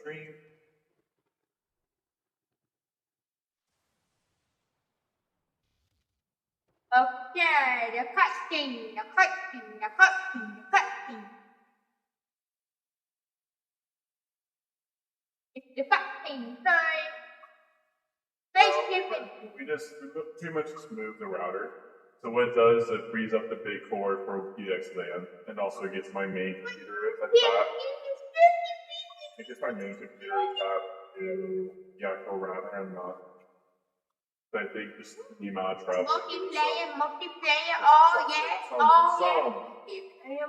stream. Okay, the cutscene. It's the cutscene, sorry. We pretty much just moved the router. So what it does is it frees up the big core for PXLAN and also gets my main computer at the top. It gets my main computer at the top to the actual router and not. So I think just the amount of traffic. Multiplayer, oh yes, multiplayer,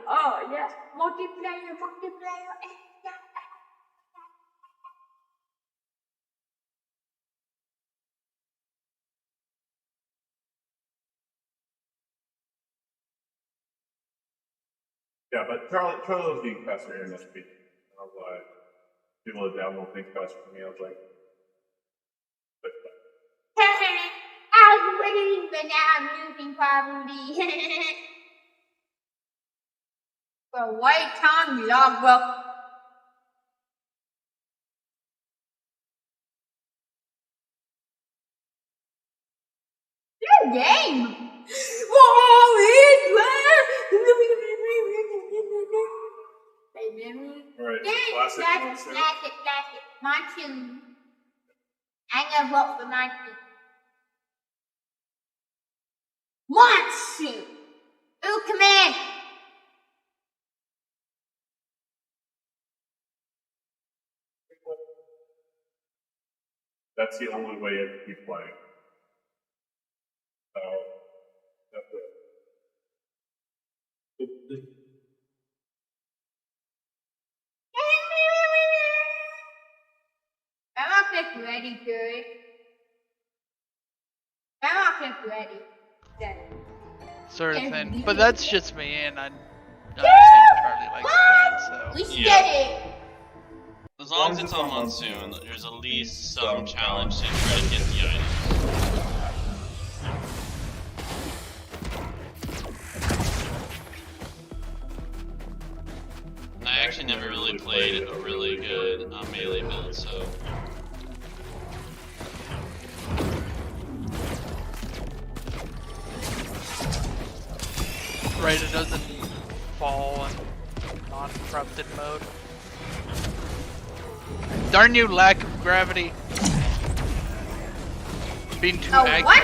oh yes, multiplayer. Yeah, but Charlie was getting faster internet speed. I was like, people that download things faster than me. I was like, I was waiting, but now I'm losing probably. For white tongue logbook. Good game. Whoa, classic. Monsoon. I'm gonna vote for Monsoon. Monsoon. Ooh, come in. That's the only way I can keep playing. So, that's it. I'm not just ready, Jerry. I'm not just ready. Sort of thing. But that's just me, and I understand Charlie likes that, so. We steady. As long as it's on Monsoon, there's at least some challenge to try to get the items. And I actually never really played a really good melee build, so. Right, it doesn't fall in non-corrupted mode. Darn you, lack of gravity. Being too accurate. What?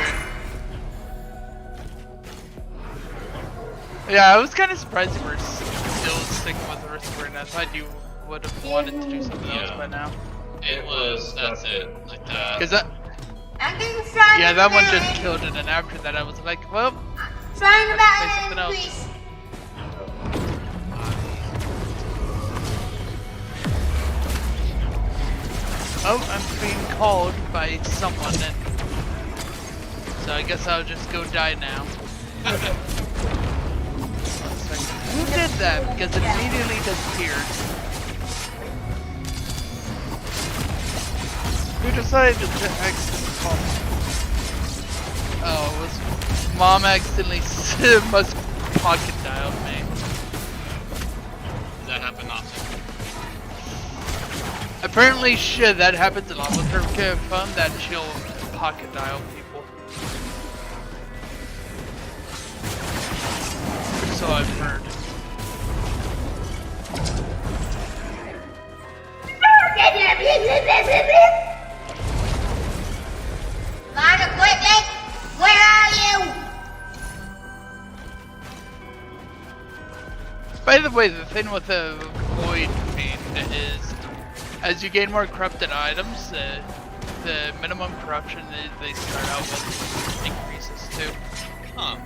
Yeah, I was kind of surprised you were still sticking with the Whisper, and I thought you would have wanted to do something else by now. That's it, like that. Cause that, I'm getting trying. yeah, that one just killed it, and after that I was like, well, trying play something about else. Oh, I'm being called by someone, and so I guess I'll just go die now. Who did that? Because it immediately disappeared. Who decided to accidentally call? Oh, it was Mom accidentally must pocket dialed me. Does that happen often? Apparently, shit, that happens a lot with her phone, that she'll pocket dial people. So I've heard. Got equipment? Where are you? By the way, the thing with the void fiend is, as you gain more corrupted items, the minimum corruption they start out with increases too. Huh.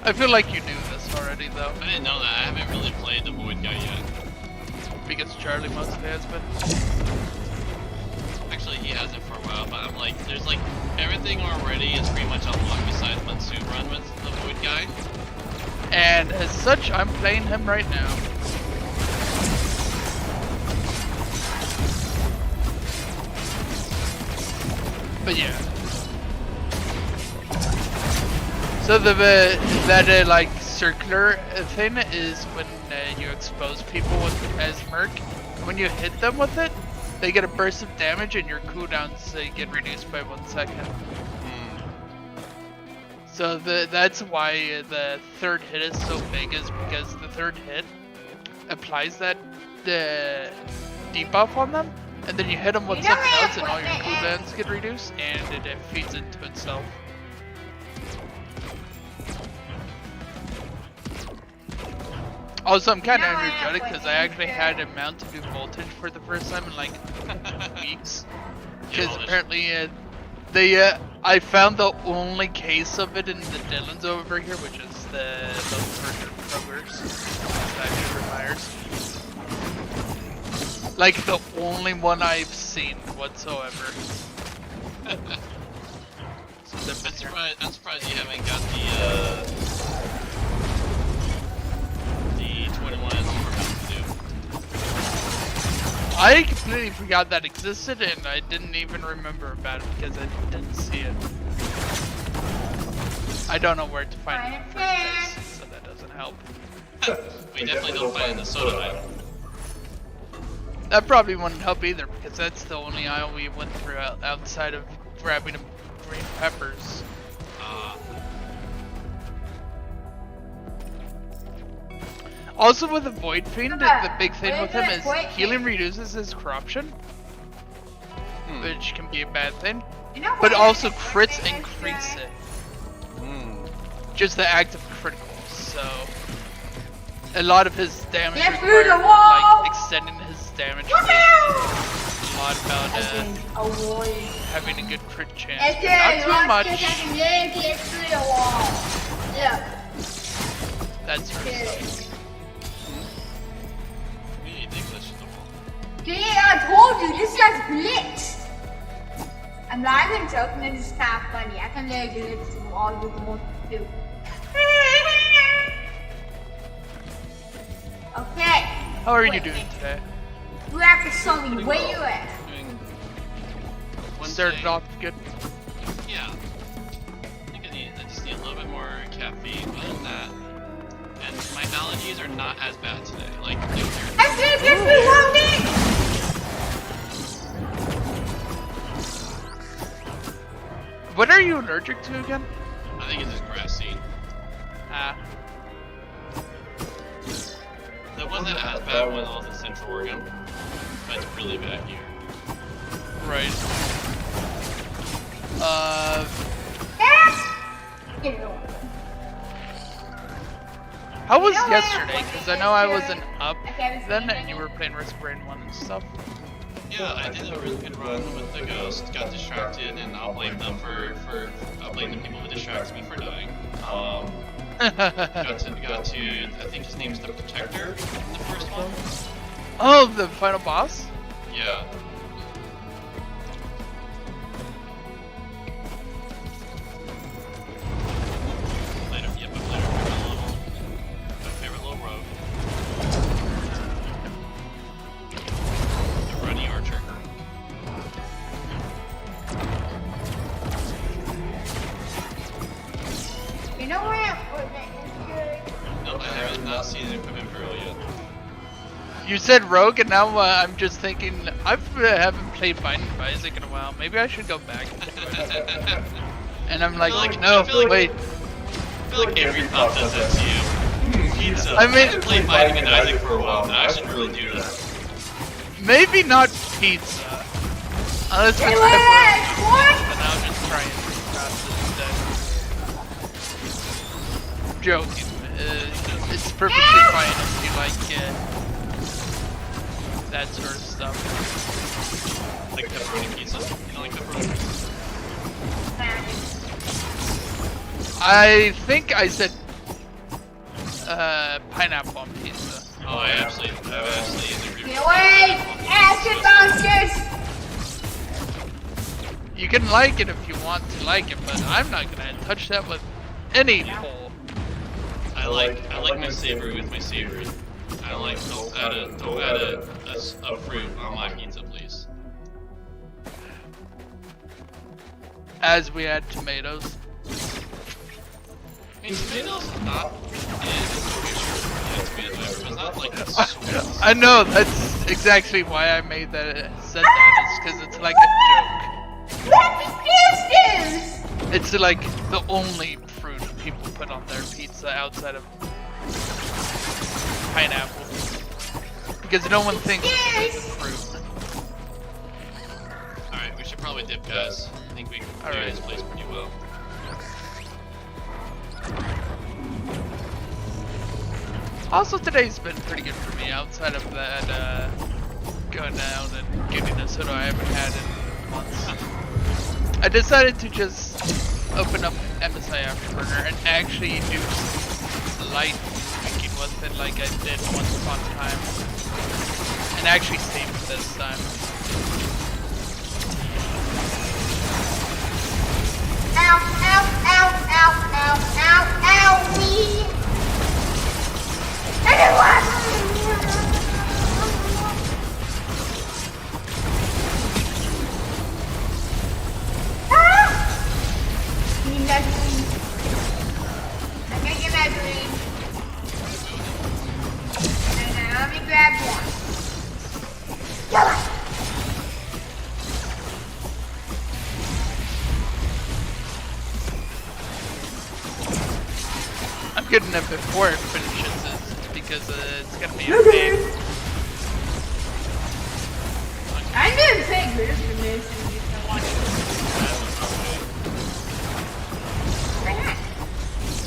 I feel like you knew this already though. I didn't know that. I haven't really played the Void guy yet. Because Charlie mostly has been. Actually, he hasn't for a while, but I'm like, there's like, everything already is pretty much unlocked besides Monsoon run with the Void guy. And as such, I'm playing him right now. But yeah. So the like circular thing is when you expose people with as Merc. When you hit them with it, they get a burst of damage and your cooldowns get reduced by 1 second. So that's why the third hit is so big, is because the third hit applies that debuff on them, and then you hit them with something else and all your cooldowns get reduced, and it feeds into itself. Also, I'm kind of energetic because I actually had a mount to do voltage for the first time in like weeks. Because apparently, I found the only case of it in the Dillons over here, which is the Krogers, like the only one I've seen whatsoever. I'm surprised you haven't got the 21 I completely forgot that existed, and I didn't even remember about it because I didn't see it. I don't know where to find it in the first place, so that doesn't help. We definitely don't find it in the soda aisle. That probably wouldn't help either, because that's the only aisle we went through outside of grabbing green peppers. Also with the Void Fiend, the big thing with him is healing reduces his corruption, which can be a bad thing, but also crits increase it. Just the act of criticals, so a lot of his damage requires, like, extending his damage range. A lot about having a good crit chance, but not too much. That sort of stuff. See, I told you, this guy's glitched. I'm not even joking, it's just kind of funny. I can literally glitch to all you want to do. Okay. How are you doing today? You have to show me where you at. Started off good. Yeah. I think I just need a little bit more caffeine, other than that. And my allergies are not as bad today. Like, I see this is What are you allergic to again? I think it's just grass seed. That wasn't as bad when I was in Central Oregon, but it's really bad here. Right. How was yesterday? Because I know I wasn't up then, and you were playing Risk Brain 1 and stuff. Yeah, I did a really good run with the ghost, got distracted, and I'll blame them I'll blame the people who distracted me for dying. got to, I think his name's the Protector, the first one. Oh, the final boss? Yeah. My favorite little rogue. The runny archer. You know where? No, I have not seen the equipment bureau yet. You said Rogue, and now I'm just thinking, I haven't played Binding of Isaac in a while. Maybe I should go back into it. And I'm like, no, wait. I feel like every thought does that to you. Pizza. I mean, I've played Binding of Isaac for a while now. I should really do that. Maybe not pizza. Unless it's pepperoni, then I'll just try and instead. I'm joking. It's perfectly fine if you like that sort of stuff. Like pepperoni pizza? You don't like pepperoni pizza? I think I said pineapple on pizza. Oh, I've actually interviewed. Get away! Acid monsters! You can like it if you want to like it, but I'm not gonna touch that with any pole. I like my savory with my savory. I like don't add a fruit on my pizza, please. As we add tomatoes. I mean, tomatoes is not speed of it. It's not like a sword. I know, that's exactly why I made that, said that, it's because it's like a joke. Happy Christmas! It's like the only fruit people put on their pizza outside of pineapple. Because no one thinks it's a fruit. Alright, we should probably dip, guys. I think we can do this place pretty well. Also, today's been pretty good for me outside of that going out and getting a soda I haven't had in months. I decided to just open up MSI Afterburner and actually do some light tweaking with it like I did once upon a time. And actually save it this time. Ow, ow, ow, ow, ow, ow, owie! Need that green. I'm gonna get that green. And now let me grab one. I'm getting it before it finishes it because it's gonna be a big. I didn't say this for this and you don't want it.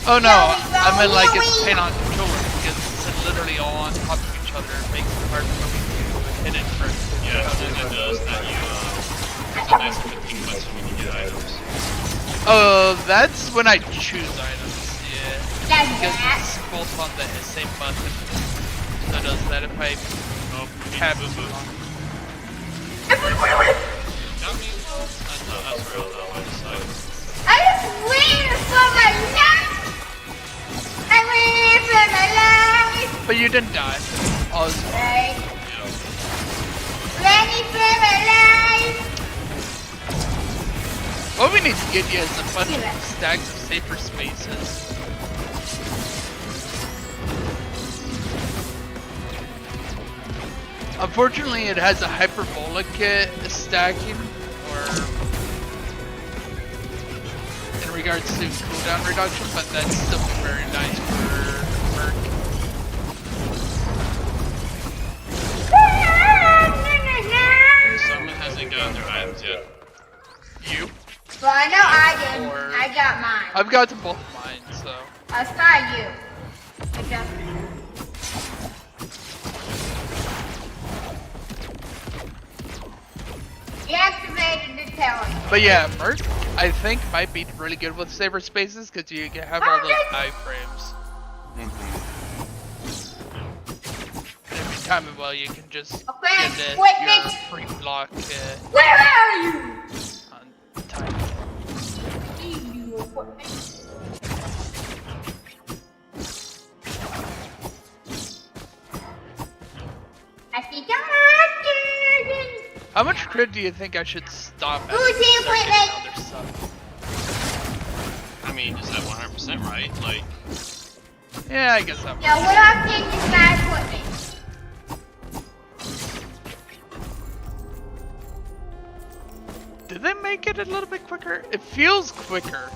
Oh no, I meant like it's paint on controller because it's literally all on top of each other. It makes it hard for me to hit it first. Yeah, it does that you, sometimes you can think much when you get items. Oh, that's when I choose items, yeah. That's Because that. it's both on the same button. So it does that if I have it on. Got me? That's real though, I decided. I just ran for my life! I ran for my life! But you didn't die. Also, Right? Yeah. Running for my life! what we need to get you is a bunch of stacks of safer spaces. Unfortunately, it has a hyperbolic stacking, or in regards to cooldown reduction, but that's still very nice for Merc. Someone hasn't gotten their items yet. You? Well, I know I did. Or- I got mine. I've got to both mine, so. I'll try you. I got Deactivated the telly. But yeah, Merc, I think, might be really good with saber spaces because you can have all those iframes. And every time in a while, you can just Okay, get quit your it. free block Where are you? on time. You equipment. I think How much crit do you think I should stop at? Who's to here start with getting me? other stuff? I mean, is that 100% right? Like, Yeah, I guess that Now, what I'm taking is my equipment. Did they make it a little bit quicker? It feels quicker.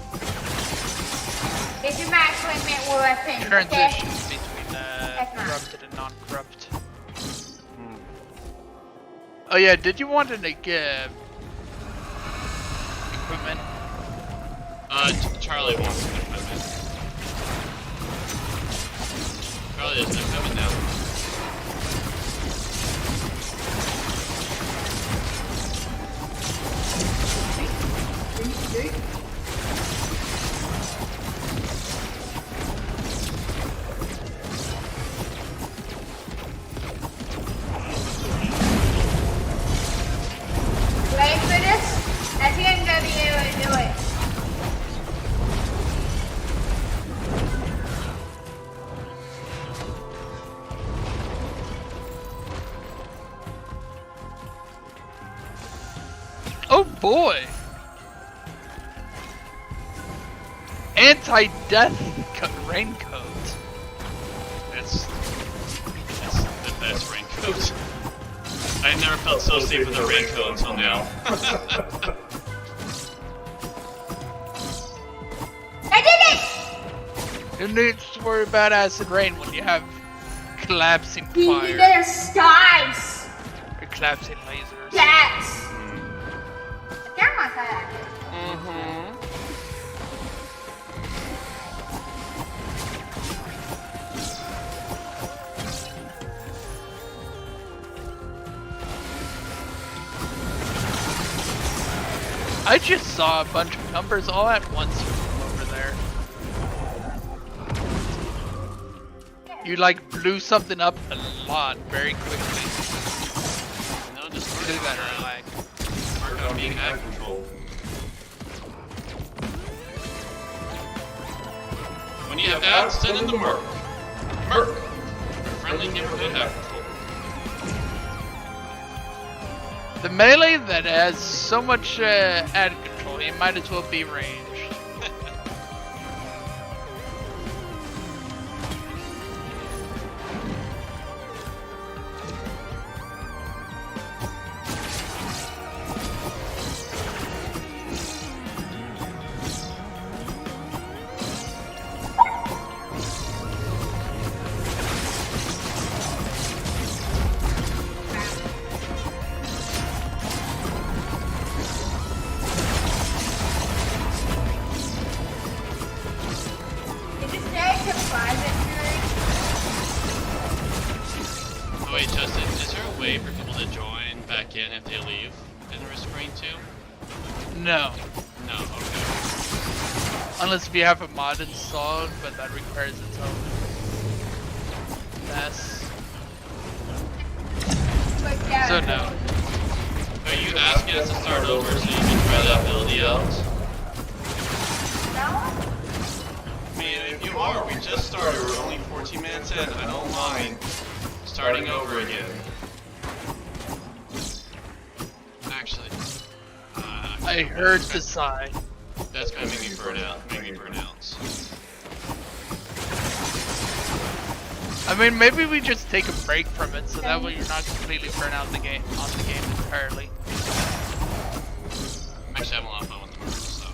This is my equipment weapon. Okay? Transitions between That's not- corrupted and non-corrupt. Oh yeah, did you want to make equipment? Charlie wants some equipment. Charlie doesn't have equipment now. Ready for this? I think I'm gonna be able to do it. Oh boy! Anti-death raincoat. That's Oops. I never felt so safe with a raincoat until now. I did it! Who needs to worry about acid rain when you have collapsing He fire did a skies. or collapsing lasers? Cats. I can't my cat. I just saw a bunch of numbers all at once from over there. You like blew something up a lot very quickly. No, just Do that or like. work on being out of control. When you have ads, send in the Merc. Merc! Friendly neighborhood ad control. The melee that has so much ad control, you might as well be ranged. Oh wait, Justin, is there a way for people to join back in if they leave in Risk Rain 2? No. No, okay. Unless if you have a mod installed, but that requires its own mess. So no. Are you asking us to start over so you can try that ability out? I mean, if you are, we just started, we're only 14 minutes in, I don't mind starting over again. Actually, I heard the sigh. that's gonna make me burn out, I mean, maybe we just take a break from it, so that way you're not completely burnt out on the game entirely. I'm actually having a lot of fun with the Merc, so.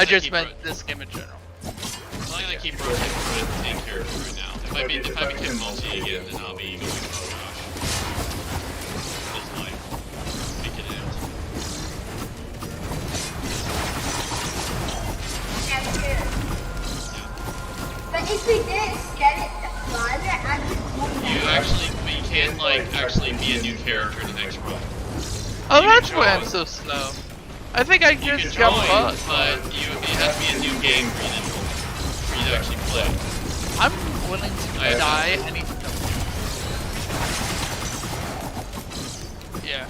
I just meant this game in general. As long as I keep rotating for it in character right now. If I become multi again, then I'll be going, oh gosh. This life. Make it out. But if we didn't get it live, We can like actually be a new character in the next run. Oh, You that's can why I'm join. so slow. I think I You can just join, got bugged. but it has to be a new game for you to actually play. I'm willing to I agree. die any. Yeah.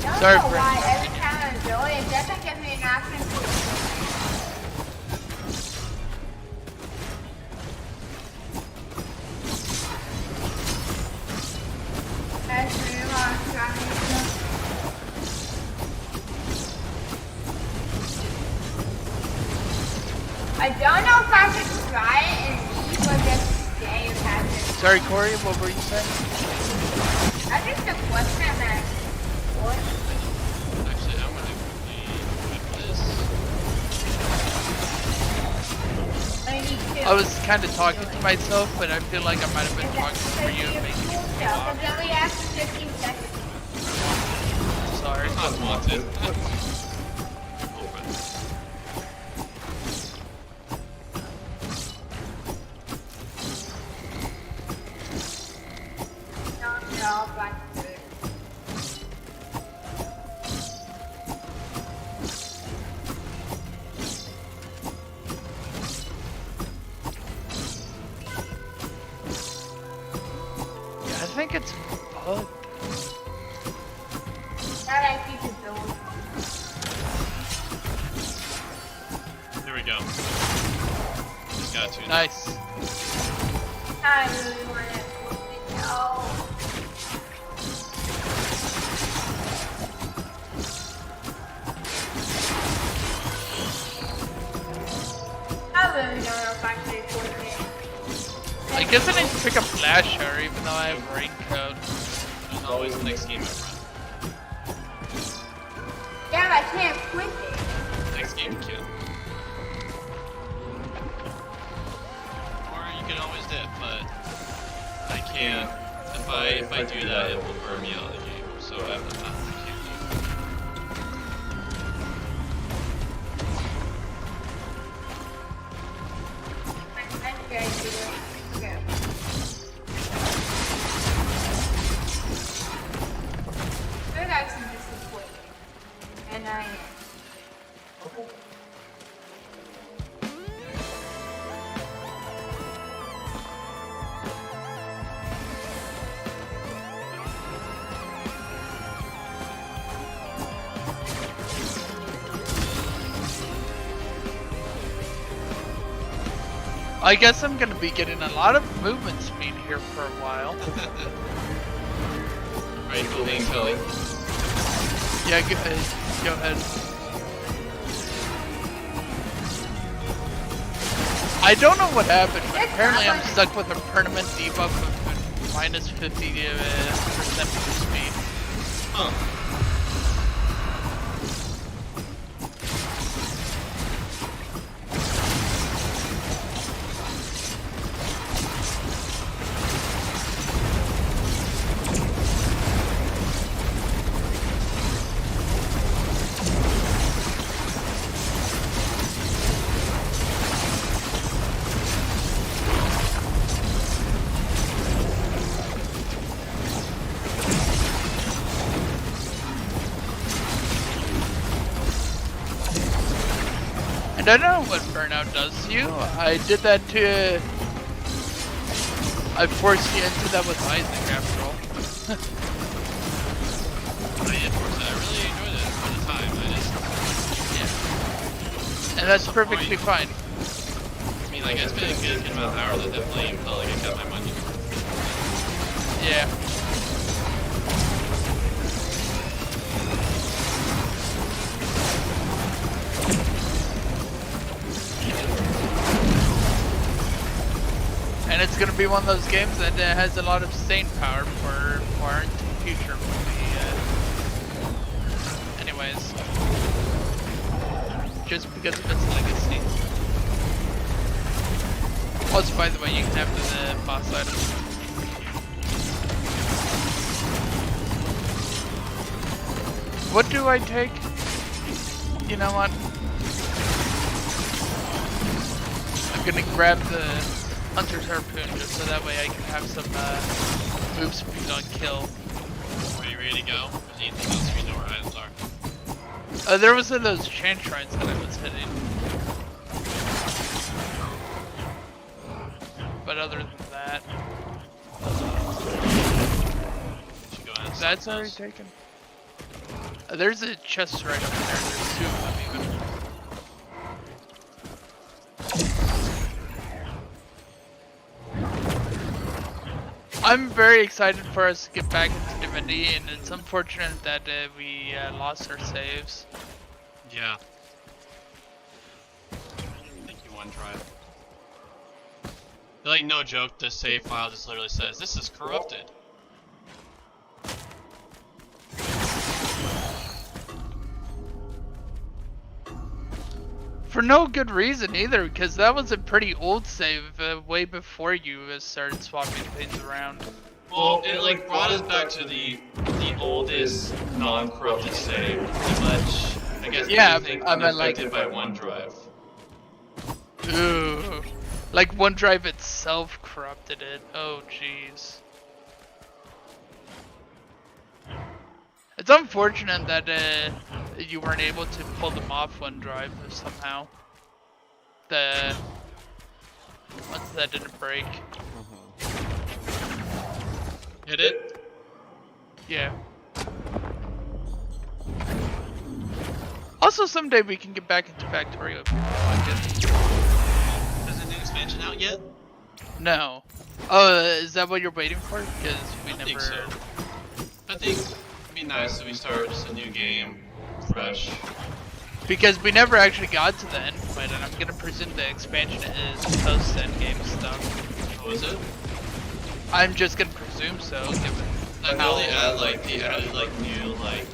don't Sorry, know why Brandon. every time I do it, it doesn't give me an option to. That's really long time. I don't know if I should try it and leave or just stay and have it. Sorry, Corey. What were you saying? I think the question that what? Actually, I'm gonna leave this. I need to. I was kind of talking to myself, but I feel like I might have been talking for you and making you feel Because awkward. then we have 15 seconds. Sorry. Not wanted. Open. No, black food. Yeah, I think it's bugged. That I think is build. There we go. Just got to. Nice. I really want it. No. I really don't know if I should force it. I guess I need to pick up Flasher even though I have Raincoat. There's always the next game, my friend. Yeah, but I can't quit it. Next game, kid. Or you can always dip, but I can't. If I do that, it will burn me out of the game. So I have the time. I can't do. Okay, okay. Good actually just a quit. And I am. I guess I'm gonna be getting a lot of movement speed here for a while. Are you cool being Philly? Yeah, go ahead. I don't know what happened, but apparently I'm stuck with a permanent debuff of minus 50% speed. Huh. And I don't know what burnout does to you. I did that to... I forced you into that with Isaac after all. I did force that. I really enjoyed it for the time. Yeah. And that's perfectly fine. I mean, like, it's been a good amount of hours. I definitely felt like I got my money. Yeah. And it's gonna be one of those games that has a lot of staying power for far into the future. Anyways, just because of its legacy. Also, by the way, you can have the boss item. What do I take? You know what? I'm gonna grab the Hunter's Harpoon just so that way I can have some move speed on kill. Are you ready to go? Is there anything else you know where items are? There was those chant shrines that I was hitting. But other than that, Should go ahead and that's sell already those. taken. There's a chest right up there. There's two of them even. I'm very excited for us to get back into Divinity, and it's unfortunate that we lost our saves. Yeah. Thank you, OneDrive. Like, no joke, the save file just literally says, this is corrupted. For no good reason either, because that was a pretty old save way before you started swapping things around. Well, it like brought us back to the oldest non-corrupted save, pretty much. I guess Yeah, anything I meant unaffected by OneDrive. Ooh. Like OneDrive itself corrupted it. Oh jeez. It's unfortunate that you weren't able to pull them off OneDrive somehow. Once that didn't break. Hit it? Yeah. Also, someday we can get back into Factorio if you like it. Is the new expansion out yet? No. Oh, is that what you're waiting for? Because we I never. think so. I think it'd be nice if we start just a new game, fresh. Because we never actually got to the end point, and I'm gonna presume the expansion is post-endgame stuff. What was it? I'm just gonna presume so, given I how. really add like the added like new like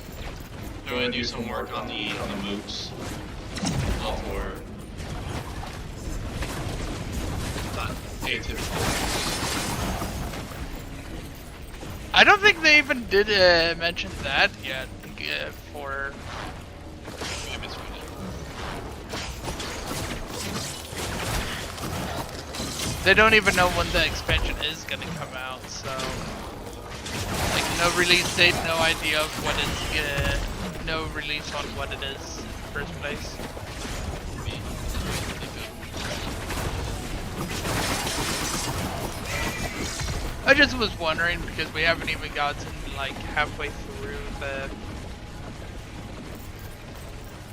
they're gonna do some work on the mooks. All for not atypical. I don't think they even did mention that yet for. I misread it. They don't even know when the expansion is gonna come out, so like no release date, no idea of what it's no release on what it is in the first place. I just was wondering because we haven't even gotten like halfway through the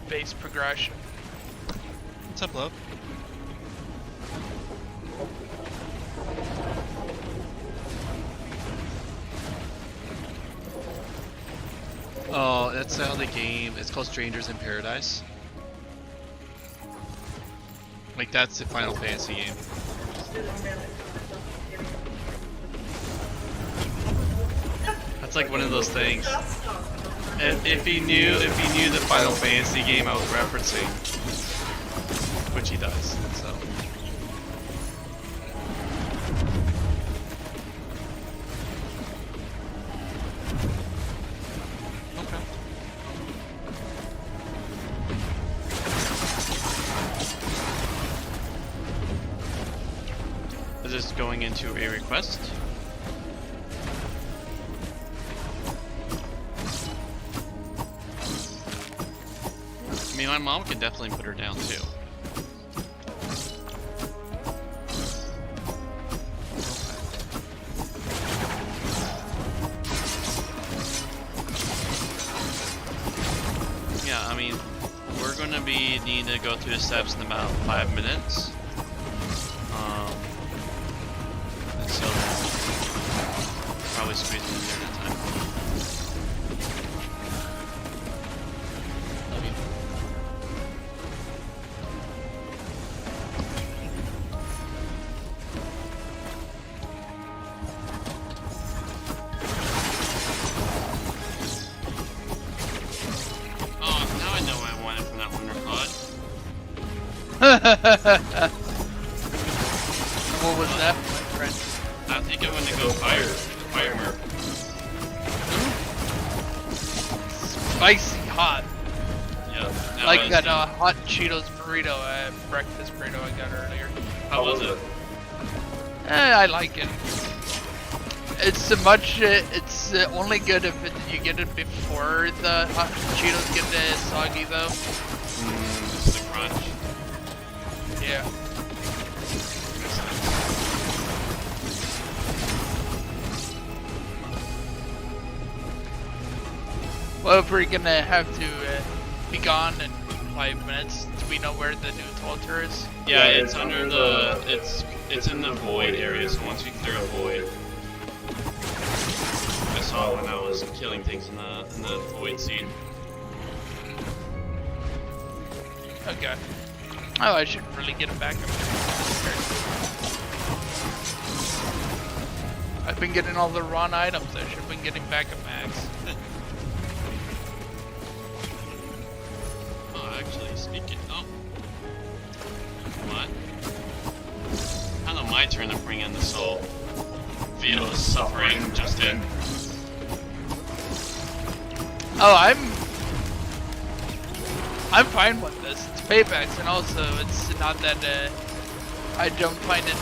base progression. What's up, love? Oh, that's how the game. It's called Strangers in Paradise. Like that's the Final Fantasy game. That's like one of those things. If he knew the Final Fantasy game I was referencing, which he does, so. Okay. Is this going into a request? I mean, my mom could definitely put her down too. Yeah, I mean, we're gonna be needing to go through the steps in about 5 minutes. And so probably squeeze in there that time. Love you. Oh, now I know what I wanted from that Wonder Pod. What was that, my friend? I think I'm gonna go fire merc. Spicy hot. Yeah. Now Like I that see. hot Cheetos burrito, breakfast burrito I got earlier. How was it? I like it. It's it's only good if you get it before the hot Cheetos get soggy though. Just the crunch. Yeah. Well, if we're gonna have to be gone in 5 minutes, do we know where the new altar is? Yeah, it's under the it's in the void area. So once you clear a void, I saw it when I was killing things in the void seed. Okay. Oh, I should really get it back up. I've been getting all the wrong items. I should have been getting back at max. Oh, actually, speaking. Oh, what? Kind of my turn to bring in the soul. Feel the suffering, Justin. Oh, I'm fine with this. It's paybacks, and also it's not that I don't find it.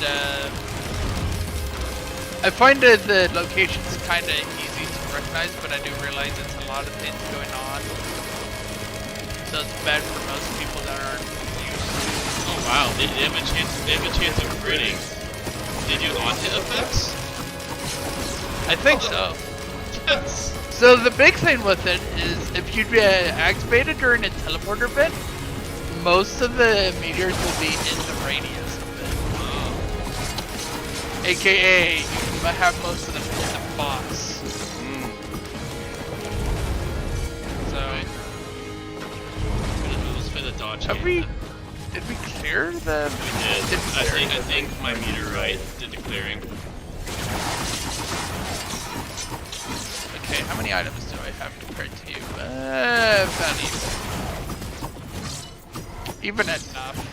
I find that the location's kind of easy to recognize, but I do realize it's a lot of things going on. So it's bad for most people that aren't used to. Oh wow, they have a chance. They have a chance of critting. They do on-hit effects. I think so. Yes. So the big thing with it is if you activate it during a teleporter bit, most of the meteors will be in the radius of it. AKA, you might have most of them in the box. So, Let's play the dodge have game. did we clear the? We did. Did we clear I think my meteorite did the clearing. how many items do I have compared to you? About even. Even enough.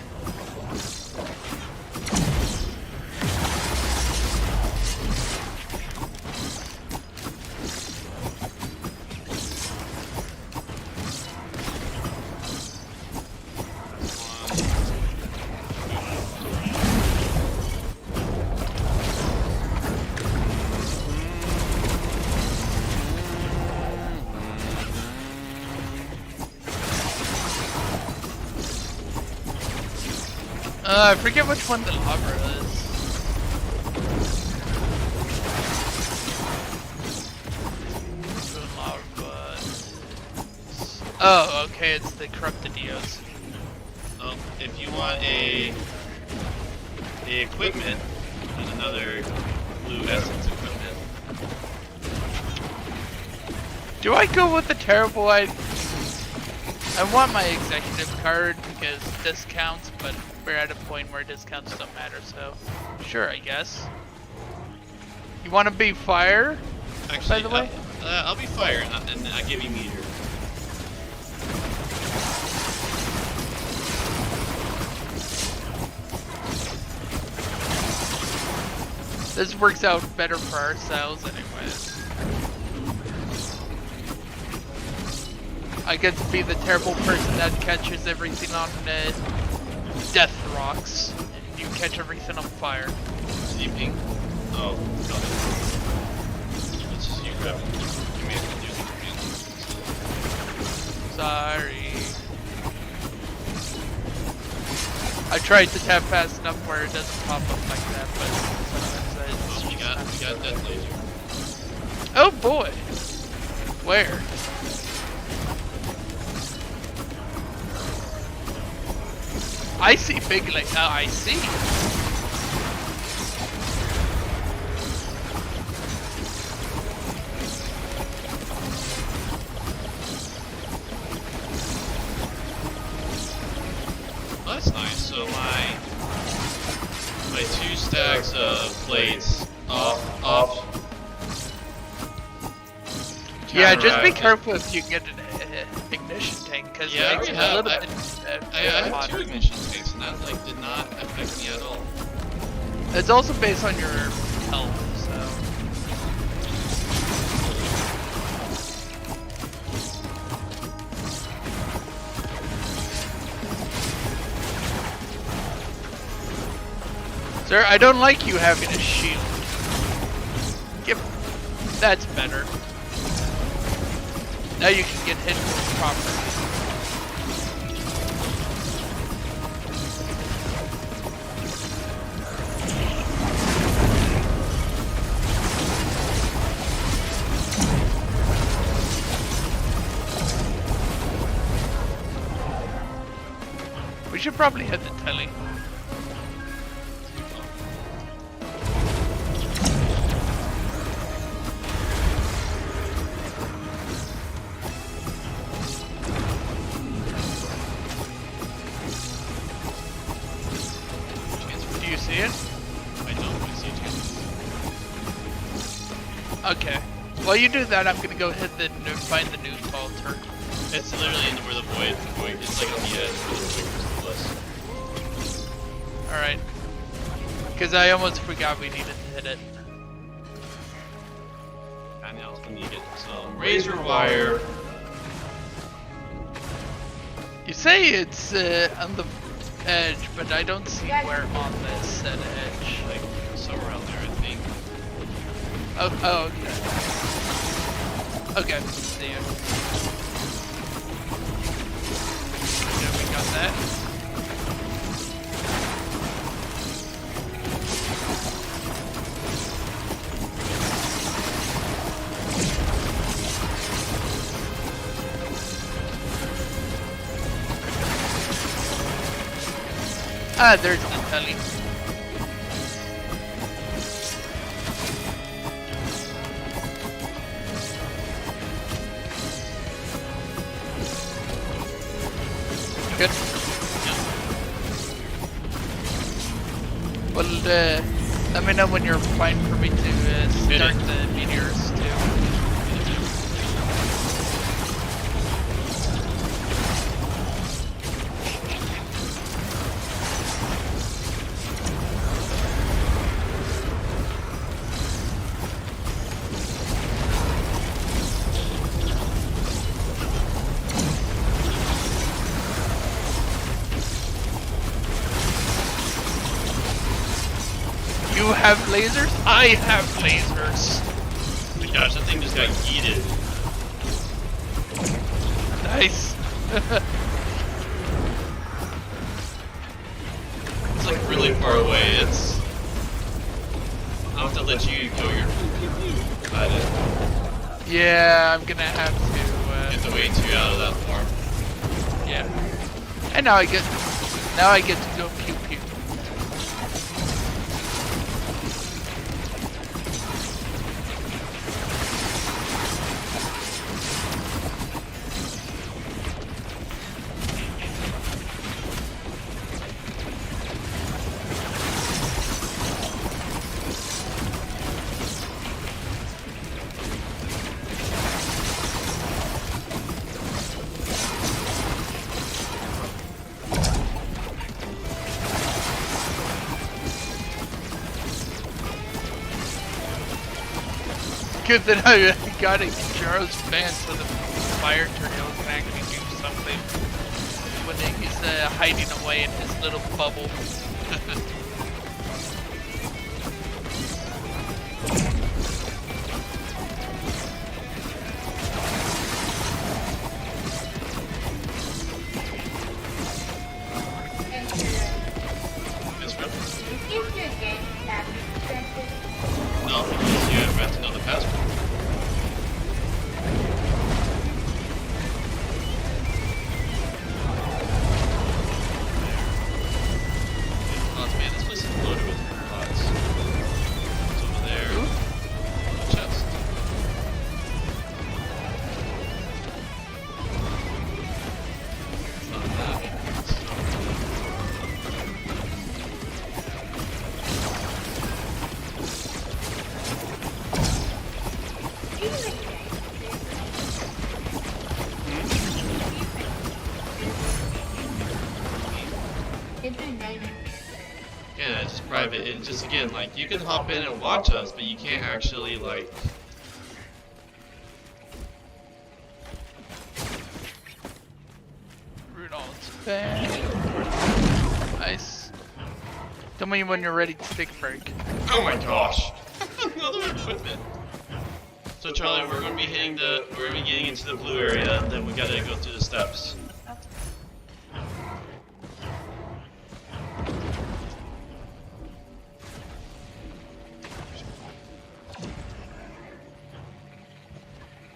I forget which one the lava is. Lava. Oh, okay, it's the corrupted Dios. Oh, if you want a equipment and another blue essence equipment. Do I go with the terrible I want my executive card because discounts, but we're at a point where discounts don't matter, so sure, I guess. You want to be fire? Actually, by the way? I'll be fire, and I'll give you meteor. This works out better for ourselves anyways. I get to be the terrible person that catches everything on death rocks, and you catch everything on fire. Sleeping? Oh, got it. Let's just you grab it. You may have to do the command. Sorry. I tried to tap fast enough where it doesn't pop up like that, but sometimes Oh, we got death laser. Oh boy! Where? I see big like I see. Oh, that's nice. So my 2 stacks of plates off. Yeah, just be counteract- careful if you get an ignition tank, because Yeah, it makes it I a little have- bit. I have 2 ignition tanks, and that like did not affect me at all. It's also based on your health, so. Sir, I don't like you having a shield. That's better. Now you can get hit properly. We should probably hit the telly. Do you see it? I don't see it. Okay. While you do that, I'm gonna go hit the find the news altar. It's literally in where the void. It's like on the edge where the void crystal is. Alright. Because I almost forgot we needed to hit it. I know we need it. So razor wire. You say it's on the edge, but I don't see where on this said edge. Like somewhere out there, I think. Oh, okay. Okay, see you. Yeah, we got that. Ah, there's the telly. Good. Well, let me know when you're fine for me to start the meteors too. have lasers? I have lasers. Oh my gosh, that thing just got yeeted. Nice. It's like really far away. It's. I'll have to let you go your. Yeah, I'm gonna have to. You have to wait till you're out of that form. Yeah. And now I get to go pew pew. Good that I got a Jaro's fan so the fire tornado can actually do something when he's hiding away in his little bubble. This round? If your game tab is No, because you have to know the password. Oh man, this place is loaded with robots. It's over there. Chest. It's not that. Yeah, it's private. It just again, like you can hop in and watch us, but you can't actually like. Rudolph's fan. Nice. Tell me when you're ready to take a break. Oh my gosh! Another equipment. So Charlie, we're gonna be getting into the blue area, and then we gotta go through the steps.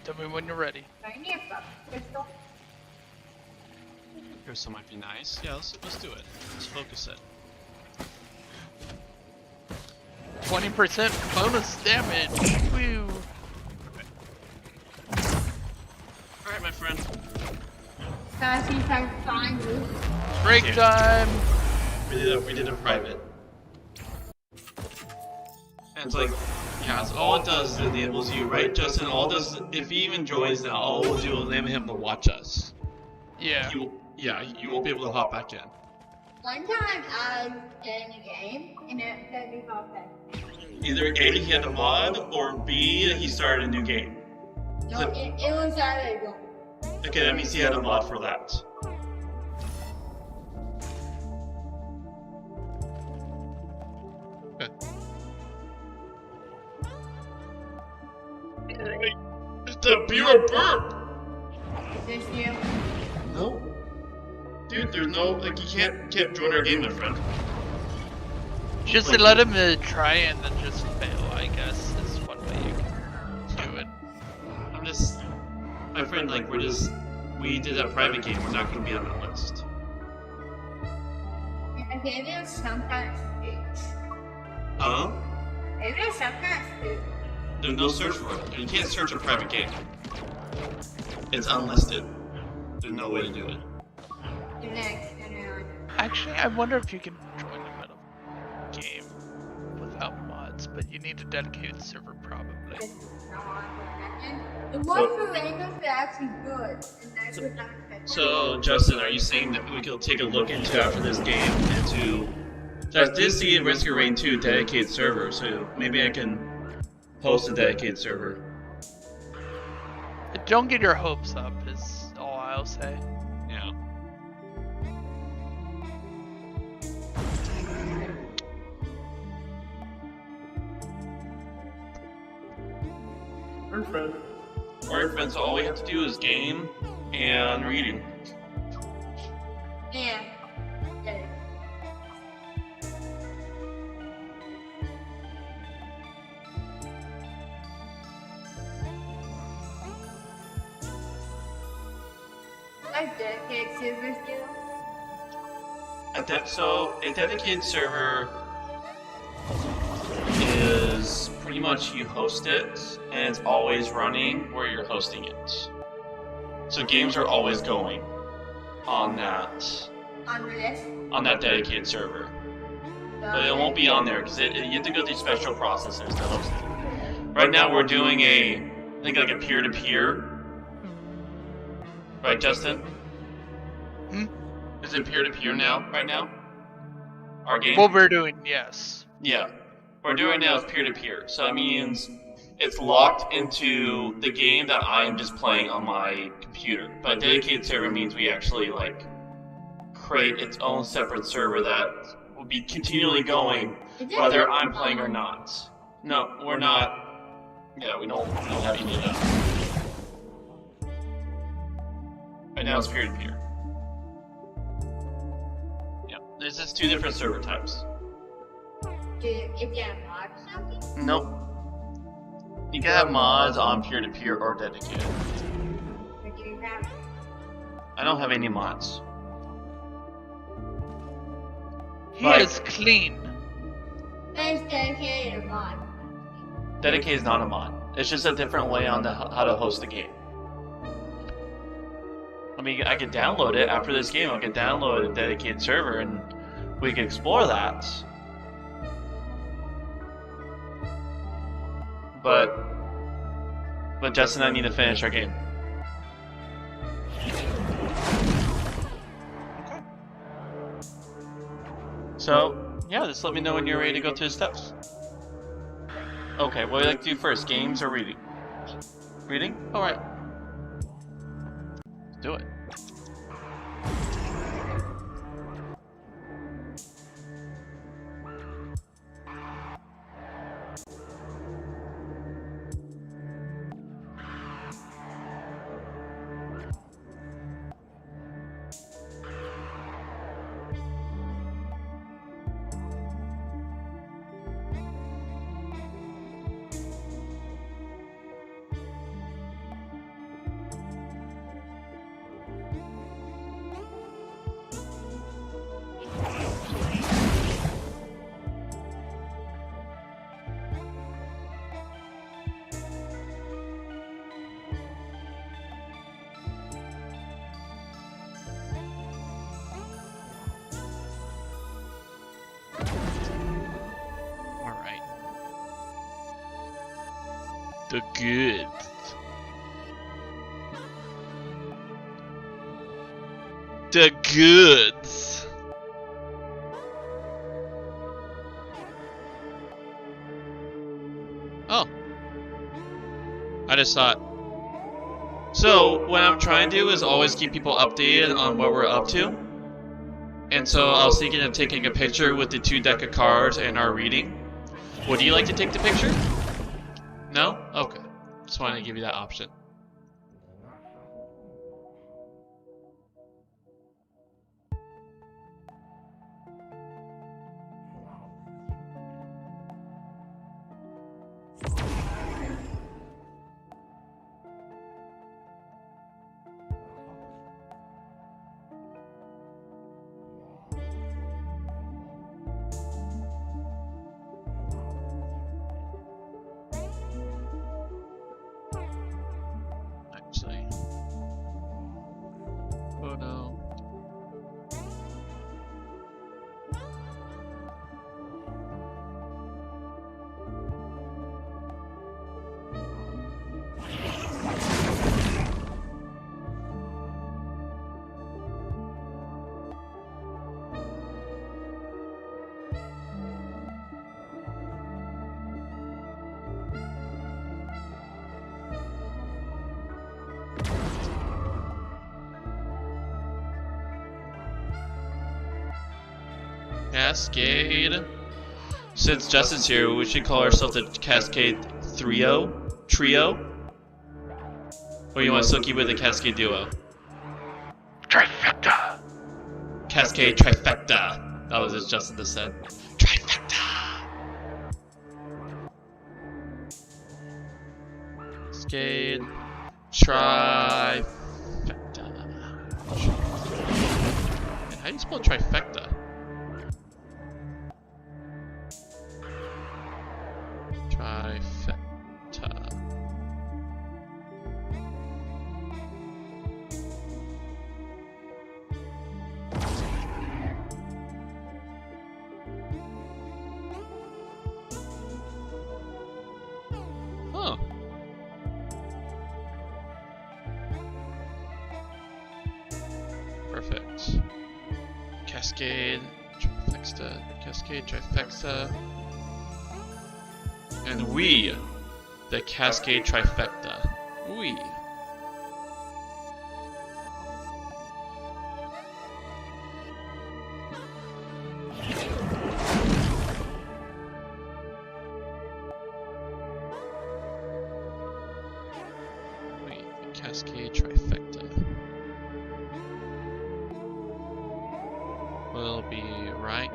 Tell me when you're ready. crystal. Crystal might be nice. Yeah, let's do it. Let's focus it. 20% bonus damage. Woo. Alright, my friend. Guys, see if I can find you. Break time. We did a private. And it's like, yeah, so all it does is it enables you, right, Justin? All it does, if he even joins now, all we'll do is enable him to watch us. Yeah. You won't be able to hop back in. One time I was in a game and it said me about that. Either A, he had a mod, or B, he started a new game. No, it was out of go. Okay, that means he had a mod for that. It's the pure burp! This you. No. Dude, there's no, like, you can't join our game, my friend. Just to let him try and then just fail, I guess, is one way you can do it. I'm just, my friend, like, we did a private game, we're not gonna be on the list. Okay, there's some kind of stage. Maybe there's some kind of stage. There's no search for it. You can't search a private game. It's unlisted. There's no way to do it. The next, Actually, I wonder if you can join the middle game without mods, but you need a dedicated server probably. the one for randoms are actually good, and that's what I'm expecting. So, Justin, are you saying that we could take a look into after this game into... So I did see Rescue Rain 2 dedicated server, so maybe I can host a dedicated server. Don't get your hopes up, is all I'll say. Yeah. We're friends. We're friends, so all we have to do is game and reading. Yeah. Yeah. Like dedicated servers do. A dedicated server is pretty much you host it and it's always running where you're hosting it. So games are always going on that dedicated server. But it won't be on there because you have to go through special processes to host it. Right now we're doing I think like a peer-to-peer. Right, Justin? Is it peer-to-peer now, right now? Our game? What we're doing, yes. Yeah. What we're doing now is peer-to-peer. So that means it's locked into the game that I'm just playing on my computer. But a dedicated server means we actually, like, create its own separate server that will be continually going whether I'm playing or not. No, we're not. Yeah, we don't have any of that. Right now it's peer-to-peer. Yeah, there's just two different server types. If you have mods or something? Nope. You can have mods on peer-to-peer or dedicated. Or do you have? I don't have any mods. He is clean. There's dedicated or mod. Dedicated is not a mod. It's just a different way on how to host the game. I mean, I could download it after this game. I could download a dedicated server and we could explore that. But Justin and I need to finish our game. Okay. So, yeah, just let me know when you're ready to go through the steps. Okay, what do you like to do first, games or reading? Reading? Alright. Let's do it. Alright. The goods. The goods. Oh. I just thought. So, what I'm trying to do is always keep people updated on what we're up to. And so I was thinking of taking a picture with the 2 deck of cards and our reading. Would you like to take the picture? No? Okay. Just wanted to give you that option. Actually. Oh no. Cascade. Since Justin's here, we should call ourselves the Cascade Trio. Or you want Silky with a CascadeDuo? Trifecta! Cascade Trifecta! That was as Justin just said. Trifecta! Cascade Trifecta. Man, how do you spell trifecta? Trifecta. Huh. Perfect. Cascade, Trifecta, Cascade, Trifecta. And we, the Cascade Trifecta. We. We, the Cascade Trifecta. Will be right.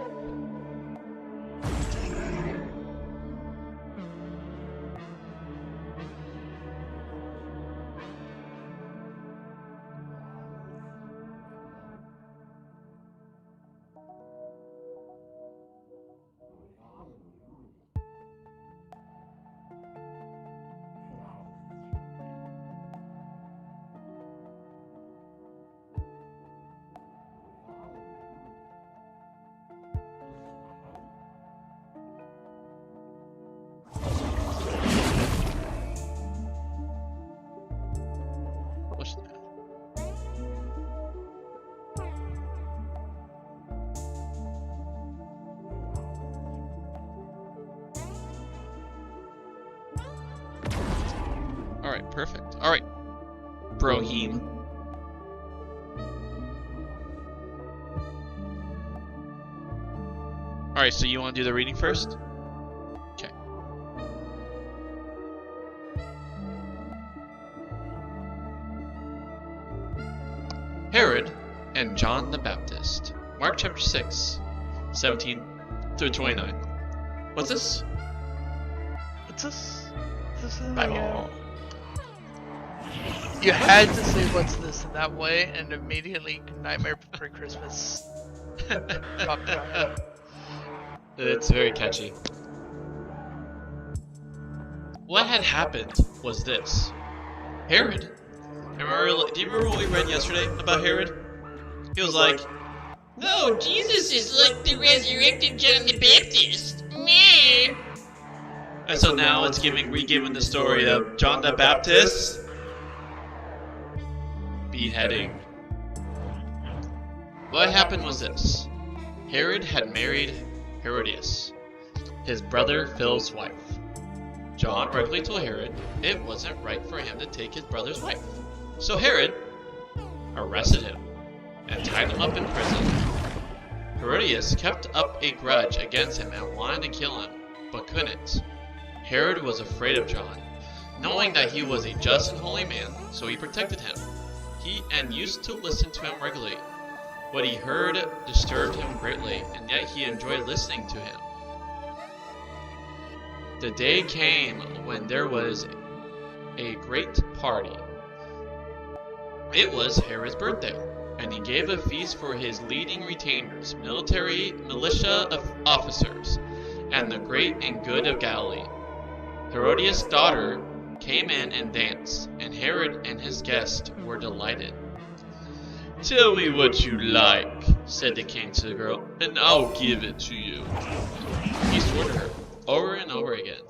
What's that? Alright, perfect. Alright. Brohim. Alright, so you want to do the reading first? Okay. Herod and John the Baptist. Mark chapter 6, 17 through 29. What's this? What's this? This is Bible. You had to say what's this in that way, and immediately Nightmare Before Christmas popped out. It's very catchy. What had happened was this. Herod. Do you remember what we read yesterday about Herod? He was like, Oh, Jesus is like the resurrected John the Baptist. Meh. and so now it's re-giving the story of John the Baptist beheading. What happened was this. Herod had married Herodias, his brother Phil's wife. John regularly told Herod it wasn't right for him to take his brother's wife. So Herod arrested him and tied him up in prison. Herodias kept up a grudge against him and wanted to kill him, but couldn't. Herod was afraid of John, knowing that he was a just and holy man, so he protected him. He used to listen to him regularly. What he heard disturbed him greatly, and yet he enjoyed listening to him. The day came when there was a great party. It was Herod's birthday, and he gave a feast for his leading retainers, militia officers, and the great and good of Galilee. Herodias' daughter came in and danced, and Herod and his guests were delighted. "Tell me what you like," said the king to the girl, "and I'll give it to you." He swore to her over and over again,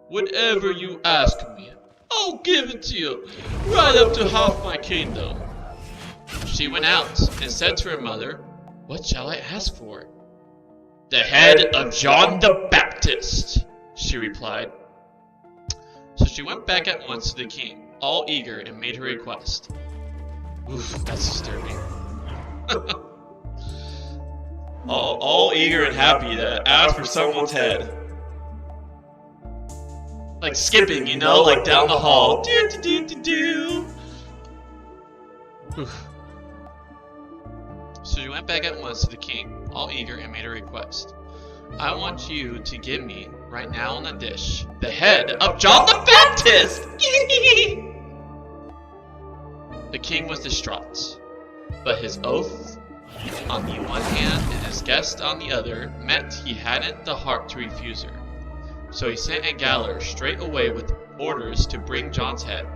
"Whatever you ask me, I'll give it to you, right up to half my kingdom." She went out and said to her mother, "What shall I ask for?" "The head of John the Baptist," she replied. So she went back at once to the king, all eager, and made her request. Oof, that's disturbing. all eager and happy to ask for someone's head. Like skipping, you know, like down the hall. Do do do do do. Oof. So she went back at once to the king, all eager, and made a request. I want you to give me, right now on a dish, the head of John the Baptist! The king was distraught, but his oath on the one hand and his guest on the other meant he hadn't the heart to refuse her. So he sent a gaoler straight away with orders to bring John's head.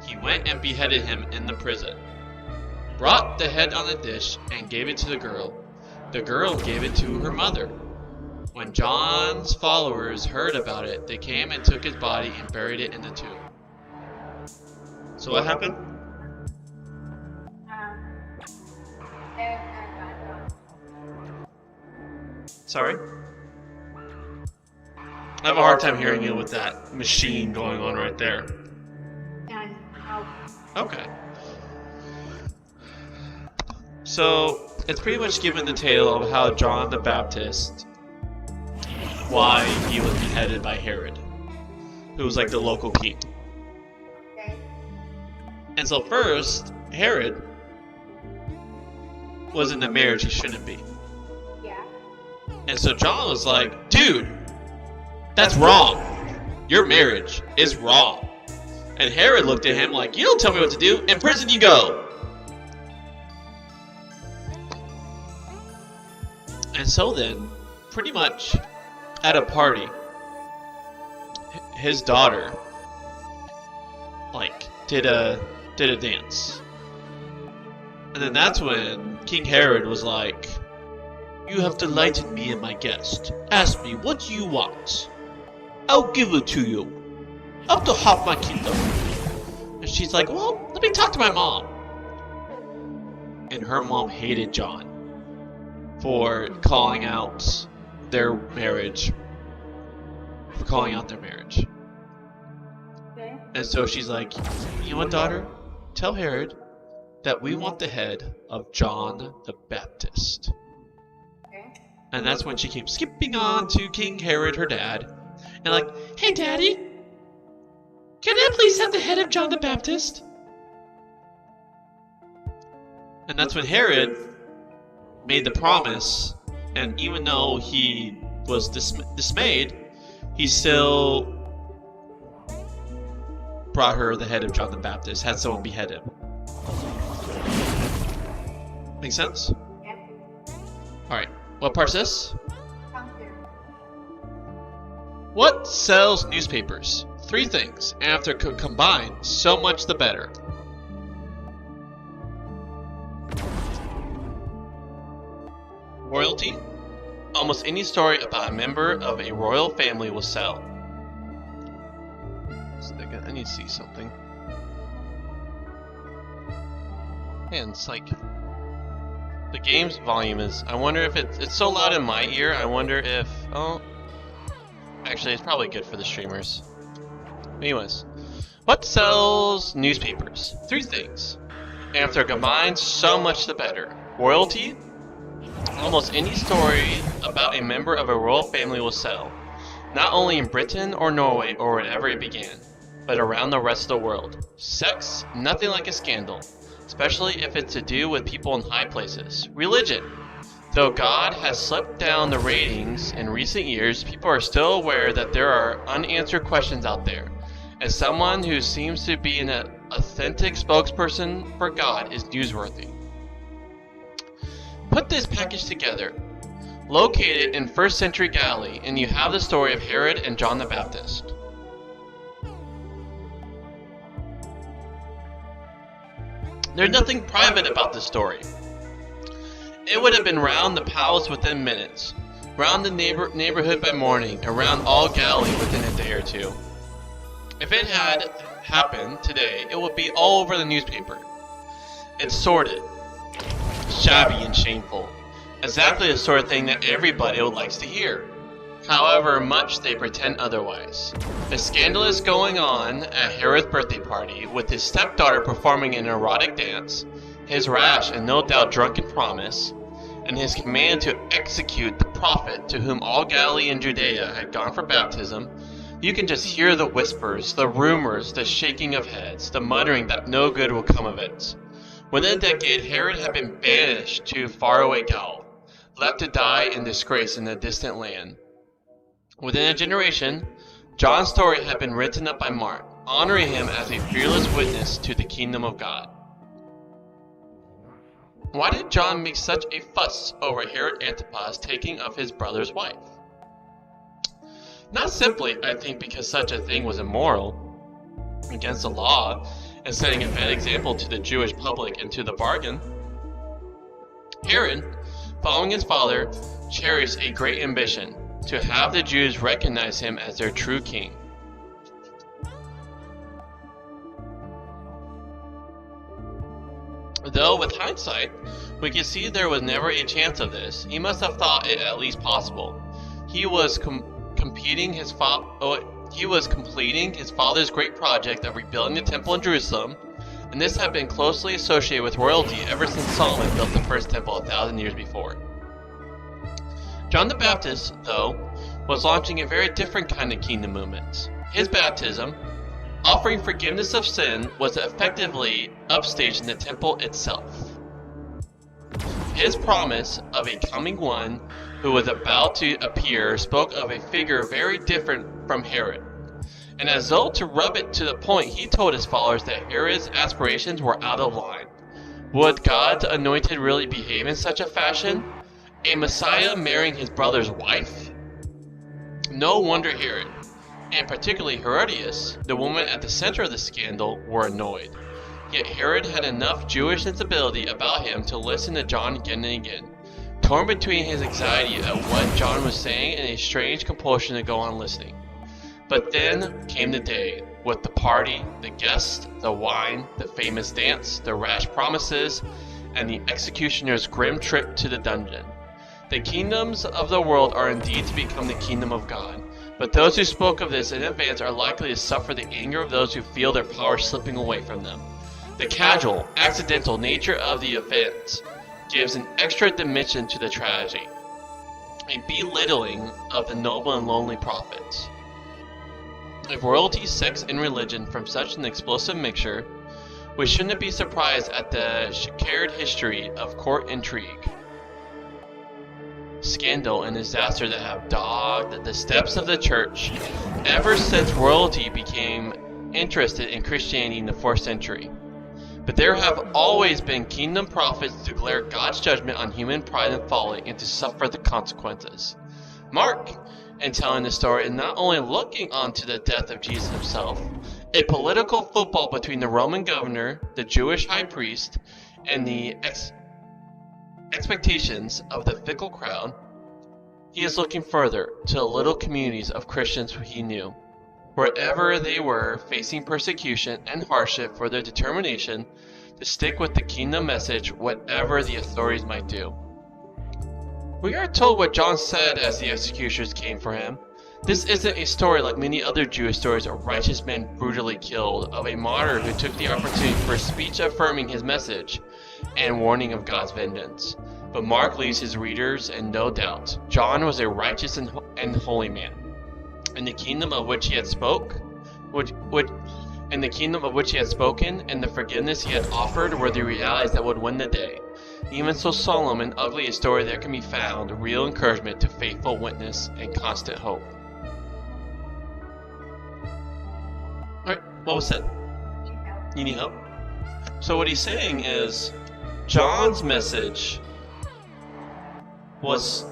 He went and beheaded him in the prison, brought the head on a dish, and gave it to the girl. The girl gave it to her mother. When John's followers heard about it, they came and took his body and buried it in the tomb. So what happened? Sorry? I have a hard time hearing you with that machine going on right there. Okay. So, it's pretty much given the tale of how John the Baptist, why he was beheaded by Herod, who was like the local king. And so first, Herod was in the marriage he shouldn't be. And so John was like, dude, that's wrong. Your marriage is wrong. And Herod looked at him like, you don't tell me what to do, in prison you go. And so then, pretty much at a party, his daughter, like, did a dance. And then that's when King Herod was like, you have delighted me and my guest. Ask me, what do you want? I'll give it to you. Up to half my kingdom. And she's like, well, let me talk to my mom. And her mom hated John for calling out their marriage. And so she's like, you know what, daughter? Tell Herod that we want the head of John the Baptist. And that's when she came skipping on to King Herod, her dad, and like, hey daddy, can I please have the head of John the Baptist? And that's when Herod made the promise, and even though he was dismayed, he still brought her the head of John the Baptist, had someone behead him. Make sense? Yeah. Alright, what part's this? What sells newspapers? 3 things, and if they're combined, so much the better. Royalty? Almost any story about a member of a royal family will sell. I need to see something. Man, it's like the game's volume is. I wonder if it's so loud in my ear. I wonder if actually it's probably good for the streamers. Anyways, what sells newspapers? 3 things, and if they're combined, so much the better. Royalty. Almost any story about a member of a royal family will sell, not only in Britain or Norway or wherever it began, but around the rest of the world. Sex, nothing like a scandal, especially if it's to do with people in high places. Religion. Though God has slipped down the ratings in recent years, people are still aware that there are unanswered questions out there. As someone who seems to be an authentic spokesperson for God is newsworthy. Put this package together. Locate it in 1st century Galilee, and you have the story of Herod and John the Baptist. There's nothing private about this story. It would have been round the palace within minutes, round the neighborhood by morning, around all Galilee within a day or 2. If it had happened today, it would be all over the newspaper. It's sordid, shabby, and shameful. Exactly the sort of thing that everybody likes to hear. However much they pretend otherwise. A scandal is going on at Herod's birthday party, with his stepdaughter performing an erotic dance, his rash and no doubt drunken promise, and his command to execute the prophet to whom all Galilee and Judea had gone for baptism. You can just hear the whispers, the rumors, the shaking of heads, the muttering that no good will come of it. Within a decade, Herod had been banished to faraway Gaul, left to die in disgrace in a distant land. Within a generation, John's story had been written up by Mark, honoring him as a fearless witness to the kingdom of God. Why did John make such a fuss over Herod Antipas taking of his brother's wife? Not simply, I think, because such a thing was immoral, against the law, and setting a bad example to the Jewish public and to the bargain. Herod, following his father, cherished a great ambition to have the Jews recognize him as their true king. Though with hindsight, we can see there was never a chance of this, he must have thought it at least possible. He was completing his father's great project of rebuilding the temple in Jerusalem, and this had been closely associated with royalty ever since Solomon built the first temple 1,000 years before. John the Baptist, though, was launching a very different kind of kingdom movement. His baptism, offering forgiveness of sin, was effectively upstaged in the temple itself. His promise of a coming one who was about to appear spoke of a figure very different from Herod. And as though to rub it to the point, he told his followers that Herod's aspirations were out of line. Would God's anointed really behave in such a fashion? A Messiah marrying his brother's wife? No wonder Herod, and particularly Herodias, the woman at the center of the scandal, were annoyed. Yet Herod had enough Jewish sensibility about him to listen to John again and again, torn between his anxiety at what John was saying and a strange compulsion to go on listening. But then came the day, with the party, the guests, the wine, the famous dance, the rash promises, and the executioner's grim trip to the dungeon. The kingdoms of the world are indeed to become the kingdom of God, but those who spoke of this in advance are likely to suffer the anger of those who feel their power slipping away from them. The casual, accidental nature of the event gives an extra dimension to the tragedy, a belittling of the noble and lonely prophets. If royalty, sex, and religion from such an explosive mixture, we shouldn't be surprised at the checkered history of court intrigue, scandal, and disaster that have dogged the steps of the church ever since royalty became interested in Christianity in the 4th century. But there have always been kingdom prophets to declare God's judgment on human pride and folly and to suffer the consequences. Mark, in telling the story, is not only looking on to the death of Jesus himself, a political football between the Roman governor, the Jewish high priest, and the expectations of the fickle crowd. He is looking further to the little communities of Christians who he knew, wherever they were facing persecution and hardship for their determination to stick with the kingdom message whatever the authorities might do. We are told what John said as the executioners came for him. This isn't a story like many other Jewish stories of righteous men brutally killed, of a martyr who took the opportunity for a speech affirming his message and warning of God's vengeance. But Mark leaves his readers in no doubt. John was a righteous and holy man. In the kingdom of which he had in the kingdom of which he had spoken, and the forgiveness he had offered were the realities that would win the day. Even so solemn and ugly a story, there can be found real encouragement to faithful witness and constant hope. Alright, what was said? You need help? So what he's saying is, John's message was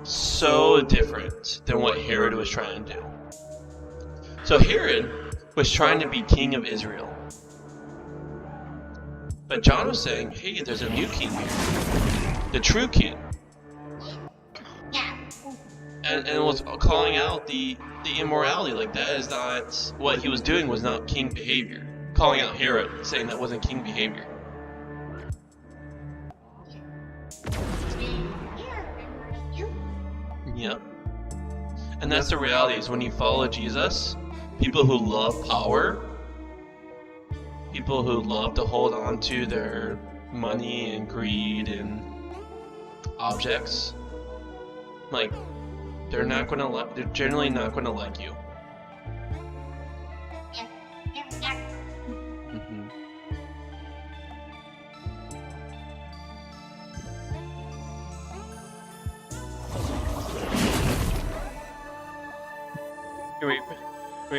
so different than what Herod was trying to do. So Herod was trying to be king of Israel. But John was saying, hey, there's a new king here. The true king. And was calling out the immorality. Like, that is not, what he was doing was not king behavior. Calling out Herod, saying that wasn't king behavior. Yep. And that's the reality, is when you follow Jesus, people who love power, people who love to hold on to their money and greed and objects, like, they're generally not gonna like you. You wait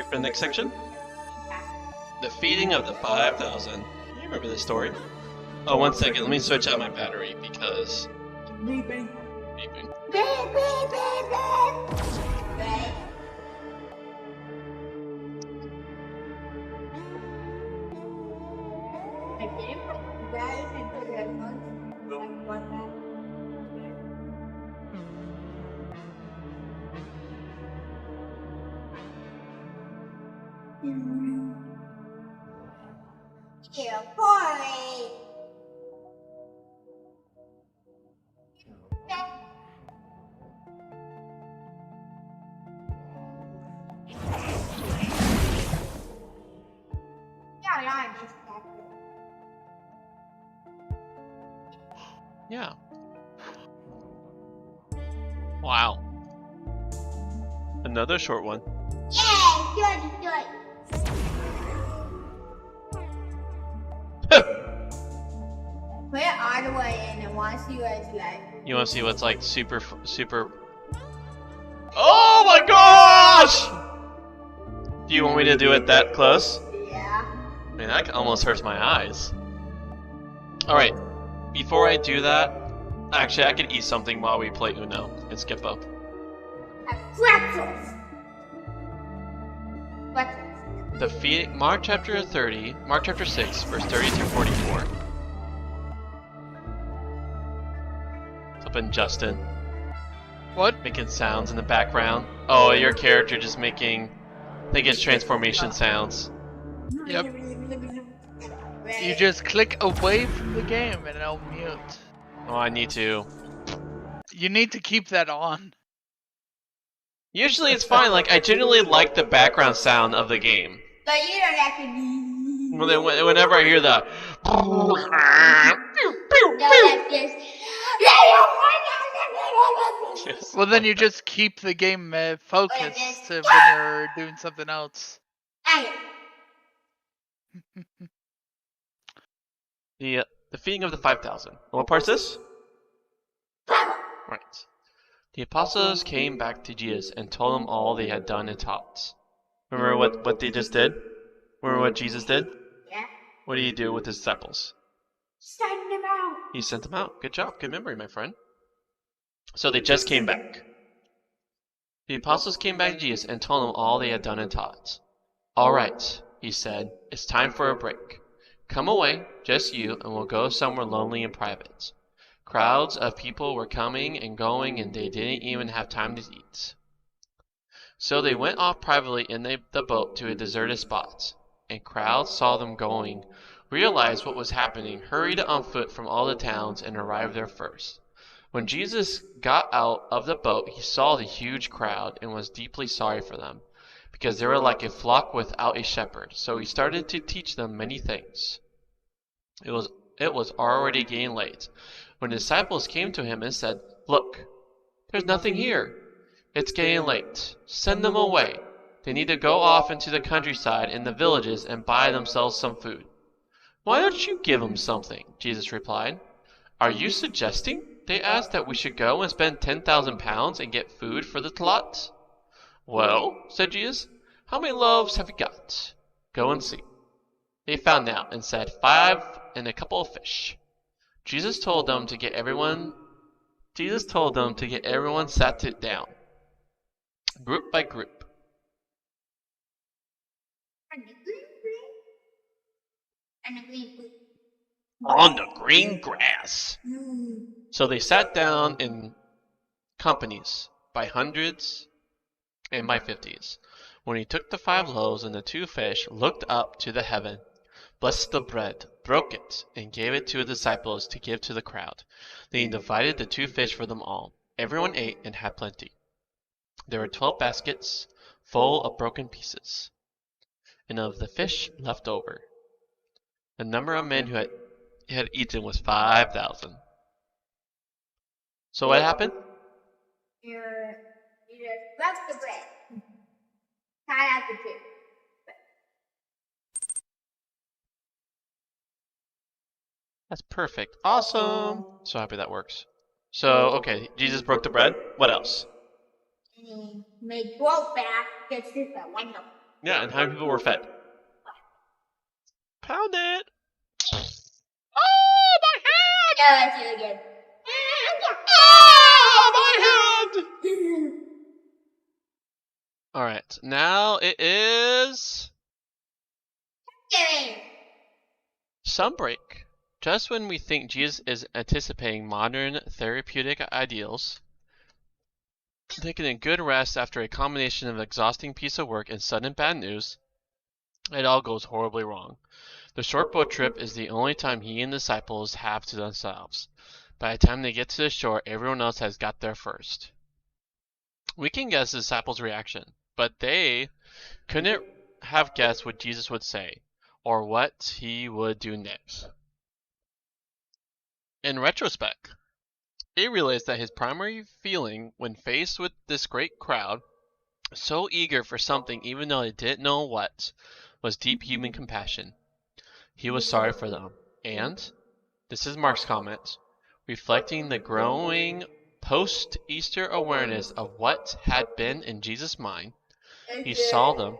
for the next section? The feeding of the 5,000. You remember this story? Oh, 1 second. Let me switch out my battery because... Beeping. Yeah. Wow. Another short one. Put it all the way in and want to see what it's like. You want to see what's like super... Oh my gosh! Do you want me to do it that close? Yeah. I mean, that almost hurts my eyes. Alright, before I do that, actually I can eat something while we play Uno and skip up. Pretzels. The feeding, Mark chapter 6, verse 30 through 44. What's up, in Justin? What? Making sounds in the background. Oh, your character just making, I think it's transformation sounds. Yep. You just click away from the game and it'll mute. Oh, I need to. You need to keep that on. Usually it's fine, like I generally like the background sound of the game. But you don't have to Whenever I hear the... go like this. Well, then you just keep the game focused when you're doing something else. The feeding of the 5,000. What part's this? Right. The apostles came back to Jesus and told him all they had done and taught. Remember what they just did? Remember what Jesus did? Yeah. What did he do with his disciples? Send them out. He sent them out. Good job. Good memory, my friend. So they just came back. The apostles came back to Jesus and told him all they had done and taught. All right, he said, it's time for a break. Come away, just you, and we'll go somewhere lonely and private. Crowds of people were coming and going, and they didn't even have time to eat. So they went off privately in the boat to a deserted spot, and crowds saw them going, realized what was happening, hurried on foot from all the towns, and arrived there first. When Jesus got out of the boat, he saw the huge crowd and was deeply sorry for them, because they were like a flock without a shepherd. So he started to teach them many things. It was already getting late when the disciples came to him and said, "Look, there's nothing here. It's getting late. Send them away. They need to go off into the countryside and the villages and buy themselves some food." "Why don't you give them something?" Jesus replied. "Are you suggesting," they asked, "that we should go and spend 10,000 pounds and get food for the lot?" "Well," said Jesus, "how many loaves have you got? Go and see." They found out and said, 5 and a couple of fish. Jesus told them to get everyone sat it down, group by group. On the green grass. So they sat down in companies, by hundreds and by 50s. When he took the 5 loaves and the 2 fish, looked up to the heaven, blessed the bread, broke it, and gave it to the disciples to give to the crowd. Then he divided the 2 fish for them all. Everyone ate and had plenty. There were 12 baskets full of broken pieces, and of the fish left over. The number of men who had eaten was 5,000. So what happened? You just rub the bread. Tie out the two. That's perfect. Awesome. So happy that works. So, okay, Jesus broke the bread. What else? And made 12 back because there's that one. Yeah, and how many people were fed? Pound it! Oh, my hand! Yeah, that's really good. Oh, my hand! Alright, now it is sunbreak. Just when we think Jesus is anticipating modern therapeutic ideals, taking a good rest after a combination of exhausting piece of work and sudden bad news, it all goes horribly wrong. The short boat trip is the only time he and the disciples have to themselves. By the time they get to the shore, everyone else has got there first. We can guess the disciples' reaction, but they couldn't have guessed what Jesus would say, or what he would do next. In retrospect, he realized that his primary feeling when faced with this great crowd, so eager for something even though they didn't know what, was deep human compassion. He was sorry for them, and, this is Mark's comment, reflecting the growing post-Easter awareness of what had been in Jesus' mind, he saw them.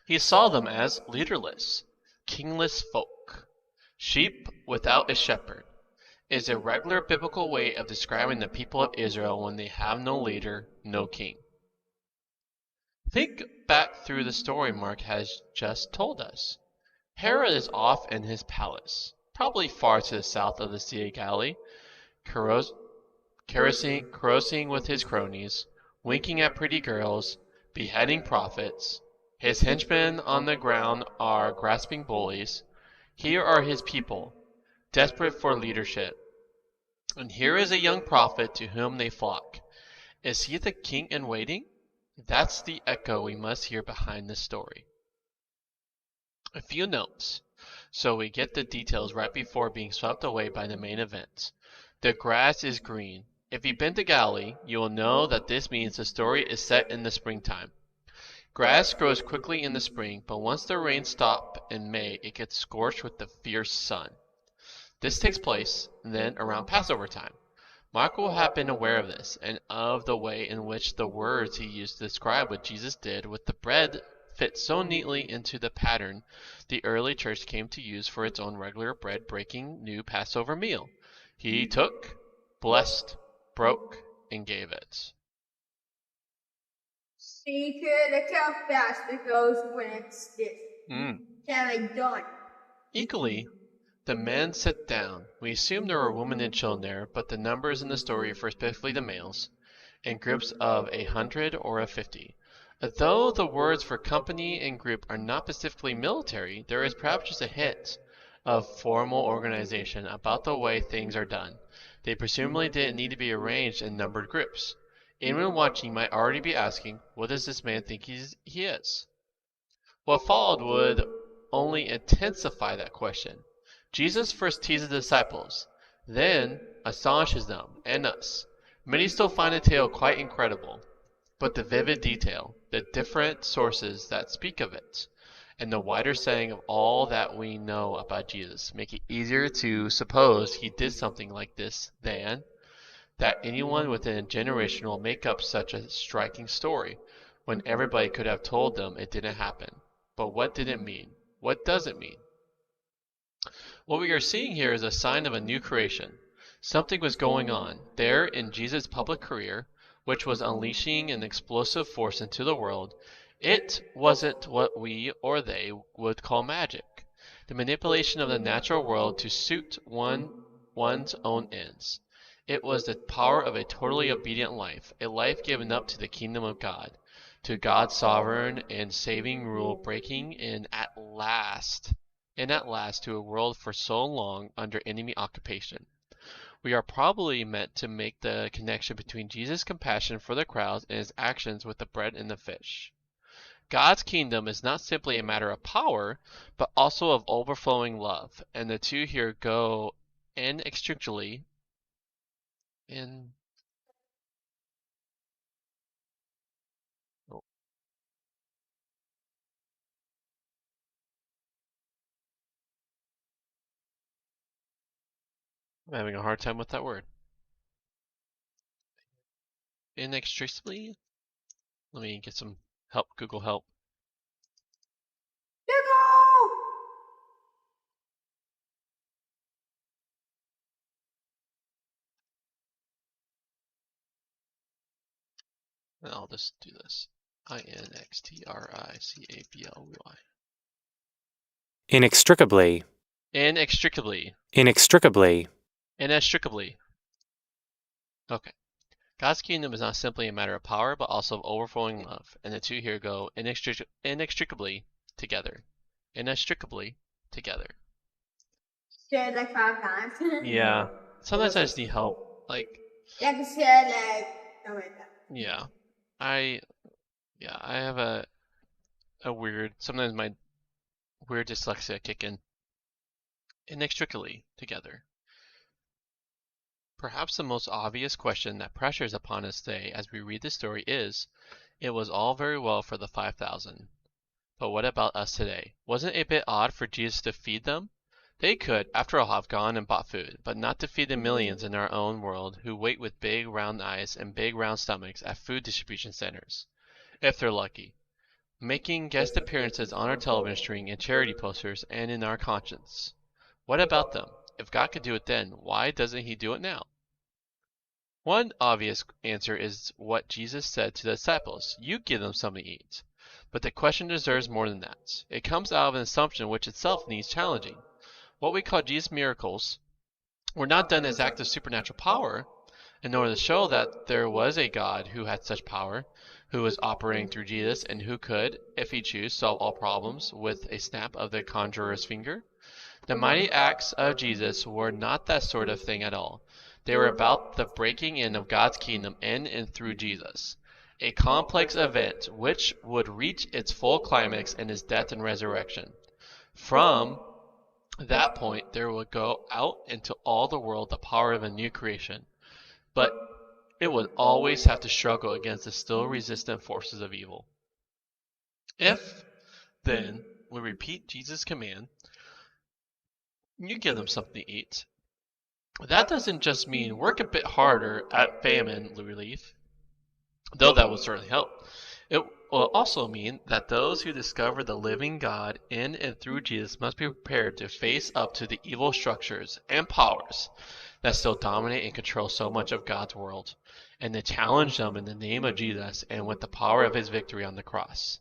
He saw them as leaderless, kingless folk. Sheep without a shepherd is a regular biblical way of describing the people of Israel when they have no leader, no king. Think back through the story Mark has just told us. Herod is off in his palace, probably far to the south of the Sea of Galilee, carousing with his cronies, winking at pretty girls, beheading prophets. His henchmen on the ground are grasping bullies. Here are his people, desperate for leadership. And here is a young prophet to whom they flock. Is he the king in waiting? That's the echo we must hear behind this story. A few notes, so we get the details right before being swept away by the main event. The grass is green. If you've been to Galilee, you will know that this means the story is set in the springtime. Grass grows quickly in the spring, but once the rains stop in May, it gets scorched with the fierce sun. This takes place, then, around Passover time. Mark will have been aware of this, and of the way in which the words he used to describe what Jesus did with the bread fit so neatly into the pattern the early church came to use for its own regular bread-breaking new Passover meal. He took, blessed, broke, and gave it. Secret, look how fast it goes when it's this. Done. Equally, the men sit down. We assume there were women and children there, but the numbers in the story refer specifically to males, in groups of 100 or 50. Though the words for company and group are not specifically military, there is perhaps just a hint of formal organization about the way things are done. They presumably didn't need to be arranged in numbered groups. Anyone watching might already be asking, what does this man think he is? What followed would only intensify that question. Jesus first teases the disciples, then astonishes them and us. Many still find the tale quite incredible, but the vivid detail, the different sources that speak of it, and the wider setting of all that we know about Jesus make it easier to suppose he did something like this than that anyone within a generation will make up such a striking story when everybody could have told them it didn't happen. But what did it mean? What does it mean? What we are seeing here is a sign of a new creation. Something was going on there in Jesus' public career, which was unleashing an explosive force into the world. It wasn't what we or they would call magic, the manipulation of the natural world to suit one's own ends. It was the power of a totally obedient life, a life given up to the kingdom of God, to God's sovereign and saving rule, breaking in at last to a world for so long under enemy occupation. We are probably meant to make the connection between Jesus' compassion for the crowds and his actions with the bread and the fish. God's kingdom is not simply a matter of power, but also of overflowing love, and the two here go inextricably in. Oh. I'm having a hard time with that word. Inextricably? Let me get some help. Google help. And I'll just do this. INXTRICABLY. Inextricably. Inextricably. Inextricably. Inextricably. Okay. God's kingdom is not simply a matter of power, but also of overflowing love, and the two here go inextricably together. Inextricably together. Said like 5 times. Yeah. Sometimes I just need help. Like. Like I said, like, oh my god. Yeah. I have a weird, sometimes my weird dyslexia kick in. Inextricably together. Perhaps the most obvious question that pressures upon us today as we read this story is, it was all very well for the 5,000. But what about us today? Wasn't it a bit odd for Jesus to feed them? They could, after all, have gone and bought food, but not to feed the millions in our own world who wait with big round eyes and big round stomachs at food distribution centers, if they're lucky, making guest appearances on our television screen and charity posters and in our conscience. What about them? If God could do it then, why doesn't he do it now? One obvious answer is what Jesus said to the disciples, you give them something to eat. But the question deserves more than that. It comes out of an assumption which itself needs challenging. What we call Jesus' miracles were not done as acts of supernatural power in order to show that there was a God who had such power, who was operating through Jesus, and who could, if he chose, solve all problems with a snap of the conjurer's finger. The mighty acts of Jesus were not that sort of thing at all. They were about the breaking in of God's kingdom in and through Jesus, a complex event which would reach its full climax in his death and resurrection. From that point, there would go out into all the world the power of a new creation, but it would always have to struggle against the still resistant forces of evil. If, then, we repeat Jesus' command, you give them something to eat, that doesn't just mean work a bit harder at famine relief, though that would certainly help. It will also mean that those who discover the living God in and through Jesus must be prepared to face up to the evil structures and powers that still dominate and control so much of God's world, and to challenge them in the name of Jesus and with the power of his victory on the cross.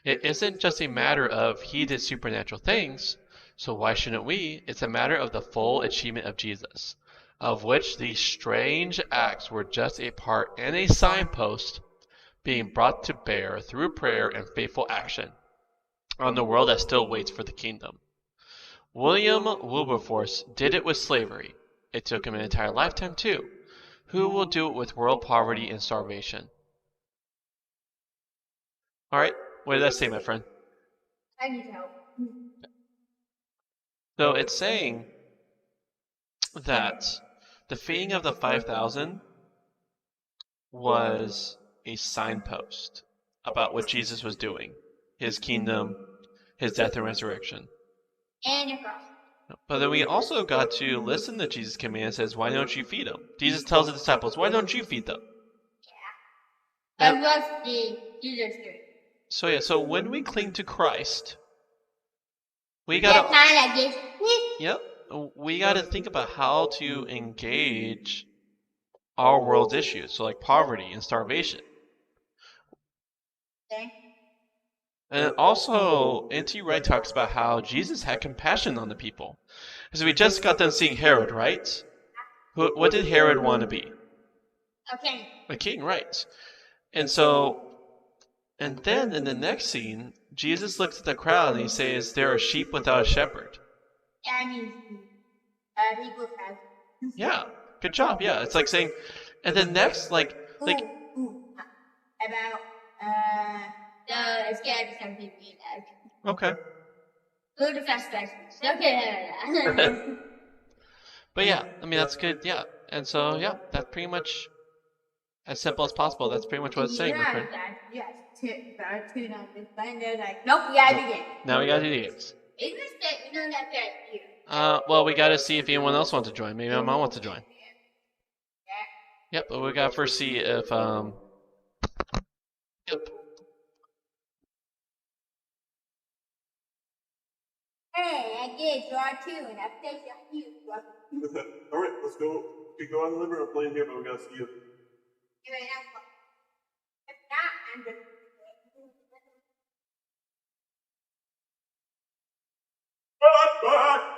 It isn't just a matter of he did supernatural things, so why shouldn't we? It's a matter of the full achievement of Jesus, of which these strange acts were just a part and a signpost being brought to bear through prayer and faithful action on the world that still waits for the kingdom. William Wilberforce did it with slavery. It took him an entire lifetime too. Who will do it with world poverty and starvation? Alright, what did that say, my friend? I need help. So it's saying that the feeding of the 5,000 was a signpost about what Jesus was doing, his kingdom, his death and resurrection. And a cross. But then we also got to listen to Jesus' command and says, why don't you feed them? Jesus tells the disciples, why don't you feed them? Yeah. And what's the Jesus doing? So when we cling to Christ, we Yeah, gotta, kind of yep, we gotta think about how to engage our world's issues, so like poverty and starvation. Okay. And also, N.T. Wright talks about how Jesus had compassion on the people. Because we just got done seeing Herod, right? What did Herod want to be? Okay. A king, right? And so, and then in the next scene, Jesus looks at the crowd and he says, there are sheep without a shepherd. Yeah, I mean, people have. Yeah, good job. Yeah, it's like saying, and then next, like, About the scared something we like. okay. Go to fast questions. Okay. But yeah, I mean, that's good. Yeah. And so, yeah, that's pretty much as simple as possible. That's pretty much what it's saying, my friend. Yes, two numbers. But they're like, nope, we gotta do games. Now we gotta do the games. Isn't this that we don't have that here? Well, we gotta see if anyone else wants to join. Maybe my mom wants to join. Yep, but we gotta first see if Yep. Hey, I did draw too, and I played a few. Alright, let's go. We can go on the living room playing here, but we gotta see you. If not, I'm just. Ah!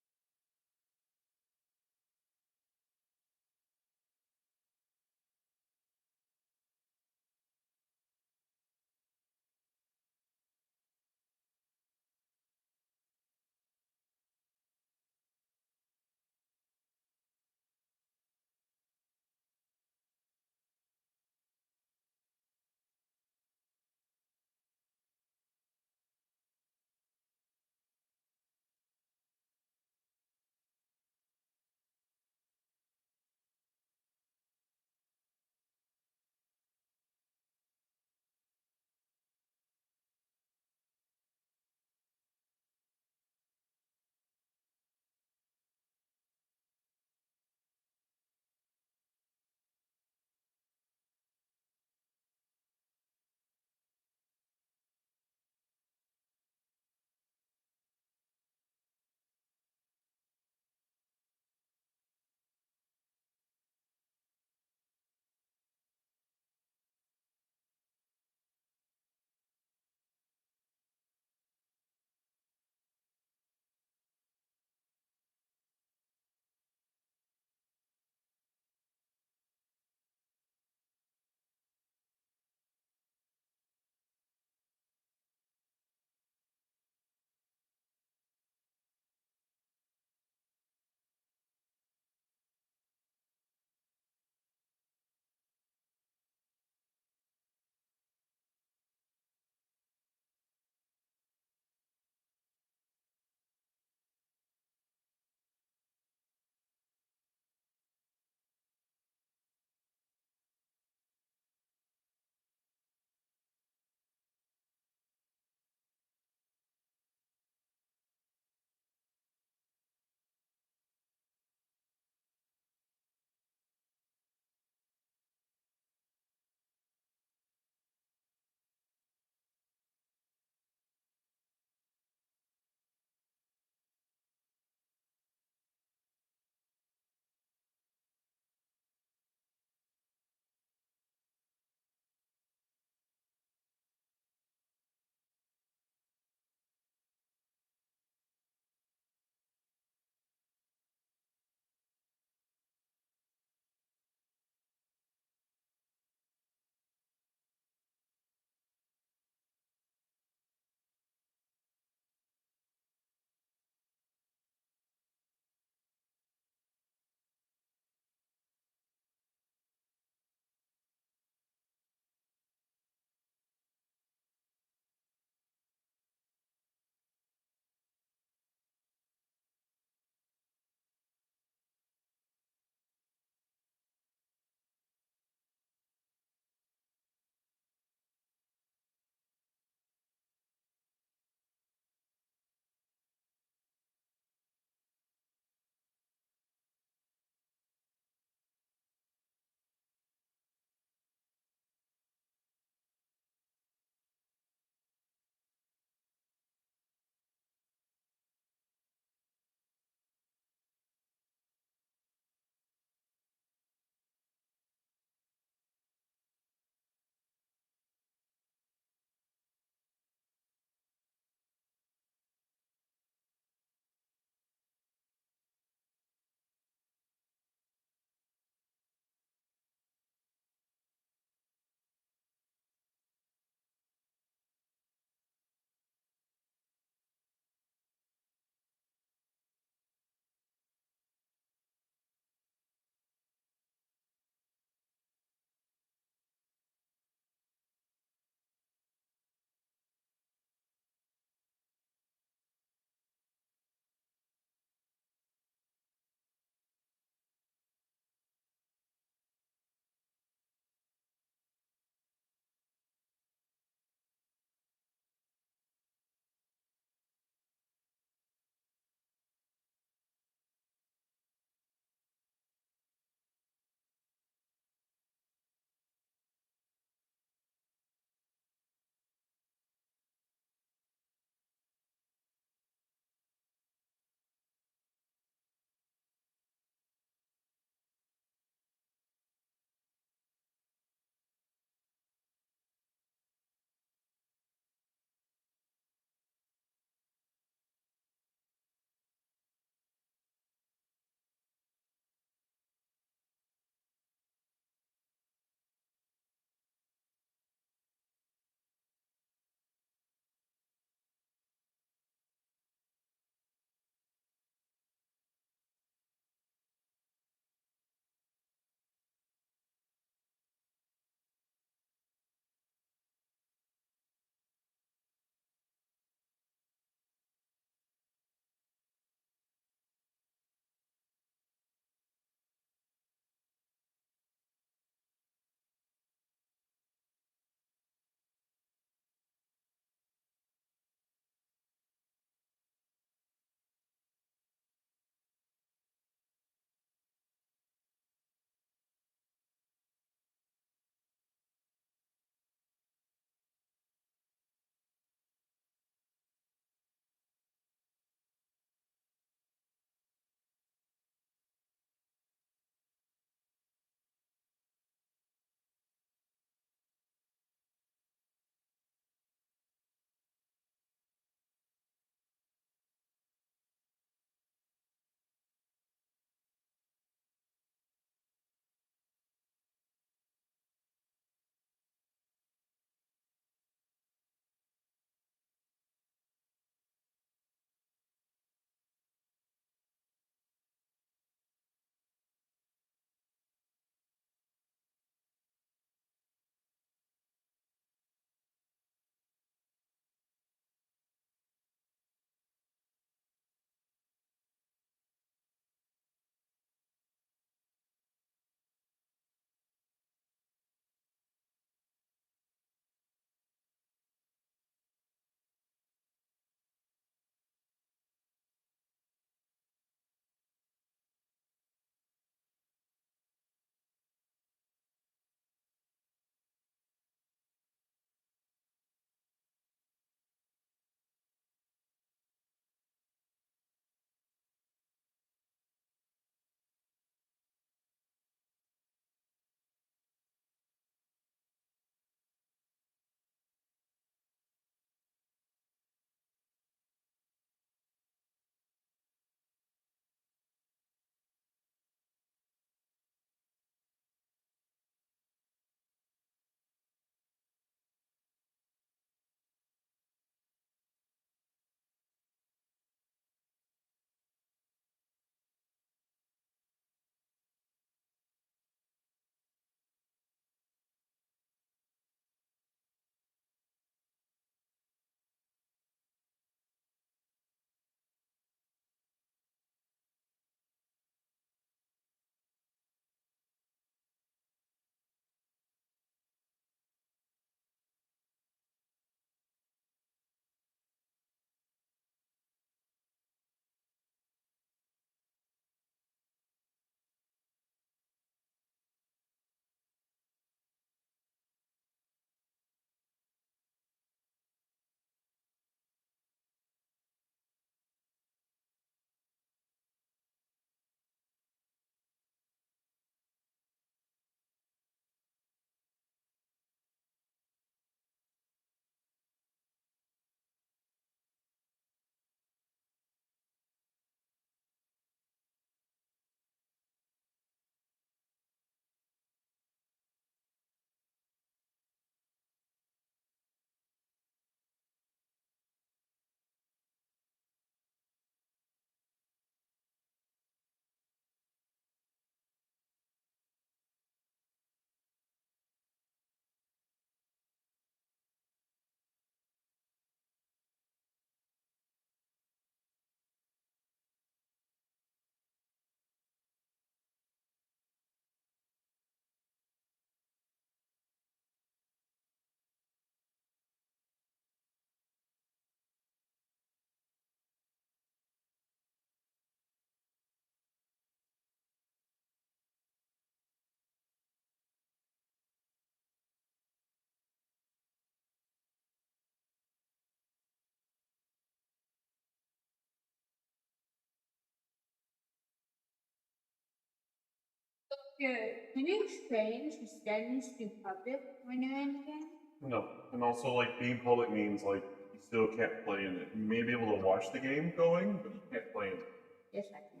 Can you explain suspense to public when you're in the game? No. And also, like, being public means, like, you still can't play in it. You may be able to watch the game going, but you can't play in it. Yes, I can.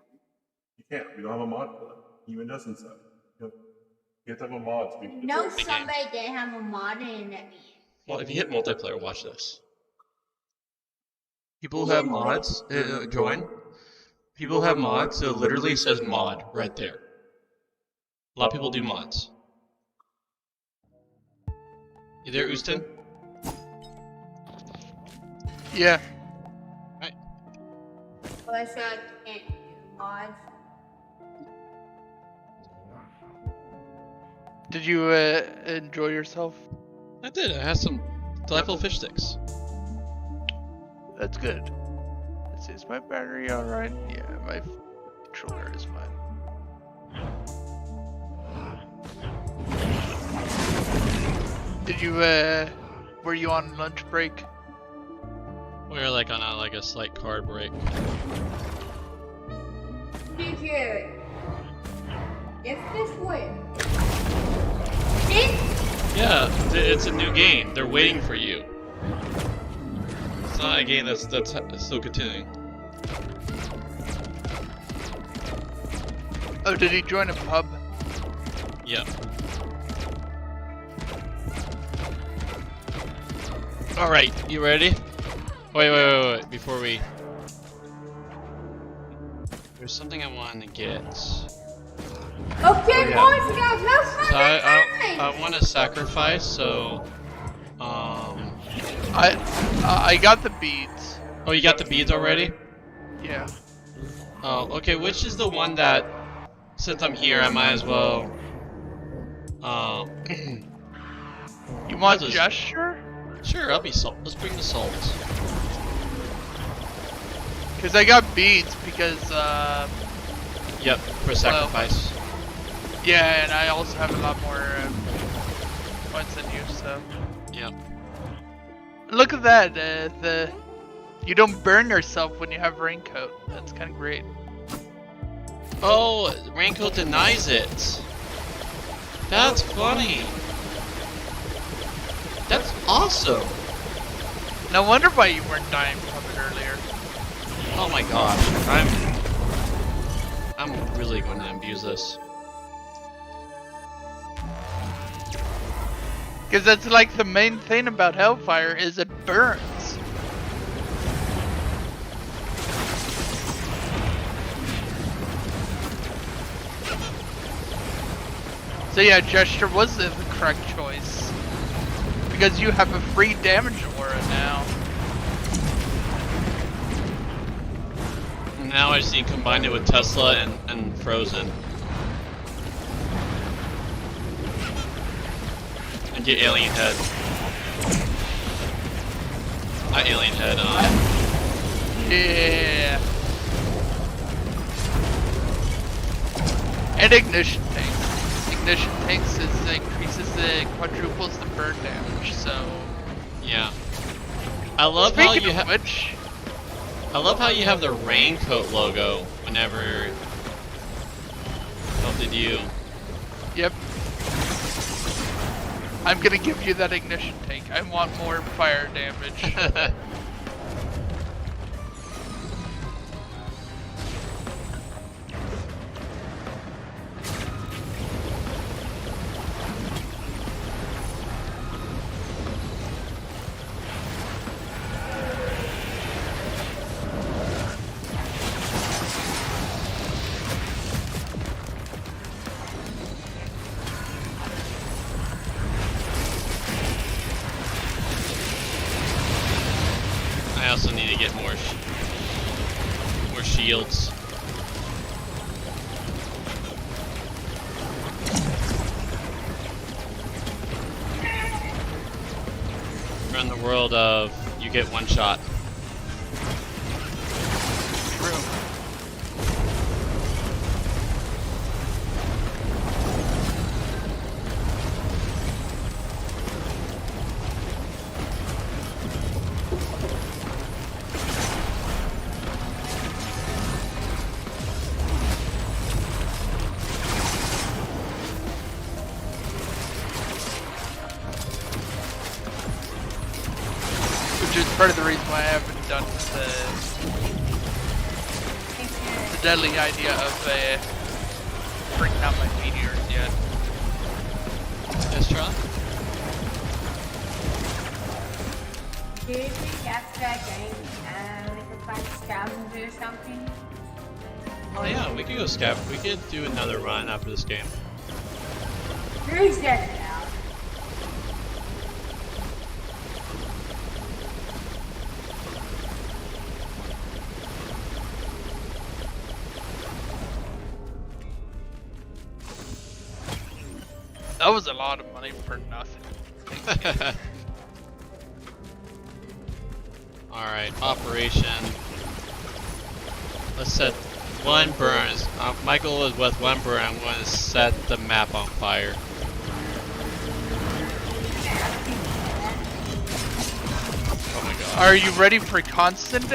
You can't. We don't have a mod for that. Even doesn't say. You have to have a mod to be able to No, play. somebody did have a mod in it. Well, if you hit multiplayer, watch this. People who have mods, join. People who have mods, so it literally says mod right there. A lot of people do mods. You there, Ustin? Yeah. Well, I said I can't do mods. Did you enjoy yourself? I did. I had some delightful fish sticks. That's good. Is my battery alright? Yeah, my controller is fine. Did you, were you on lunch break? We were like on a slight card break. Teacher, if this win, this Yeah, it's a new game. They're waiting for you. It's not a game that's still continuing. Oh, did he join a pub? Yep. Alright, you ready? Wait. Before we... There's something I wanted to get. okay, yeah. boys, we got no So further I time. want to sacrifice, so... I got the beads. Oh, you got the beads already? Yeah. Oh, okay, which is the one that... Since I'm here, I might as well... You want This is- gesture? Sure, I'll be salt. Let's bring the salt. Cause I got beads because Yep, for sacrifice. yeah, and I also have a lot more points than you. So Yep. look at that. You don't burn yourself when you have raincoat. That's kind of great. Oh, Raincoat denies it. That's funny. That's awesome. No wonder why you weren't dying from it earlier. Oh my gosh, I'm really going to abuse this. Because that's like the main thing about Hellfire is it burns. So yeah, gesture was the correct choice. Because you have a free damage aura now. And now I just need to combine it with Tesla and Frozen. And get Alien Head. Not Alien Head, Yeah. And ignition tanks. Ignition tanks increases the quadruples the burn damage. So yeah. I love how speaking you of have. which, I love how you have the Raincoat logo whenever. How did you? yep. I'm gonna give you that ignition tank. I want more fire damage. I also need to get more shields. We're in the world of you get one shot. True. part of the reason why I haven't done the deadly idea of bringing out my meteors yet. Yes, Tron? Do you think after that game, we could find scavengers or something? Oh yeah, we could go scout. We could do another run after this game. Reset it out. That was a lot of money for nothing. Alright, operation. Let's set one burn. Michael is with one burn. I'm going to set the map on fire. Oh my god. Are you ready for constant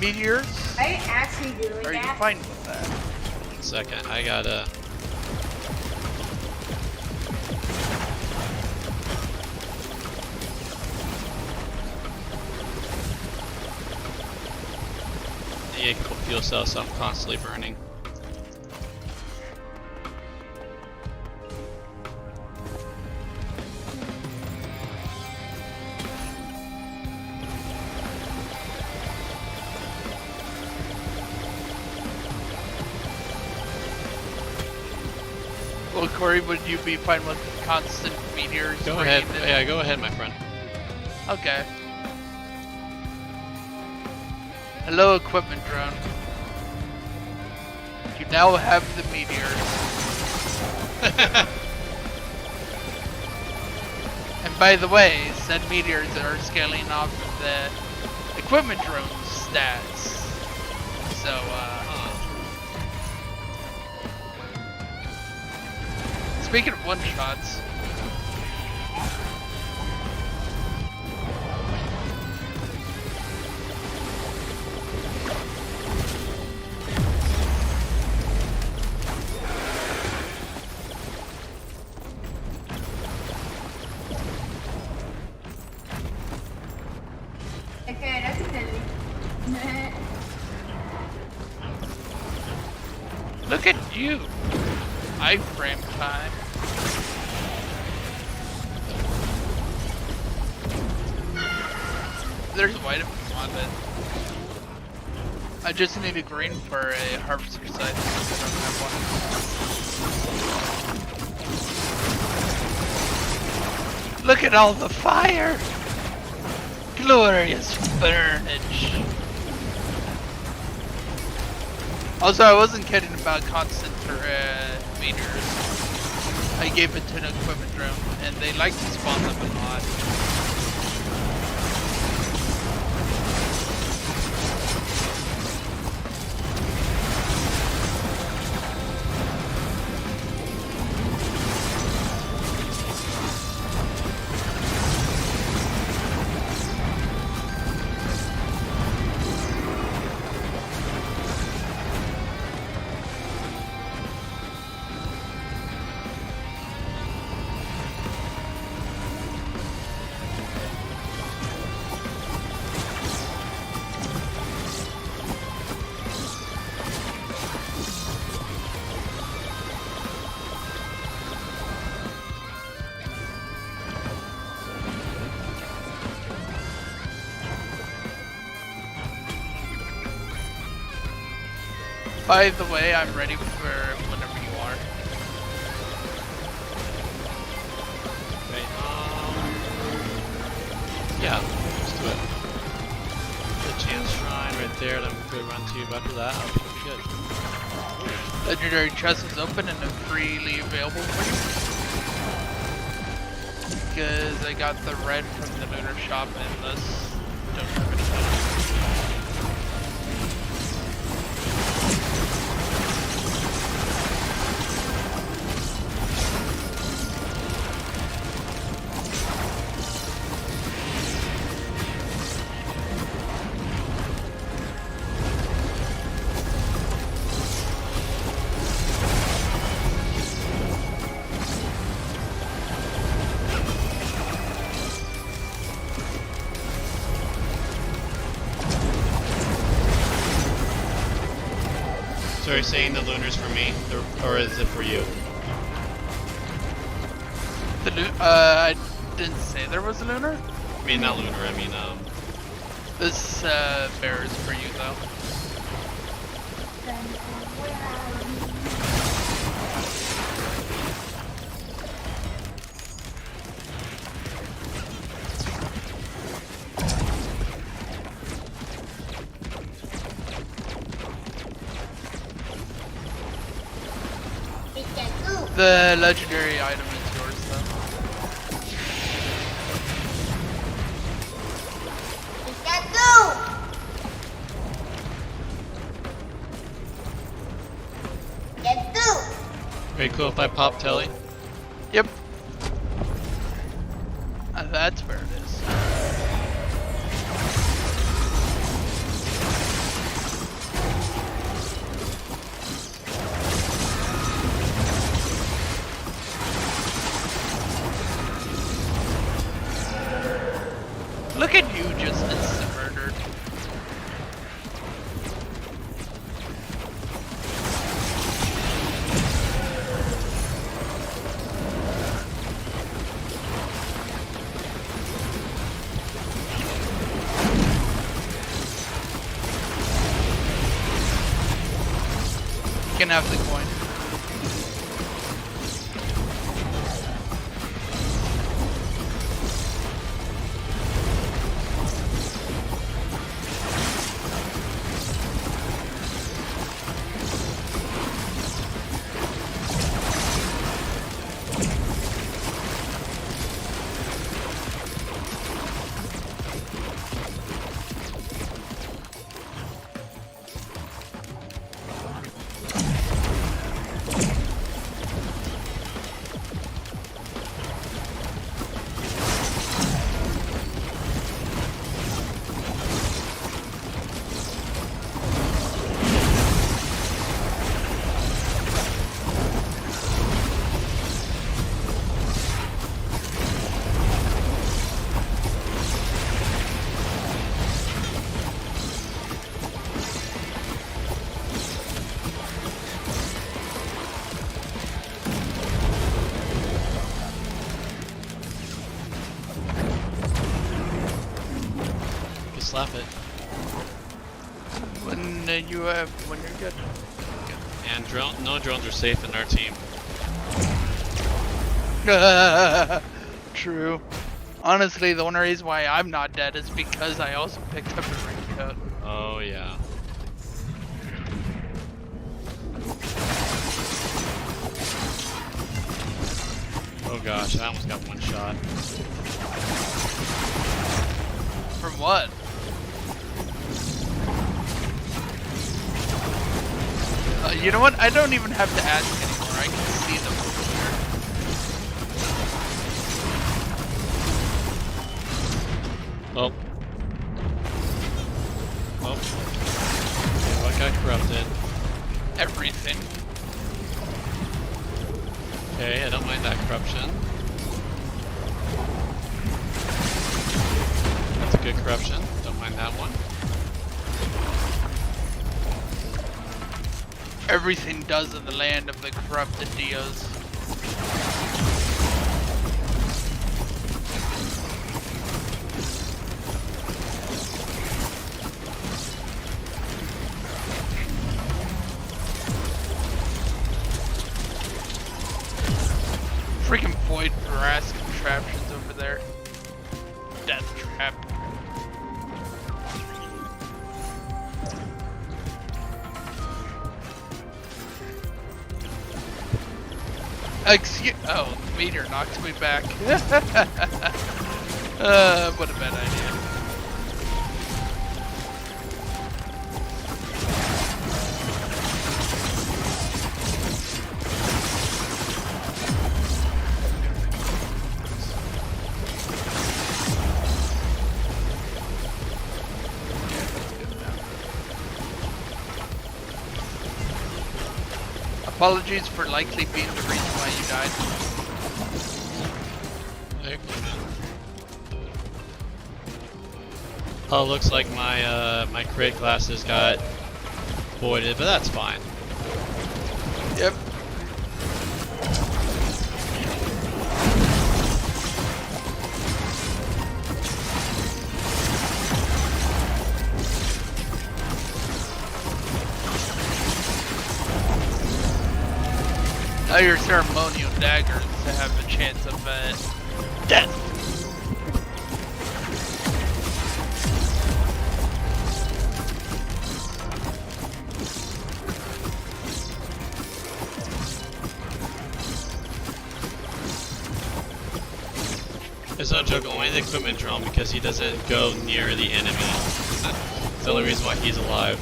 meteors? Are you actually doing Are you that? fine with that? 1 second, I gotta... A couple fuel cells, so I'm constantly burning. Well, Corey, would you be fine with constant meteors? Go for ahead. you to- Yeah, go ahead, my friend. Okay. Hello, equipment drone. You now have the meteors. And by the way, said meteors are scaling off of the equipment drone stats. So, speaking of one-shots, Okay, that's silly. look at you. Iframe time. There's white if you want it. I just need a green for a harvester site. I don't have one. Look at all the fire! Glorious burnage. Also, I wasn't kidding about constant meters. I gave it to an equipment drone, and they like to spawn them a lot. By the way, I'm ready for whenever you are. Okay, yeah, let's do it. The chance shrine right there that we could run to, but after that, I'll be good. Legendary chest is open and freely available for you. Because I got the red from the lunar shop and thus don't have any money. are you saying the lunar's for me, or is it for you? I didn't say there was a lunar. I mean, not lunar. I mean, This bear is for you though. The legendary item is yours though. very cool if I pop Telly. Yep. That's where it is. Look at you just instant murdered. You can have the coin. Slap it. When when you're good. And no drones are safe in our team. True. Honestly, the one reason why I'm not dead is because I also picked up a raincoat. Oh yeah. Oh gosh, I almost got one shot. From what? You know what? I don't even have to ask anymore. I can see them over Oh. Oh. Okay, what got corrupted? there. Everything. Okay, I don't mind that corruption. That's a good corruption. Don't mind that one. Everything does in the land of the corrupted Dios. Freaking void brass contraptions over there. Death trap. Oh, the meteor knocked me back. What a bad idea. Apologies for likely being the reason why you died. Oh, looks like my my crit glasses got voided, but that's fine. higher ceremonial daggers to have a chance of death. It's no joke, only the equipment drone because he doesn't go near the enemy. It's the only reason why he's alive.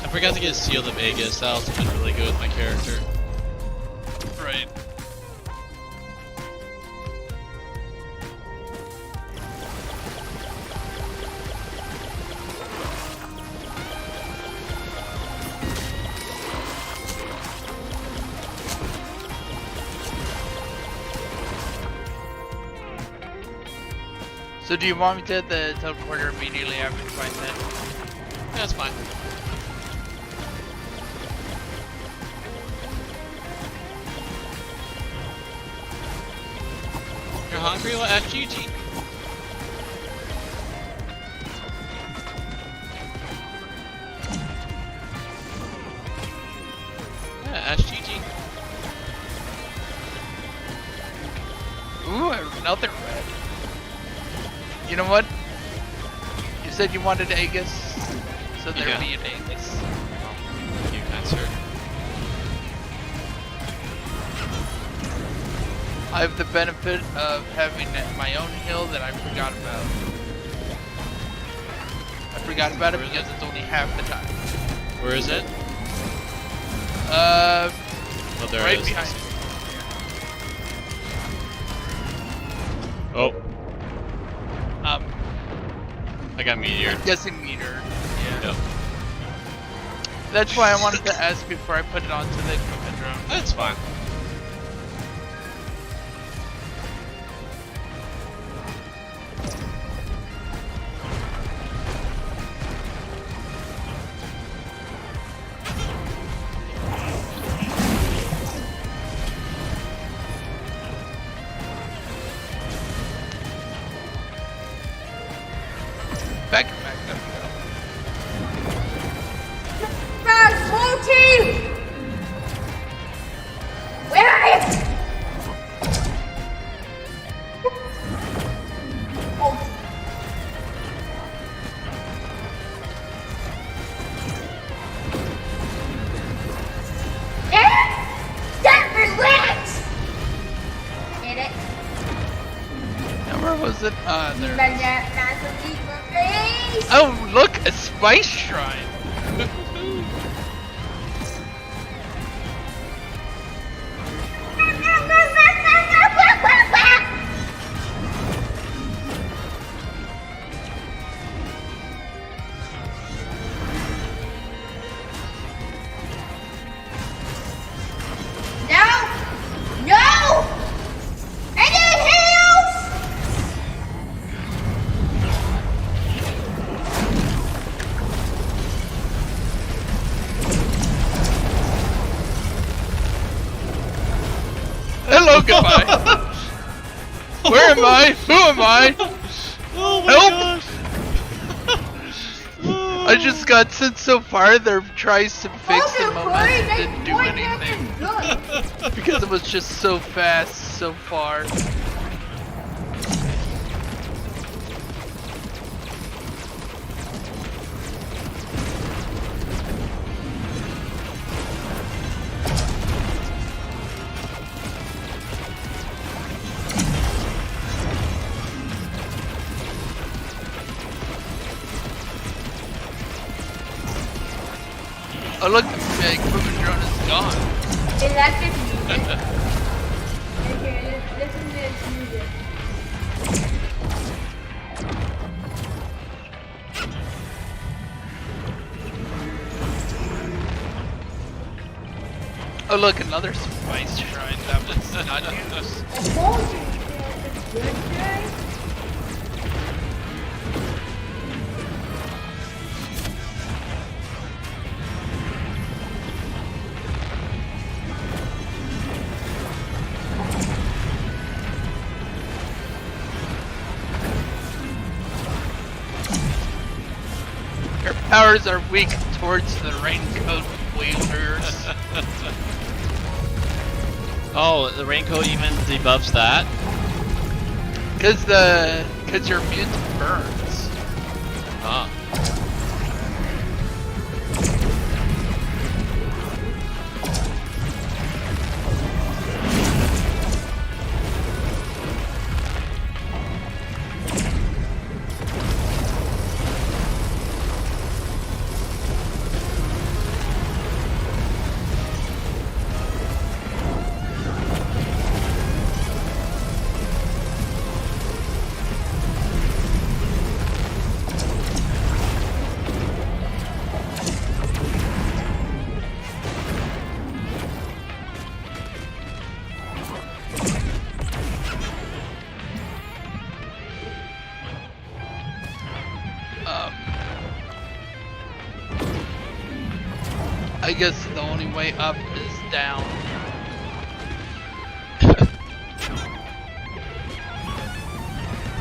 I forgot to get Sealed of Aegis, that also been really good with my character. Right. So do you want me to hit the teleporter immediately after you find that? Yeah, that's fine. You're hungry? Well, ask Gigi. Yeah, ask Gigi. Ooh, another red. You know what? You said you wanted Aegis, so there'll Yeah. be an Aegis. Thank you, kind sir. I have the benefit of having my own hill that I forgot about. I forgot about it because it's only half the time. Where is it? Uh, Oh, there right it is. behind. Oh, Um, I got meteored. guessing meter. Yeah. Yep. That's why I wanted to ask before I put it onto the equipment drone. That's fine. Back, there we go. Guys, whole team! Where are you? Oh. Get it? Now where was it? There. Better not to leave my face. Oh, look, a spice shrine. No! No! I need heals! Hello, goodbye. Where am I? Who am I? Oh my Help! gosh! I just got sent so far. There tries to fix the Also, moment Corey, and that didn't do boy anything is good. because it was just so fast, so far. Oh look, the equipment drone is gone. Electric music. Okay, listen to this music. Oh look, another spice shrine that was not used. I told you, it's good today. Your powers are weak towards the raincoat wielders. Oh, the raincoat even debuffs that? Cause you're immune to burns. Ah. I guess the only way up is down.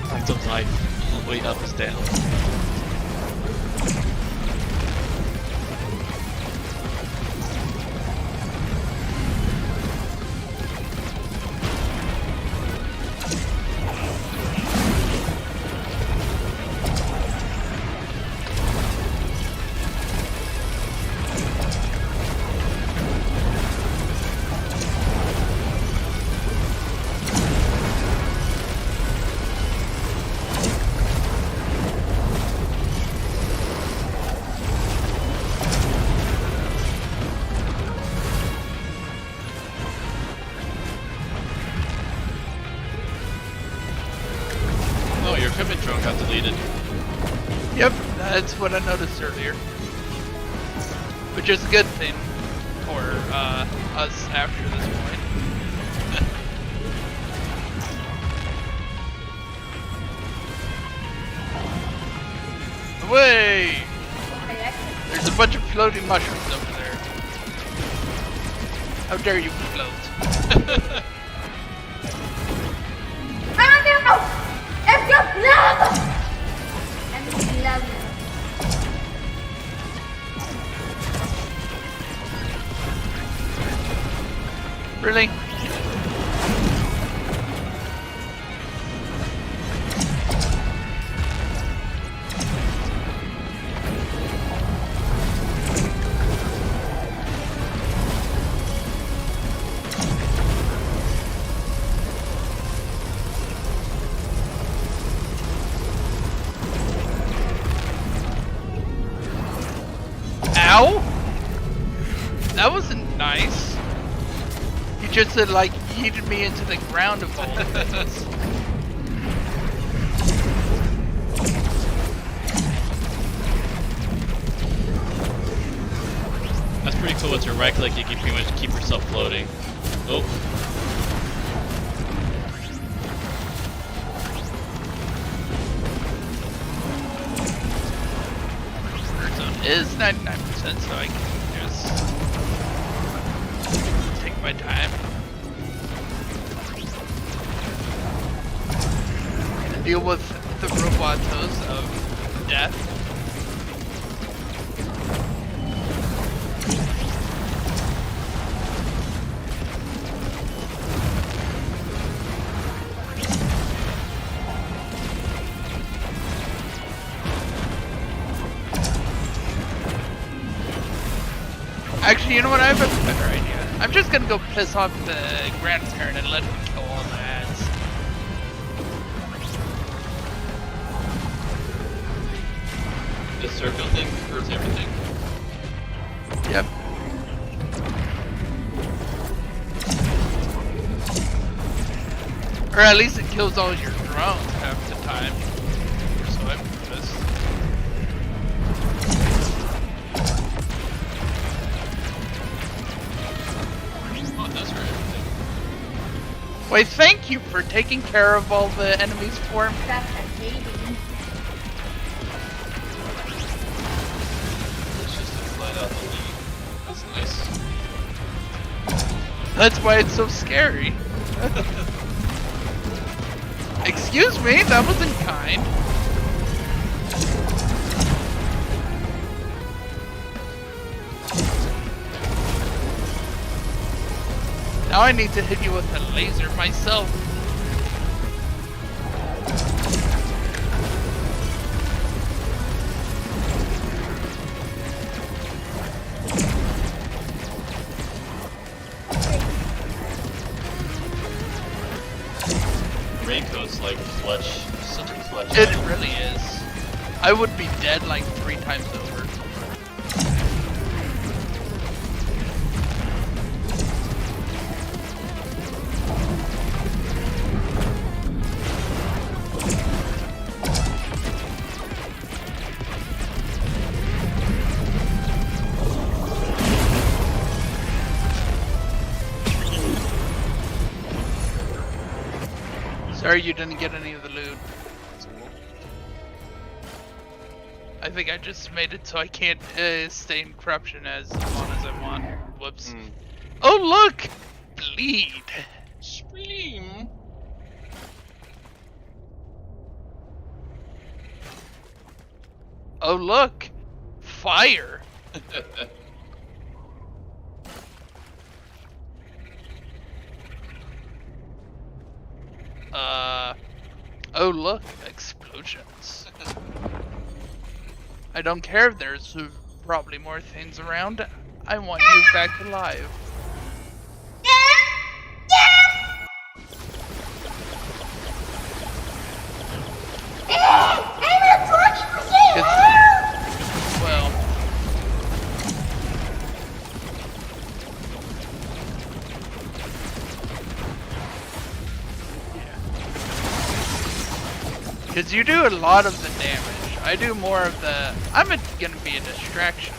That's of life. Way up is down. Oh, your equipment drone got deleted. Yep, that's what I noticed earlier. Which is a good thing for us after this point. Away! There's a bunch of floating mushrooms over there. How dare you float? I don't know! It's your blood! And it's blood. Really? Ow! That wasn't nice. He just like yeeted me into the ground of all things. That's pretty cool. With your right click, you can pretty much keep yourself floating. Oh. Is 99%, so I can just take my time and deal with the robotos of death. Actually, you know what? I have a better idea. I'm just gonna go piss off the grandparent and let him kill all the ads. This circle thing hurts everything. Yep. Or at least it kills all your drones half the time. So I've noticed. Why, thank you for taking care of all the enemies for me. That's amazing. It's just a flat out delete. That's nice. That's why it's so scary. Excuse me, that wasn't kind. Now I need to hit you with a laser myself. Raincoat's like flesh, such a flesh. It item. really is. I would be dead like 3 times over. Sorry you didn't get any of the loot. I think I just made it so I can't stay in corruption as long as I want. Whoops. Oh look! Bleed! Scream. Oh look! Fire! Oh look, explosions. I don't care if there's probably more things around. I want you back alive. Well, because you do a lot of the damage. I do more of the... I'm gonna be a distraction.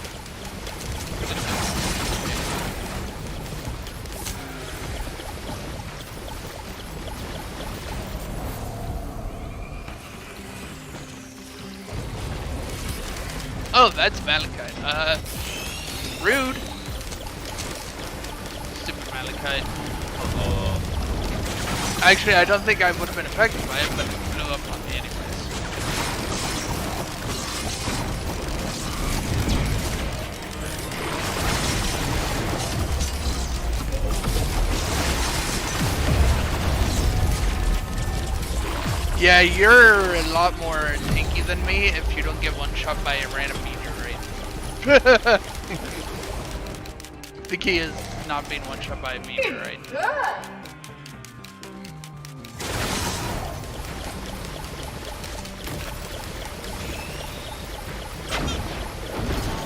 Oh, that's Malachite. Rude. Stupid Malachite. Actually, I don't think I would have been affected by it, but it blew up on me anyways. Yeah, you're a lot more tanky than me if you don't get one shot by a random meteorite. The key is not being one shot by a meteorite. Good.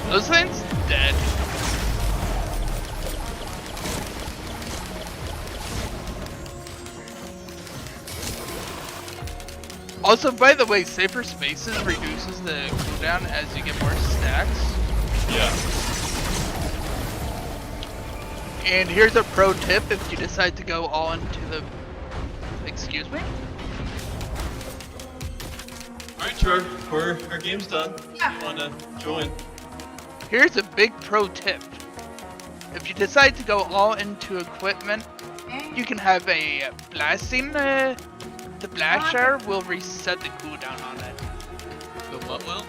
Those things dead. Also, by the way, safer spaces reduces the cooldown as you get more stacks. Yeah. And here's a pro tip if you decide to go all into the... Excuse me? Alright, Char, our game's done. Yeah. You wanna join? Here's a big pro tip. If you decide to go all into equipment, you can have a blasting... the blast shower will reset the cooldown on it. The what will?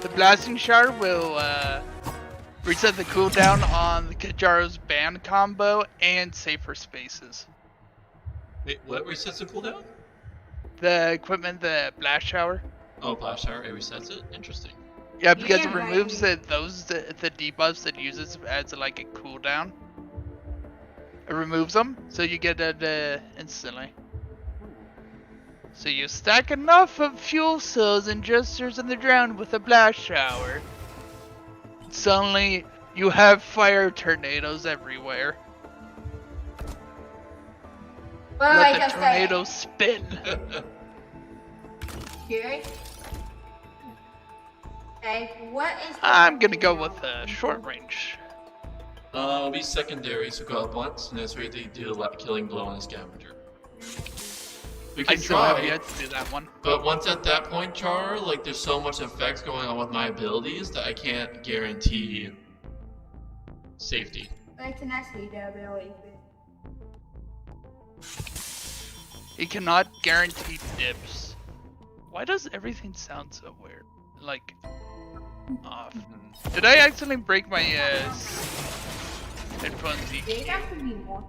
The blasting shower will reset the cooldown on the Kajaro's ban combo and safer spaces. Wait, what resets the cooldown? The equipment, the blast shower. Oh, blast shower, it resets it? Interesting. Yeah, because Yeah, it removes the debuffs that uses as like a cooldown. It removes them, so you get it instantly. So you stack enough of fuel cells and jesters in the ground with a blast shower. Suddenly, you have fire tornadoes everywhere. Well, Let like the I said, tornado spin. Gary. Okay, what is? I'm gonna go with short range. It'll be secondary, so go up once, and that's where they do the killing blow on the scavenger. We I can still have try. yet to do that one. But once at that point, Char, like there's so much effects going on with my abilities that I can't guarantee safety. But I can actually do ability. He cannot guarantee dips. Why does everything sound so weird? Like, off. Did I accidentally break my headphones They EQ? have to be more.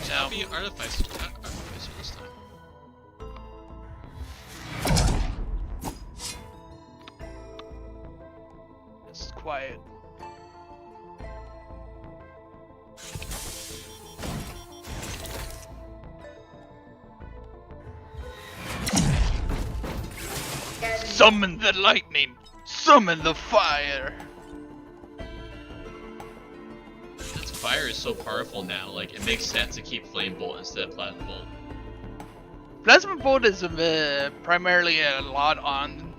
Shall be artificer this time. It's quiet. Summon the lightning! Summon the fire! Since fire is so powerful now, like it makes sense to keep flame bolt instead of plasma bolt. Plasma bolt is primarily a lot on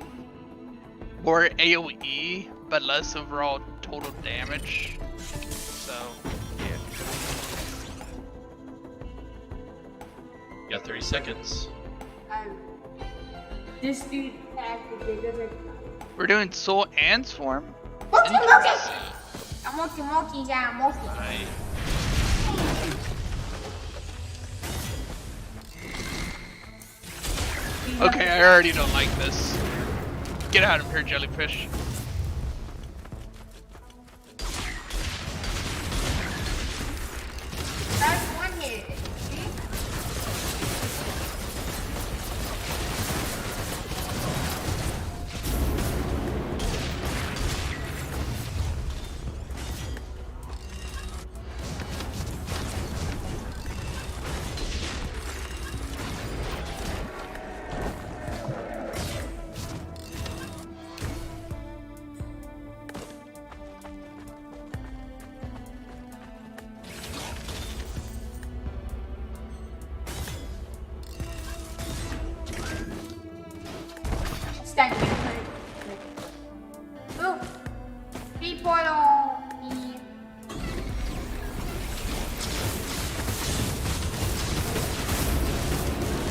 more AoE, but less overall total damage. So, yeah. You got 30 seconds. This dude has the bigger. We're doing Soul and Swarm? Monkey! I'm monkey, yeah, I'm monkey. I Okay, I already don't like this. Get out of here, jellyfish. That's one hit. See? Stand here. Ooh. People on me.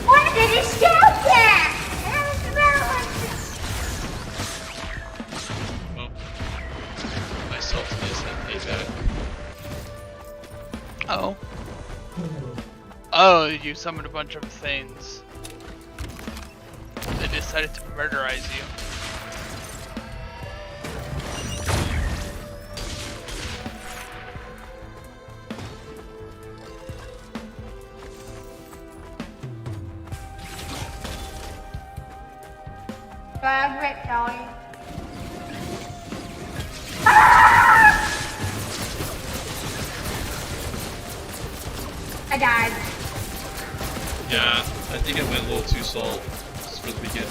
What did it stop that? well, myself this and payback. Oh. Oh, you summoned a bunch of things. They decided to murderize you. Favorite Kelly. I died. Yeah, I think I went a little too salt just for the beginning.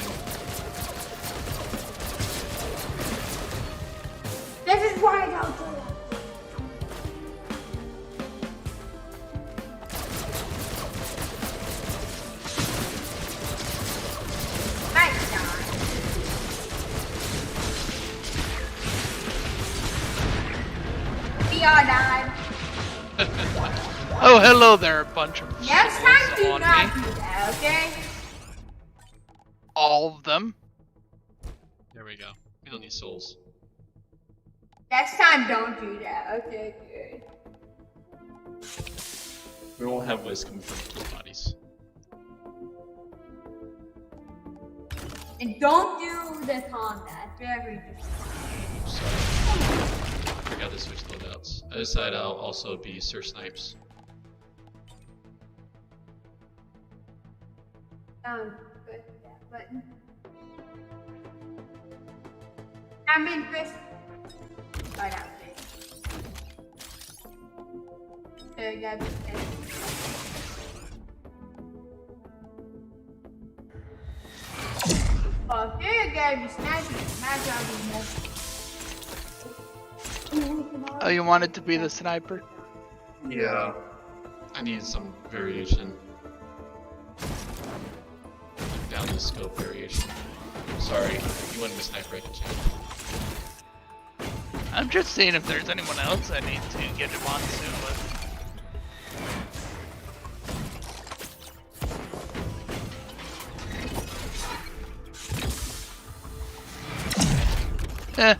This is why I don't do it. Nice die. We all died. Oh, hello there, a bunch of Next time, do on not me. do that, okay? All of them. There we go. We don't need souls. Next time, don't do that, okay? Good. We won't have whiz coming from full bodies. And don't do the combat. Very difficult. Sorry. I forgot to switch loadouts. I decided I'll also be Sir Snipes. Sounds good, that button. I'm in Chris. Right out there. So you gotta be oh, there you gotta be sniping. Imagine I'll be Oh, you wanted to be the sniper? Yeah. I need some variation. Down the scope variation. Sorry, you wanted a sniper, I can change. I'm just seeing if there's anyone else I need to get him on soon with. Eh.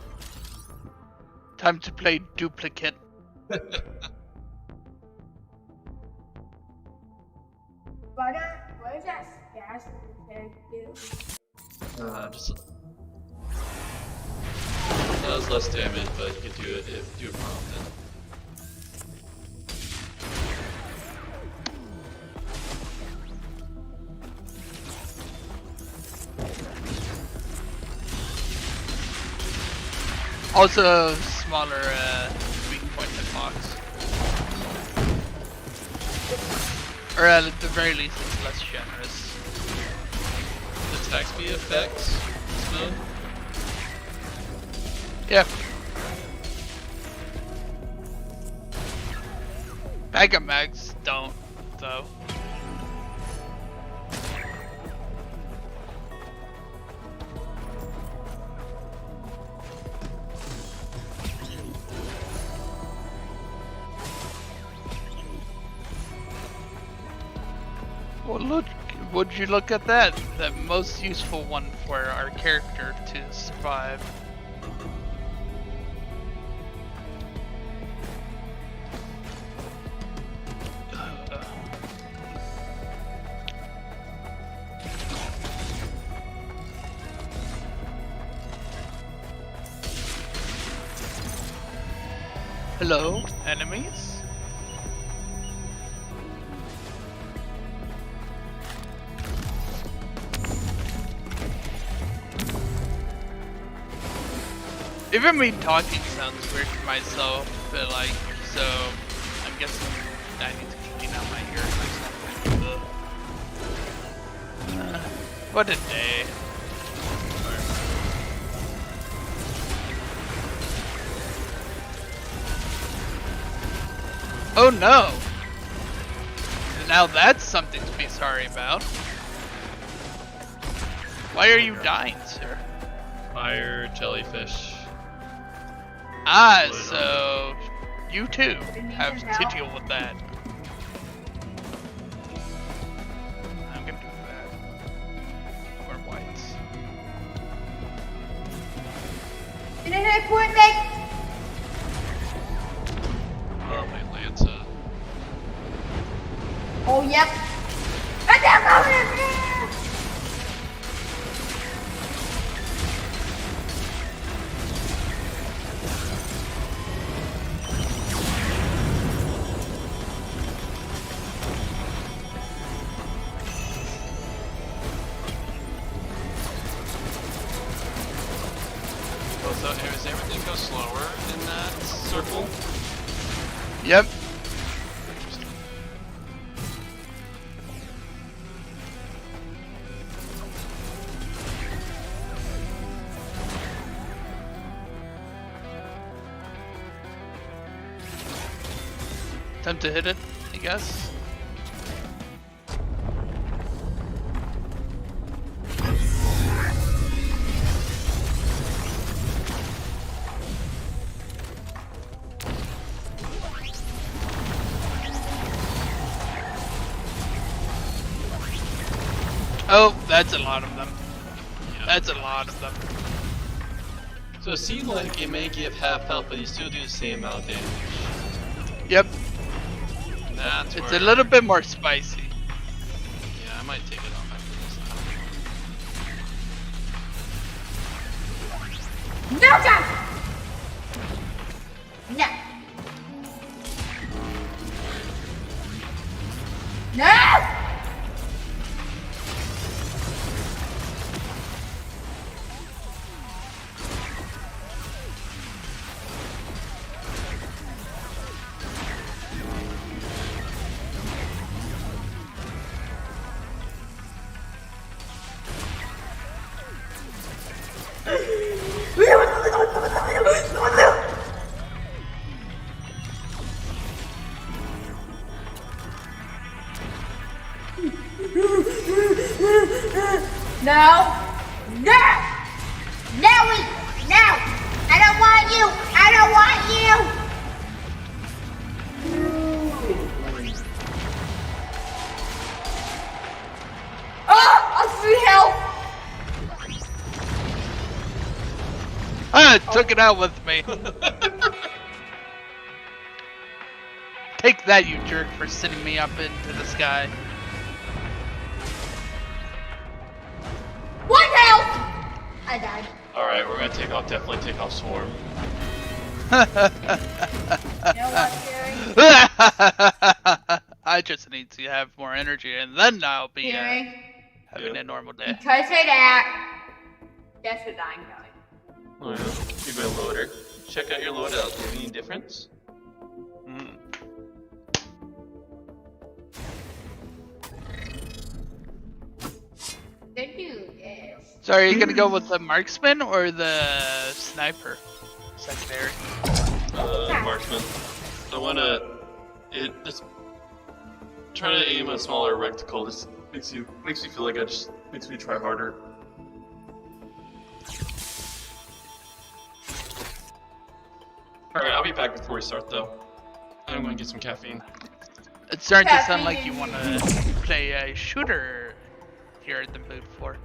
Time to play duplicate. What is that gas do? Just does less damage, but you can do it if you're prompted. Also, smaller weak point hitbox. Or at the very least, it's less generous. Attack speed effects mode? Yeah. Backup mags don't, though. Well, look, would you look at that? The most useful one for our character to survive. Hello, enemies? Even me talking sounds weird to myself, but like, so I'm guessing I need to clean out my ears or something. What a day. Oh no! Now that's something to be sorry about. Why are you dying, sir? Fire, jellyfish. Ah, so you too have to deal with that. I'm gonna do that. Or whites. Internet coordinate. Oh, my Lanza. Oh, yep. And they're coming! So, does everything go slower in that circle? Yep. Interesting. Time to hit it, I guess. Oh, that's a lot of them. Yeah. That's a lot of them. So it seemed like it may give half health, but you still do the same amount of damage. Yep. That's It's where... a little bit more spicy. Yeah, I might take it off after this. No jump! No. No! I took it out with me. Take that, you jerk, for sending me up into the sky. One health! I died. Alright, we're gonna definitely take off Swarm. You know what, Fury? I just need to have more energy, and then I'll be Fury? having a normal day. Because of that, that's what I'm going. Alright, give me a loader. Check out your loadout. Do you have any difference? Good dude, yes. So are you gonna go with the marksman or the sniper? Secondary. Marksman. I wanna... Just trying to aim a smaller reticle just makes me feel like makes me try harder. Alright, I'll be back before we start though. I'm gonna get some caffeine. It's starting to sound like you want to play a shooter here at the mood for.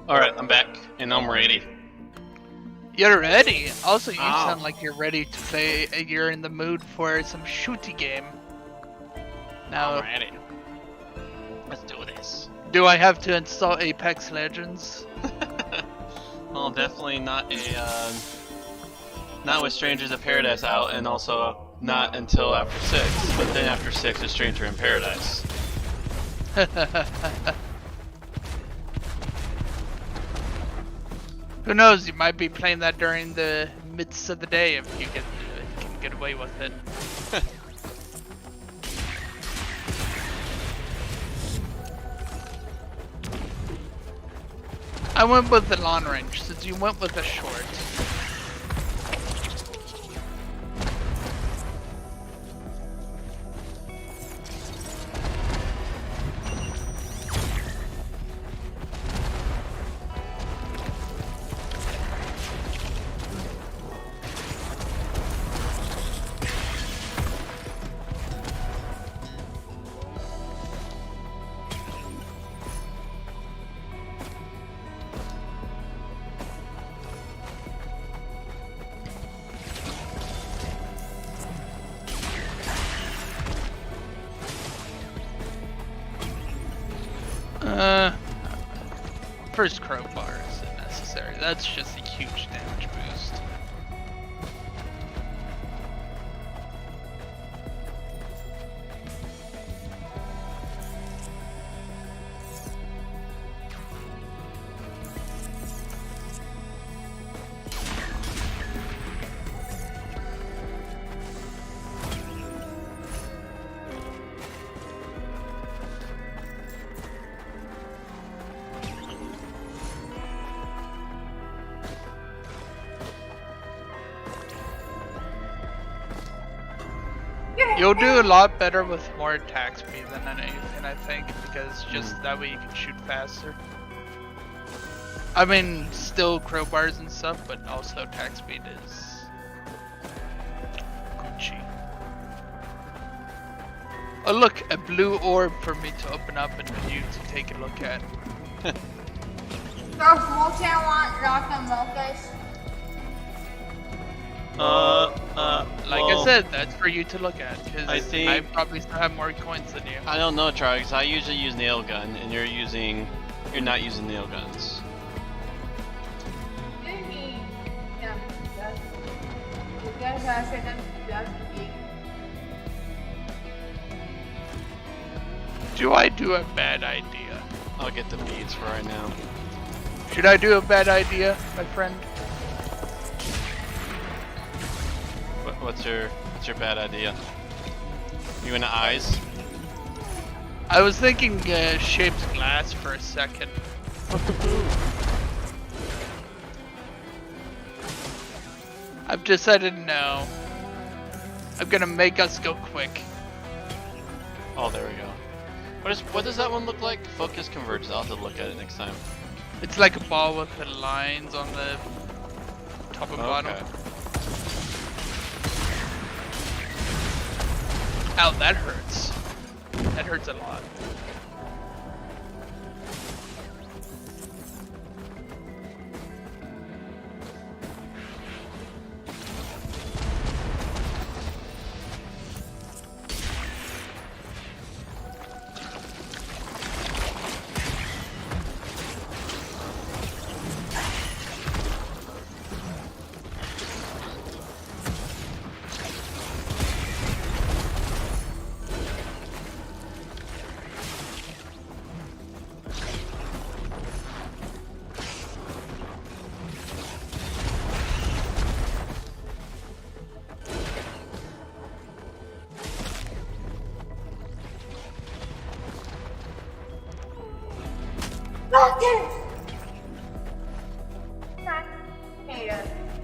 Alright, I'm back, and I'm ready. You're ready. Also, you sound like you're ready to play. You're in the mood for some shooty game. Now, I'm ready. Let's do this. do I have to install Apex Legends? Well, definitely not not with Strangers of Paradise out, and also not until after 6. But then after 6 is Stranger in Paradise. Who knows? You might be playing that during the midst of the day if you can get away with it. I went with the long range since you went with the short. first crowbar isn't necessary. That's just a huge damage boost. You'll do a lot better with more attack speed than anything, I think, because just that way you can shoot faster. I mean, still crowbars and stuff, but also attack speed is Gucci. Oh look, a blue orb for me to open up and for you to take a look at. Those multi I want rock and mochas. Like I said, that's for you to look at, because I think- I probably still have more coins than you. I don't know, Charlie, 'cause I usually use nail gun, and you're not using nail guns. You need some stuff. Because I said them stuff to eat. Do I do a bad idea? I'll get the beads for right now. Should I do a bad idea, my friend? What's your bad idea? You into eyes? I was thinking shaped glass for a second. I've decided no. I'm gonna make us go quick. Oh, there we go. What does that one look like? Focus converges. I'll have to look at it next time. It's like a ball with the lines on the top and bottom. Okay. Ow, that hurts. That hurts a lot.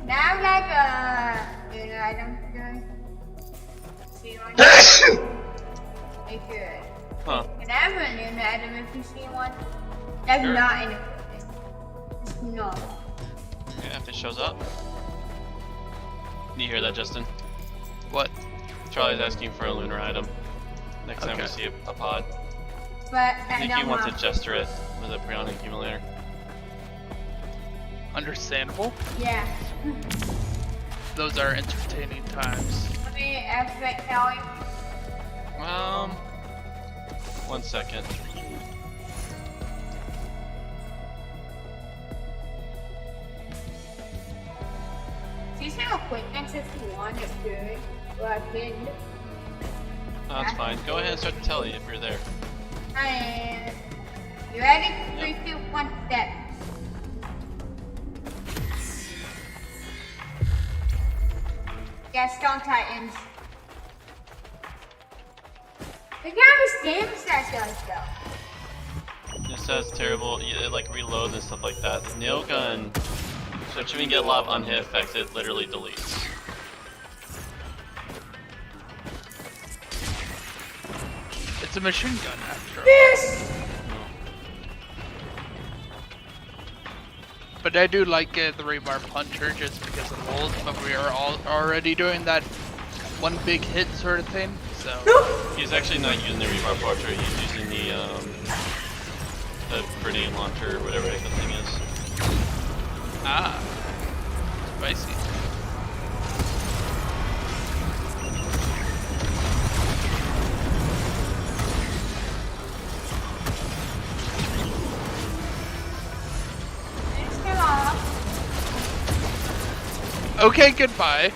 Now like an item to see one. Make sure. Huh. Can I have an item if you see one? Like Sure. not in a place. Just no. Yeah, if it shows up. You hear that, Justin? What? Charlie's asking for a lunar item. Next time we Okay. see a pod. But I think he wants to gesture it with a Prion accumulator. Understandable. Yeah. Those are entertaining times. Let me effect tell you. 1 second. She's have a quickness if you want it good. Well, I did. Oh, that's fine. Go ahead and start the telly if you're there. I am. You ready? 3, 2, 1, step. Yeah, Stone Titans. Look how much damage that does, though. It says terrible, it like reloads and stuff like that. The nail gun, so if you get a lot of unhit effects, it literally deletes. It's a machine gun after all. Yes! But I do like the rebar puncher just because of mold, but we are all already doing that one big hit sort of thing, so. He's actually not using the rebar portrait, he's using the grenade launcher, or whatever the thing is. Ah. Spicy. Okay, goodbye.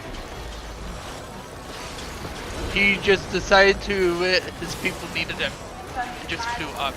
He just decided to, his people needed him. He just flew up.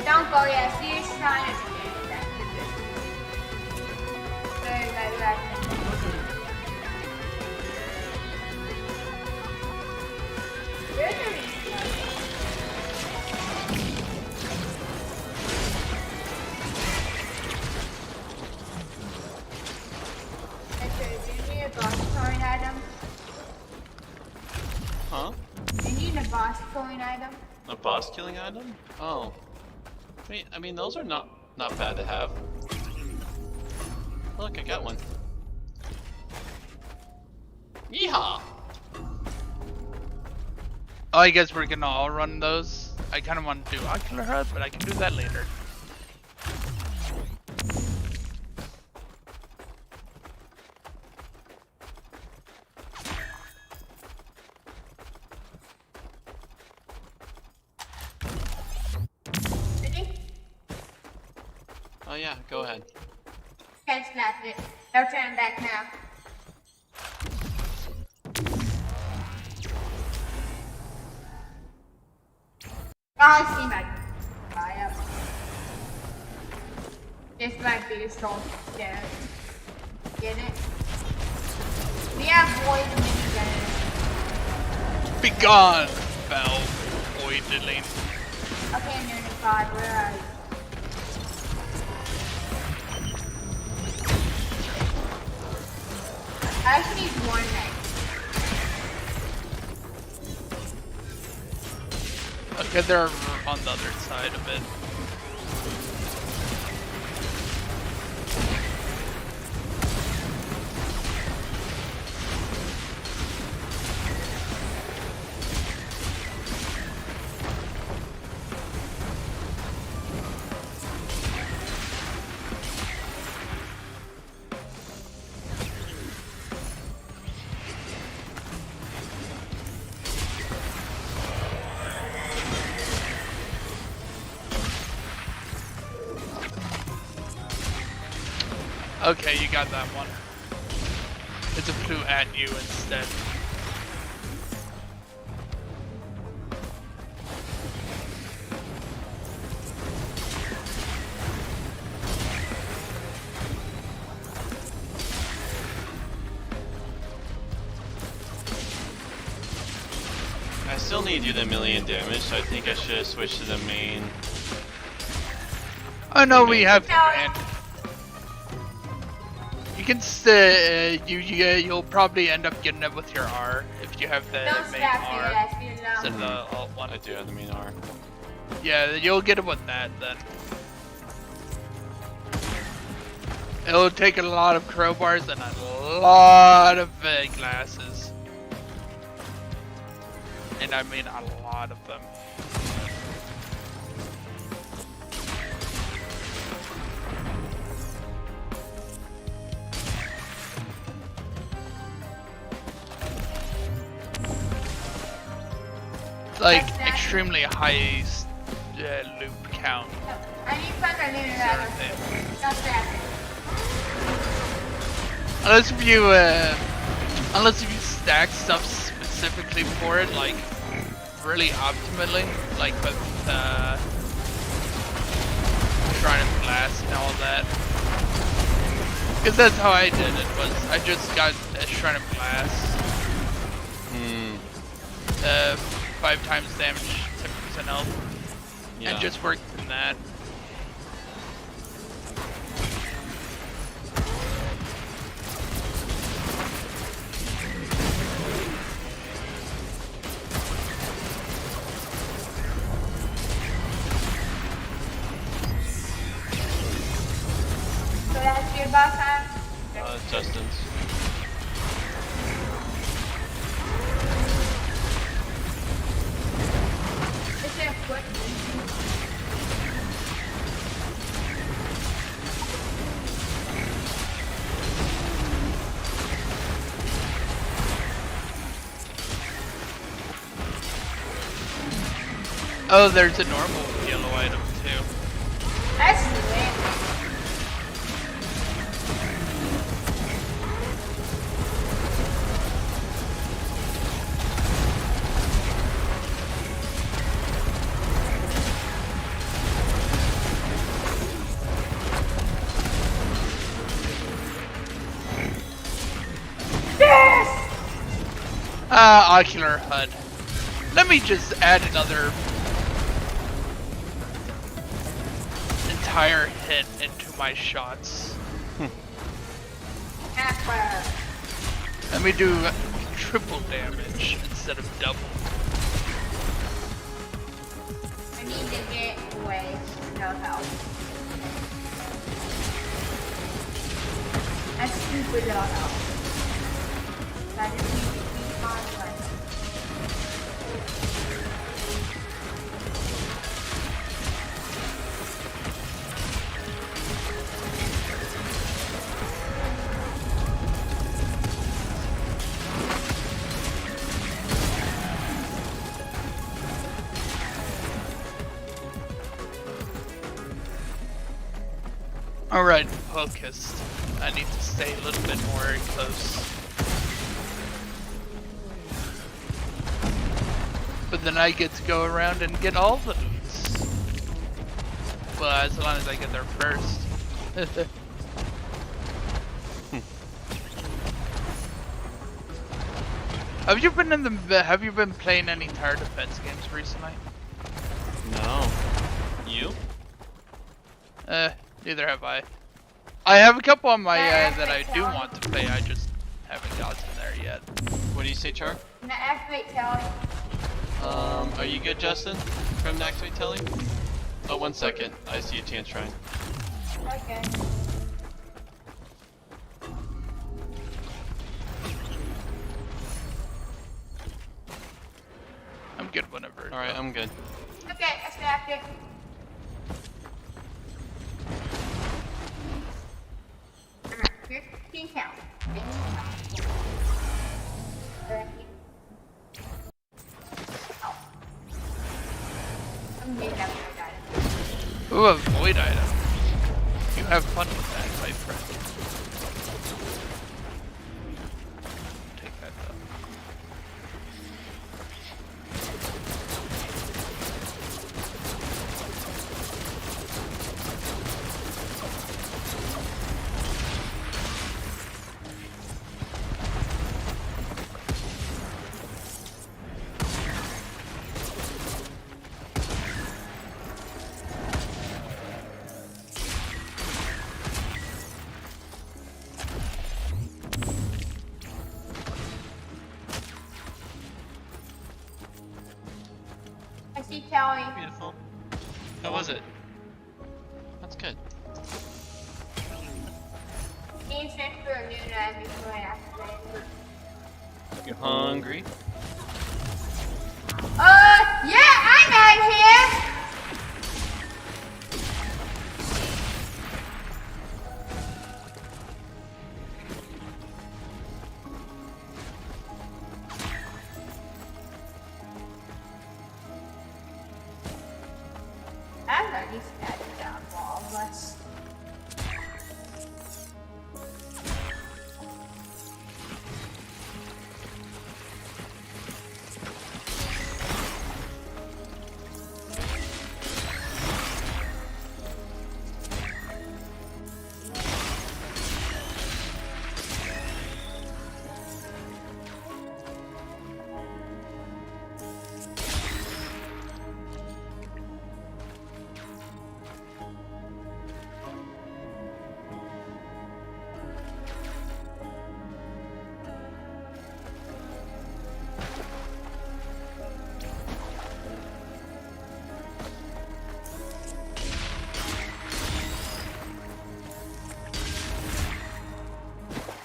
Don't go yet. See your shrine is very, very, very. Where's the reason? Do you need a boss coin item? Huh? Do you need a boss coin item? A boss killing item? Oh. I mean, those are not bad to have. Look, I got one. Yeehaw! Oh, I guess we're gonna all run those. I kind of want to do Ocular Health, but I can do that later. Ready? Oh yeah, go ahead. Okay, snap it. No turn back now. Oh, I see my fire. This might be the strong stairs. Get it? We have void minigun. Be gone, foul voidling. Okay, Nerd God, where are you? I just need one knife. Okay, they're on the other side of it. Okay, you got that one. It flew at you instead. I still need you the million damage, so I think I should switch to the main. Oh no, we have command. You can you'll probably end up getting it with your R if you have the Don't main stab R me, yes, you instead of know. the alt one. I do have the main R. Yeah, you'll get it with that then. It'll take a lot of crowbars and a lot of glasses. And I mean a lot of them. Like extremely high loop count. I need fucking lunar Don't stab me. Unless if you stack stuff specifically for it, like really optimally, like with Shrine of Glass and all that. Because that's how I did it, was I just got a Shrine of Glass. 5 times damage, 7% health. Yeah. And just worked from that. So that's your boss time? Justin's. Is there a foot? Oh, there's a normal yellow item too. That's lit. Ocular HUD. Let me just add another entire hit into my shots. Let me do triple damage instead of double. I need to get away. No help. That's super low help. I just need to keep on running. Alright, focused. I need to stay a little bit more close. But then I get to go around and get all the loots. Well, as long as I get there first. Have you been playing any tower defense games recently? No. You? Neither have I. I have a couple on my that I do want to play, I just haven't gotten there yet. What do you say, Char? Now activate Telly. Are you good, Justin? From Activate Telly? Oh, 1 second. I see a chance shrine. Okay. I'm good whenever. Alright, I'm good. Okay, let's go after. Here's 15 count. I'm getting that void item. Ooh, a void item. You have fun with that, my friend. Take that though. I see Telly. Beautiful. How was it? That's good. Can you search for a new name before I activate it? You hungry? Yeah, I'm in here. I'm already scattered down for all of us.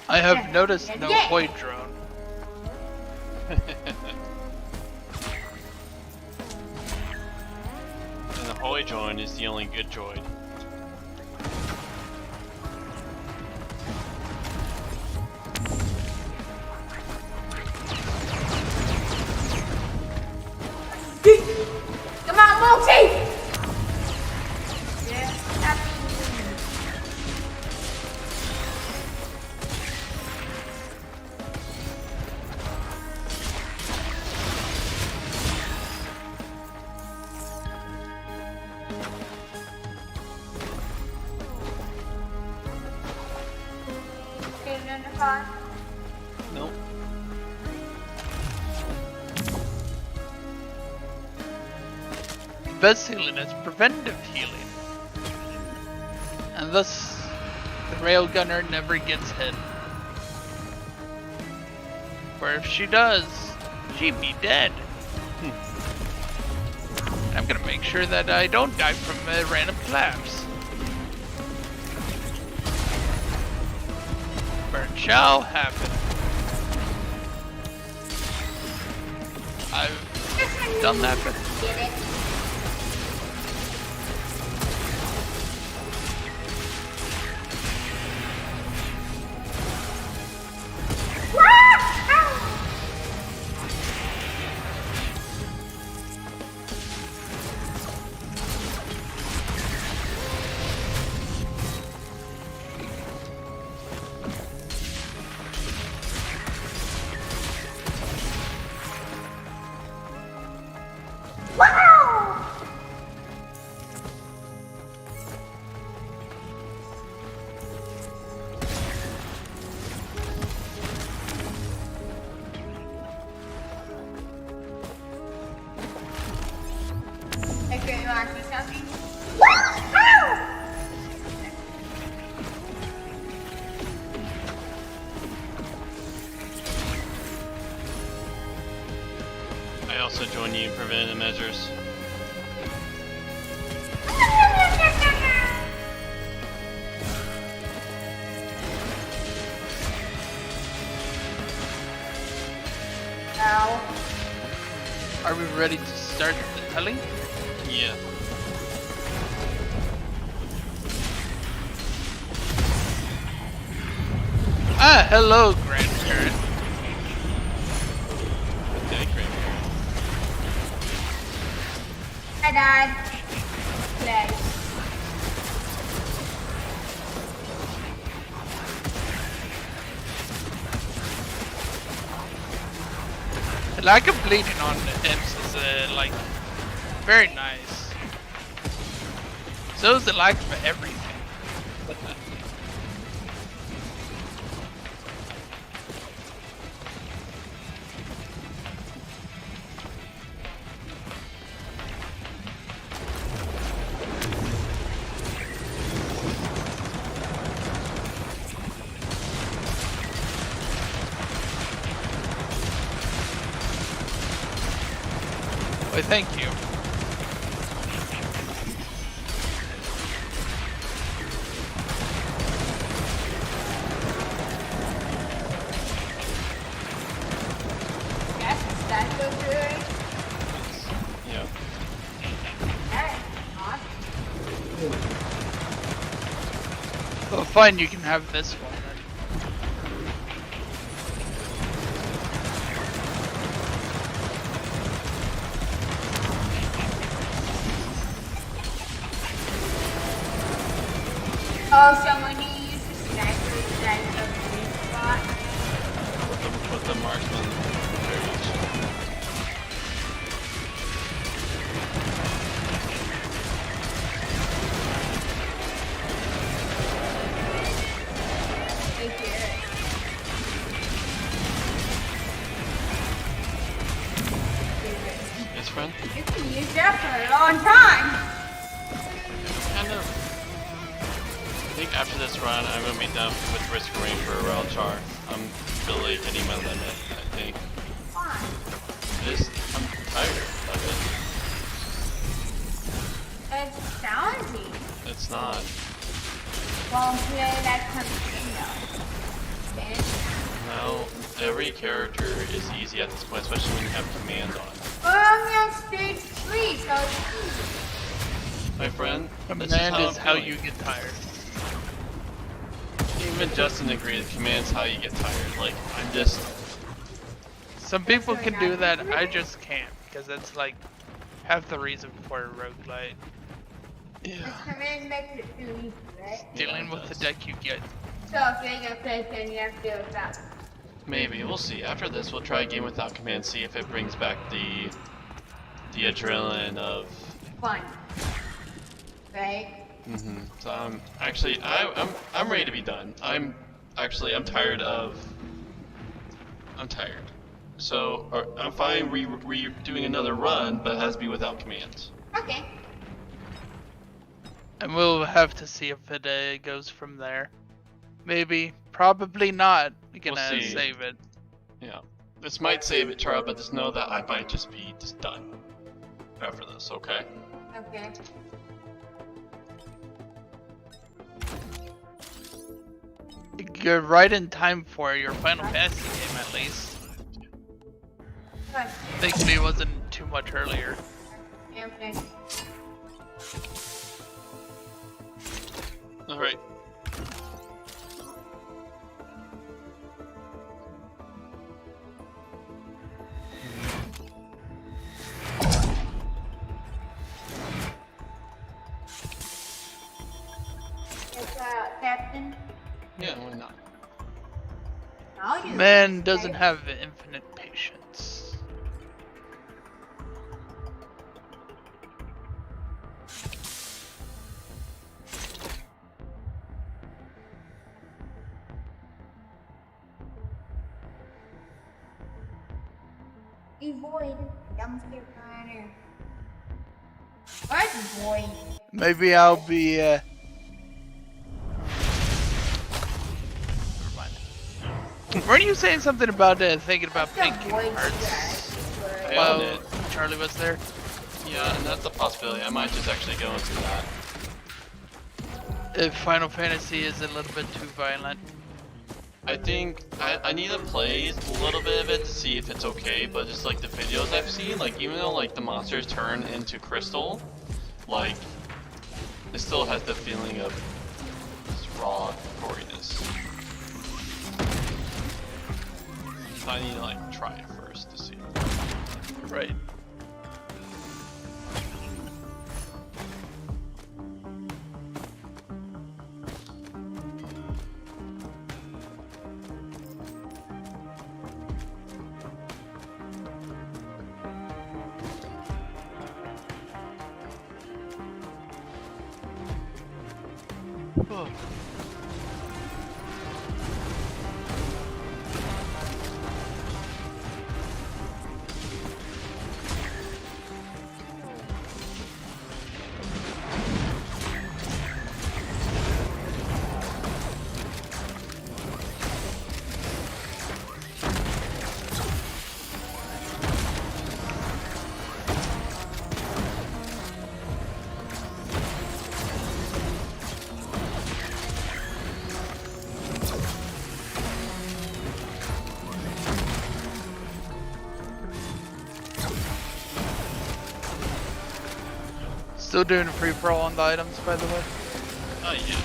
I have noticed no Hoy drone. And the Hoy joint is the only good droid. Come on, Multi! Yeah, happy. Getting in the car. Nope. Best healing is preventive healing. And thus, the railgunner never gets hit. Or if she does, she'd be dead. I'm gonna make sure that I don't die from a random collapse. Burn shall happen. I've done that before. Get it? Okay, you want to see something? I also join you in preventative measures. Ow. Are we ready to start the telling? Yeah. Ah, hello, grandparent. Okay, great. Hi, Dad. Play. The lack of bleeding on the imps is like very nice. So is the lack of everything. Why, thank you. Yes, is that go through it? Yeah. Okay, awesome. Well, fine, you can have this one then. Oh, someone who uses sniper drives over the spot. With the marksman variation. Thank you. Yes, friend? You can use that for a long time. Kind of. I think after this run, I'm gonna be done with risk range for a rail char. I'm really hitting my limit, I think. Fine. I'm tired of It's challenging. it. It's not. Well, play that continue. in? Well, every character is easy at this point, especially when you have command on. Well, I'm on stage 3, so it's easy. My friend, Command is how I'm you get tired. Even Justin agrees, command's how you get tired. Like, I'm just... Some people can do that, I just can't, because it's like half the reason for a roguelite. Yeah. Command makes it too easy, right? Dealing it with the does. deck you get. So if you're gonna play, then you have to do it that. Maybe, we'll see. After this, we'll try a game without command, see if it brings back the adrenaline of... Fun. Right? So I'm actually, I'm ready to be done. I'm tired of... I'm tired. So, I'm fine doing another run, but it has to be without commands. Okay. And we'll have to see if it goes from there. Maybe, probably not. We're We'll gonna see. save it. Yeah. This might save it, Chara, but just know that I might just be done after this, okay? Okay. You're right in time for your Final Fantasy game, at least. Good. Thankfully, it wasn't too much earlier. Yeah, okay. Alright. It's Captain. Yeah, why not? I'll use Man it. doesn't have infinite patience. Void. Dumpster planner. Where's Void? Maybe I'll be, Never mind. Weren't you saying something about thinking about What's the pink Void cards? guy? I While own it. Charlie was there? Yeah, and that's a possibility. I might just actually go into that. If Final Fantasy is a little bit too violent. I think I need to play a little bit of it to see if it's okay, but just like the videos I've seen, like even though like the monsters turn into crystal, like it still has the feeling of just raw goriness. So I need to like try it first to see. Right. Still doing a free for all on the items, by the way. Oh yeah.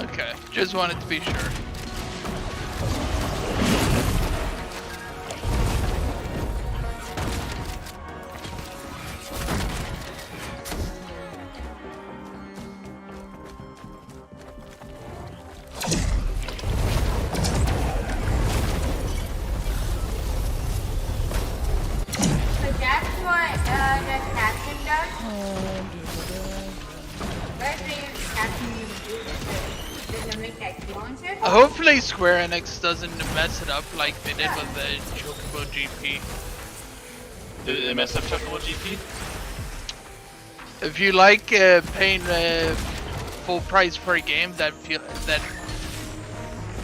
Okay, just wanted to be sure. So that's what the captain does? Where's the captain do? Does it make that launcher? Hopefully Square Enix doesn't mess it up like they did with the Chocobo GP. Did it mess up Chocobo GP? If you like paying full price for a game that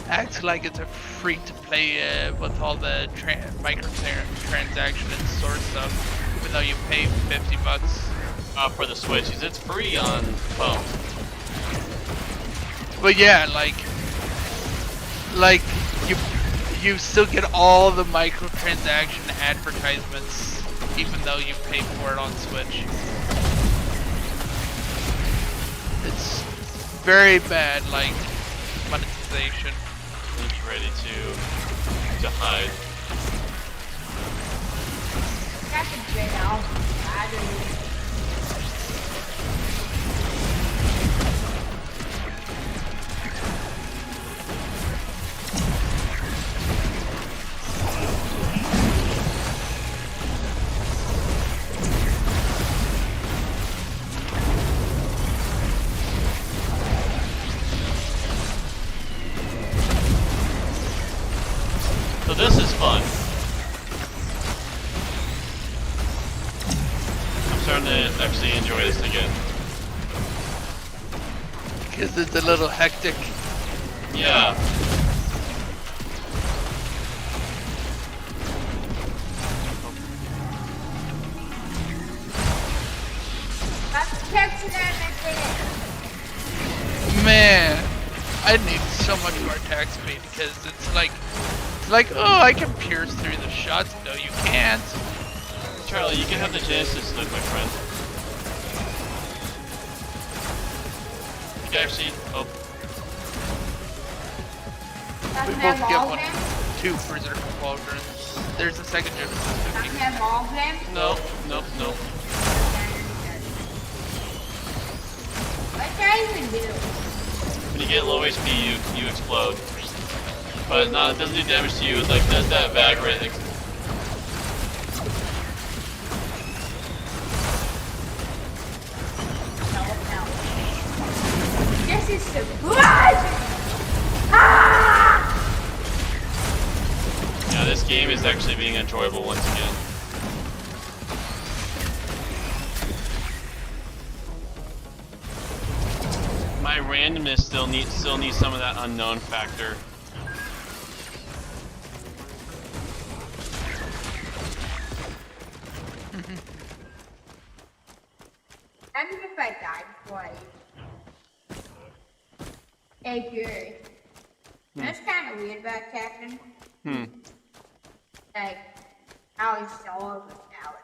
acts like it's a free-to-play with all the microtransaction and store stuff, even though you pay $50. For the Switch, 'cause it's free on phone. But yeah, like you still get all the microtransaction advertisements, even though you pay for it on Switch. It's very bad, like monetization. Be ready to hide. That's a great album. I don't know. So this is fun. I'm starting to actually enjoy this again. Because it's a little hectic. Yeah. That's catching everything. Man, I need so much more attack speed because it's like, oh, I can pierce through the shots. No, you can't. Charlie, you can have the Genesis look, my friend. You can actually. Oh, We Doesn't both have get all one, of them. 2 Berserker Pauldrons. There's a second Genesis. Doesn't have all of them. no, no, no. What can I even do? When you get low HP, you explode. But no, it doesn't do damage to you. It like does that Vagrant. No. This is so good! Ah! Yeah, this game is actually being enjoyable once again. My randomness still needs some of that unknown factor. I mean, if I died twice. Hey, Gary. That's kind of weird about Captain. Like, how he's so overpowered.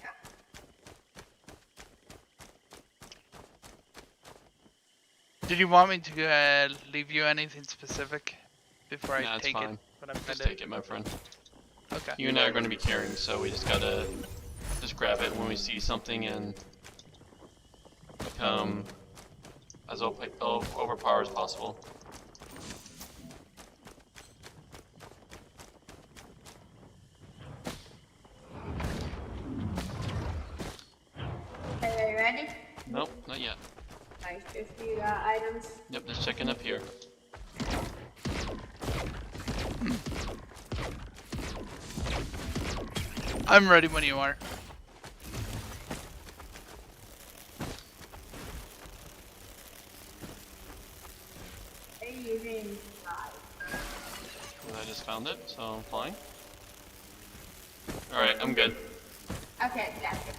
Yeah. Did you want me to leave you anything specific before Nah, I it's take fine. it? When I'm Just ready? take it, my friend. Okay. You and I are going to be carrying, so we just gotta just grab it when we see something and become as overpowered as possible. Are you ready? Nope, not yet. Nice, just a few items. Yep, just checking up here. I'm ready when you are. Are you using Well, I just found it, so I'm flying. Alright, I'm good. Okay, that's it.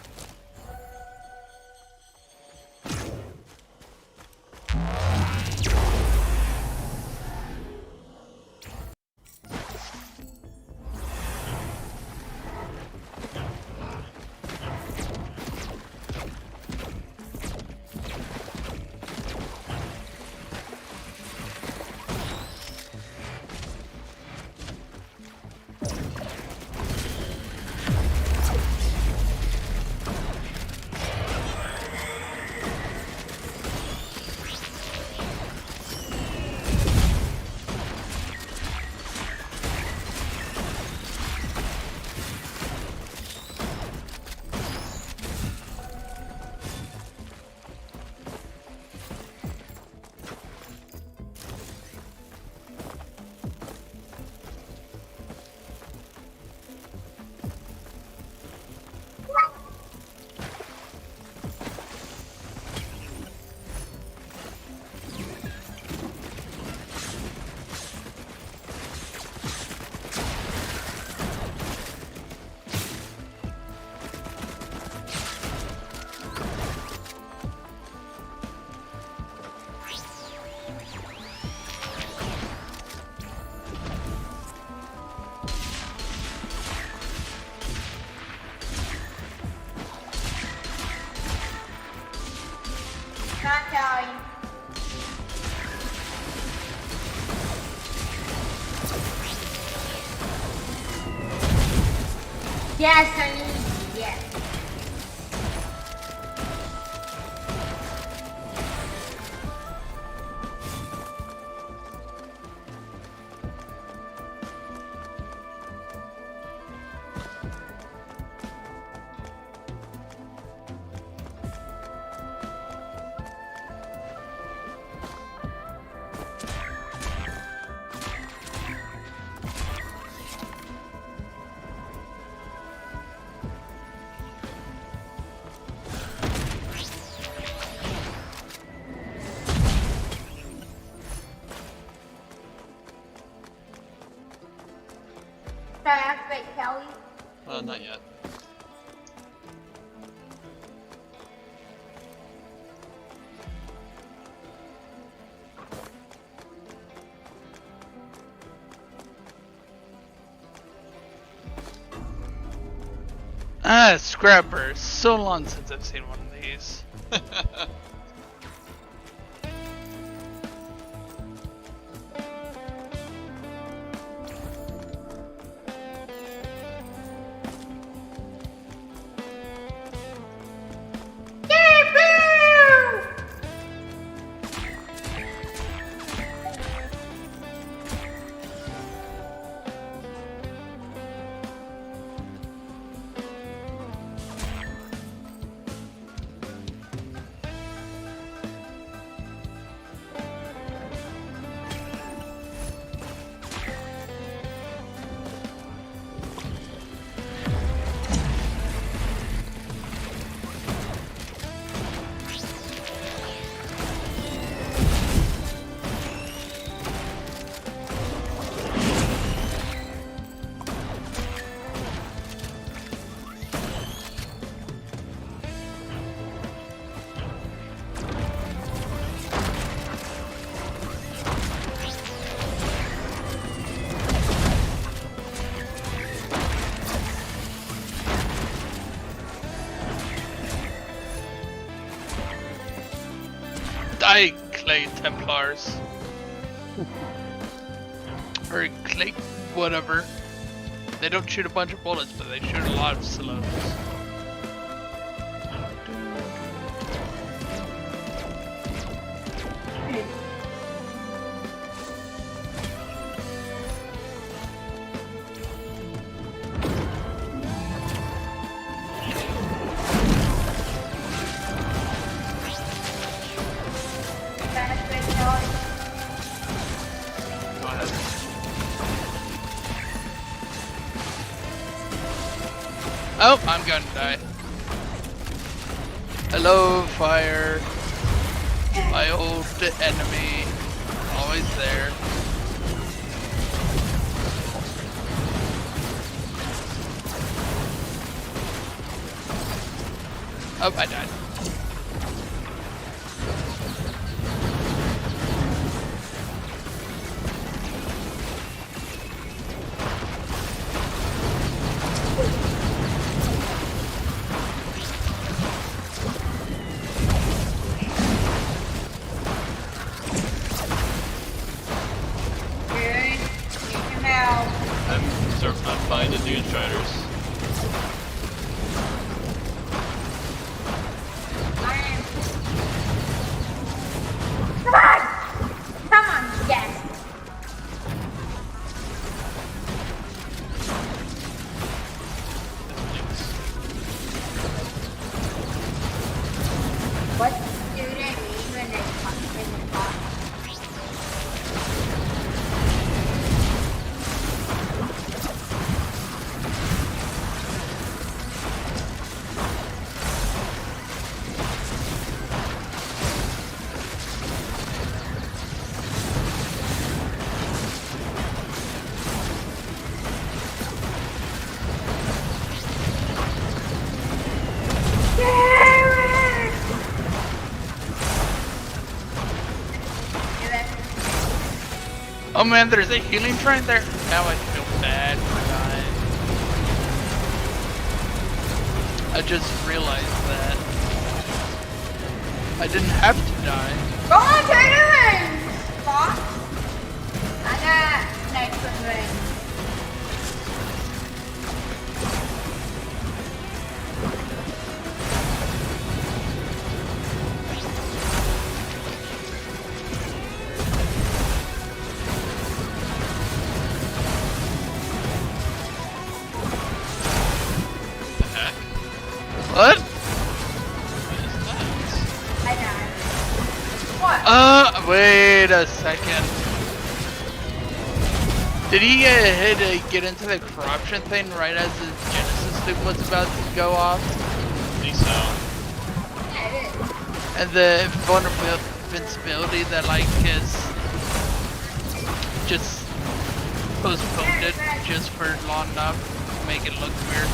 Yes, I need. Yes. Should I activate Kelly? Not yet. Ah, Scrapper. So long since I've seen one of these. Die, Clay Templars. Or Clay whatever. They don't shoot a bunch of bullets, but they shoot a lot of slows. Go ahead. Oh, I'm gonna die. Hello, fire. My old enemy. Always there. Oh, I died. I'm fine to do striders. Come on, yes. What student even is in the box? Oh man, there's a healing shrine there. Now I feel bad for dying. I just realized that I didn't have to die. Go on, tournament! Boss. I got nice ring. Wait a second. Did he get into the corruption thing right as his Genesis loop was about to go off? I think so. Yeah, it is. And the invincibility that like is just postponed it just for long enough to make it look weird.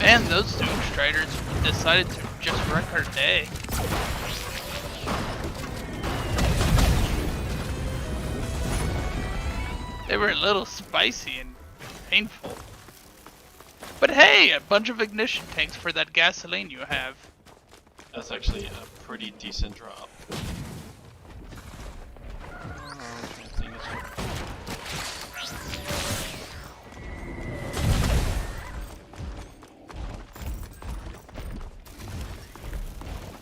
Man, those Doom Striders decided to just wreck our day. They were a little spicy and painful. But hey, a bunch of ignition tanks for that gasoline you have. That's actually a pretty decent drop.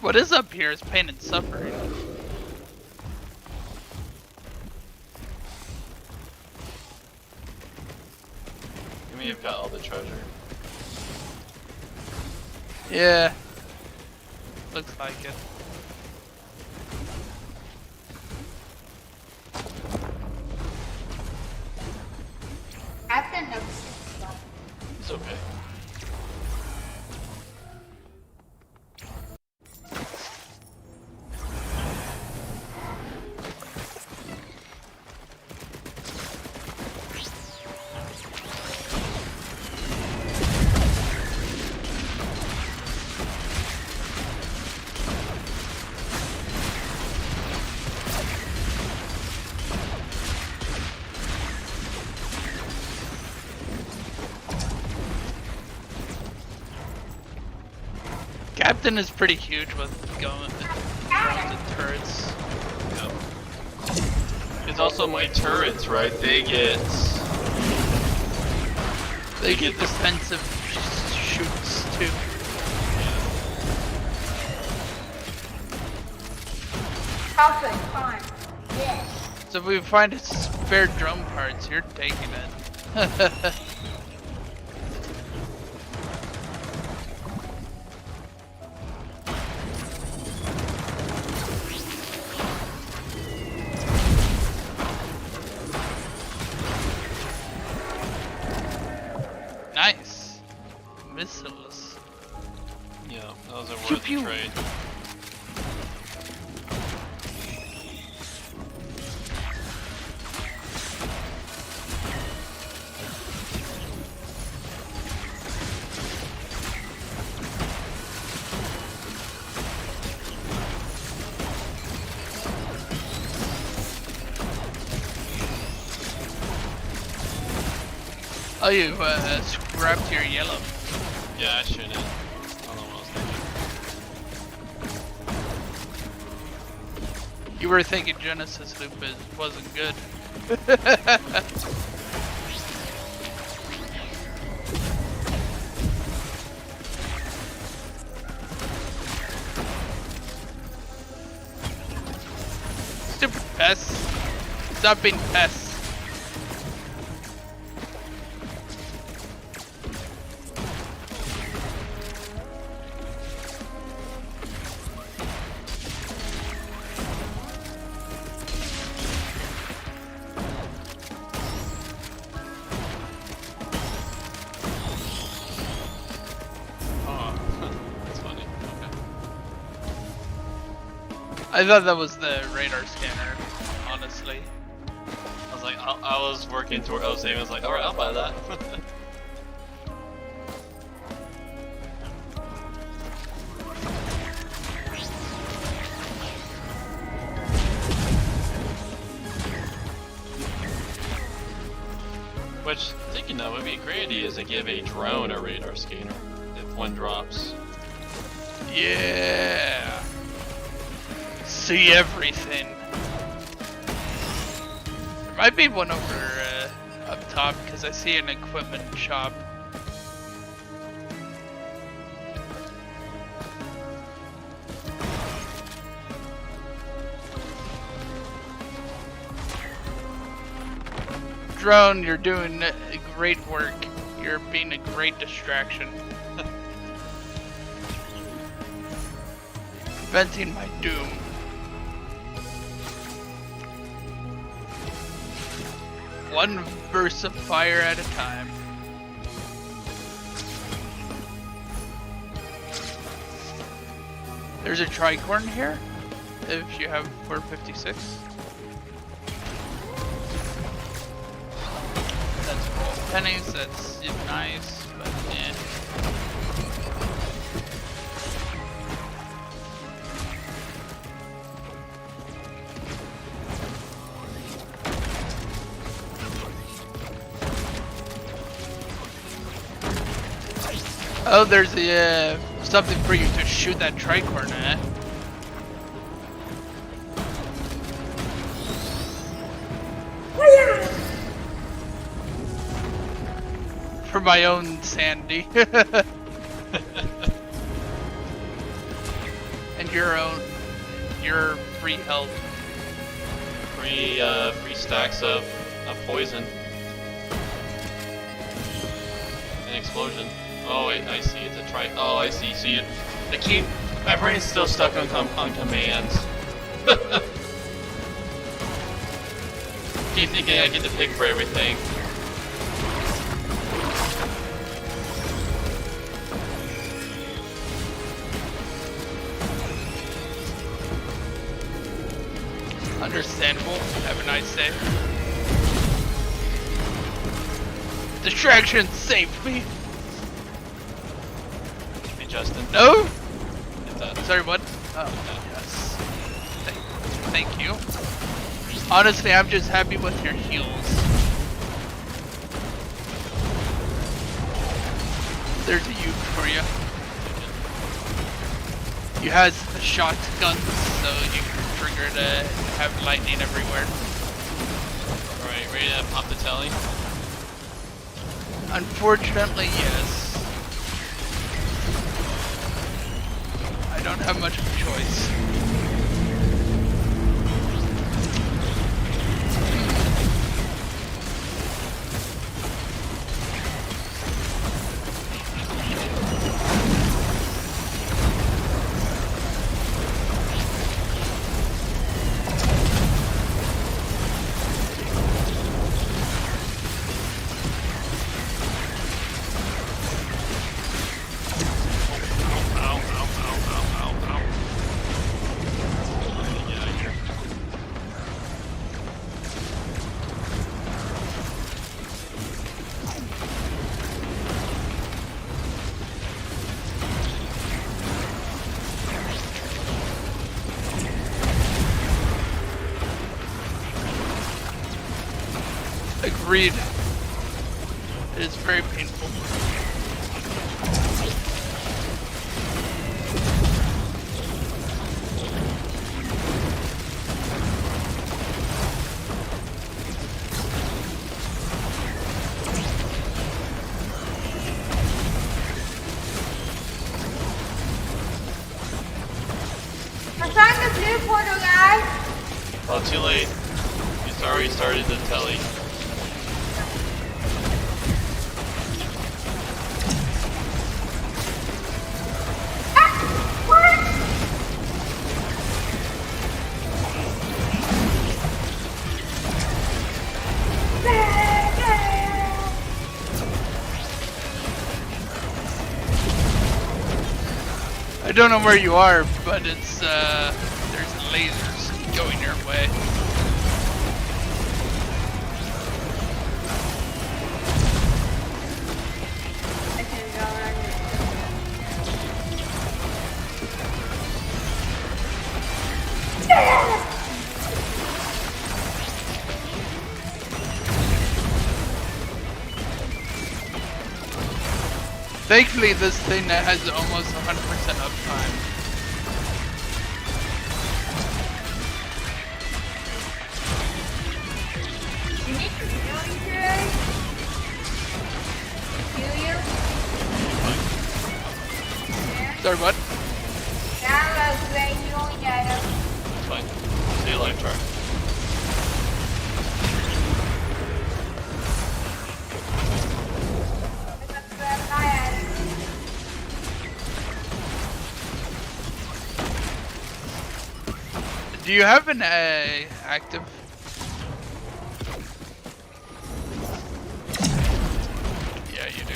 What is up here is pain and suffering. You may have got all the treasure. Yeah. Looks like it. Captain never sits up. It's okay. Captain is pretty huge with going drones and turrets. Yep. It's also my turrets, right? They get defensive shoots too. Captain, fine. Yeah. So if we find spare drum parts, you're taking it. Nice. Missiles. Yeah, that was a Pew, worthy pew. trade. Oh, you scrapped your yellow. Yeah, I shouldn't. I don't know what I was thinking. You were thinking Genesis loop wasn't good. Stupid pests. Stop being pests. I thought that was the radar scanner, honestly. I was like, I was working toward, I was like, alright, I'll buy that. Which, thinking of, would be a great idea is to give a drone a radar scanner if one drops. Yeah. See everything. There might be one over up top because I see an equipment shop. Drone, you're doing great work. You're being a great distraction. Preventing my doom. One burst of fire at a time. There's a tricorn here, if you have 456. That's 12 pennies, that's nice, but yeah. Oh, there's a, something for you to shoot that tricorn at. For my own sanity. And your free health. Free stacks of poison. An explosion. Oh wait, I see. It's a oh, I see. So you, my brain's still stuck on commands. Keep thinking I get to pick for everything. Understandable. Have a nice day. Distraction saved me. Hey, Justin. No. Get that. Sorry, what? Oh, yes. Thank you. Honestly, I'm just happy with your heals. There's a uke for you. You has a shotgun, so you can trigger to have lightning everywhere. Alright, ready to pop the telly? Unfortunately, yes. I don't have much of a choice. Agreed. It is very painful. I'm trying to blue portal, guys. Oh, too late. He's already started the telly. I don't know where you are, but it's there's lasers going your way. I can go around Thankfully, this thing has almost 100% uptime. You need to heal you today? Heal you? Yeah. Sorry, what? Now let's play healing item. It's fine. See you life chart. Let's grab my item. Do you have an active? Yeah, you do.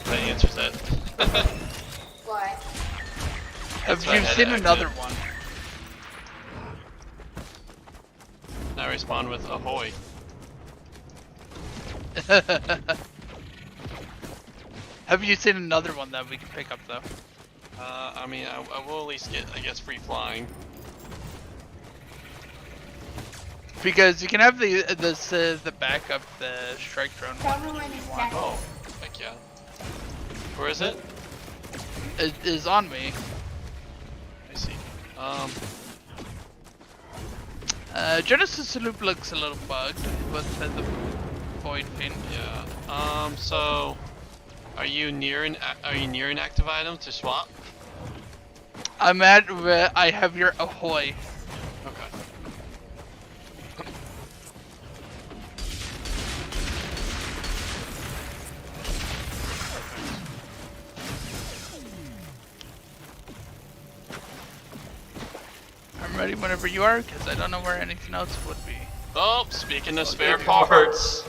That answers that. What? Have what I you had seen active. another one? Now respond with ahoy. Have you seen another one that we can pick up though? I mean, I will at least get, I guess, free flying. Because you can have the backup, the strike drone. Tell me when it's back. Oh, heck yeah. Where is it? It is on me. I see. Genesis Loop looks a little bugged with the void pin. Yeah. So, are you near an active item to swap? I'm at. I have your ahoy. Okay. I'm ready whenever you are, because I don't know where anything else would be. Oh, speaking of spare parts.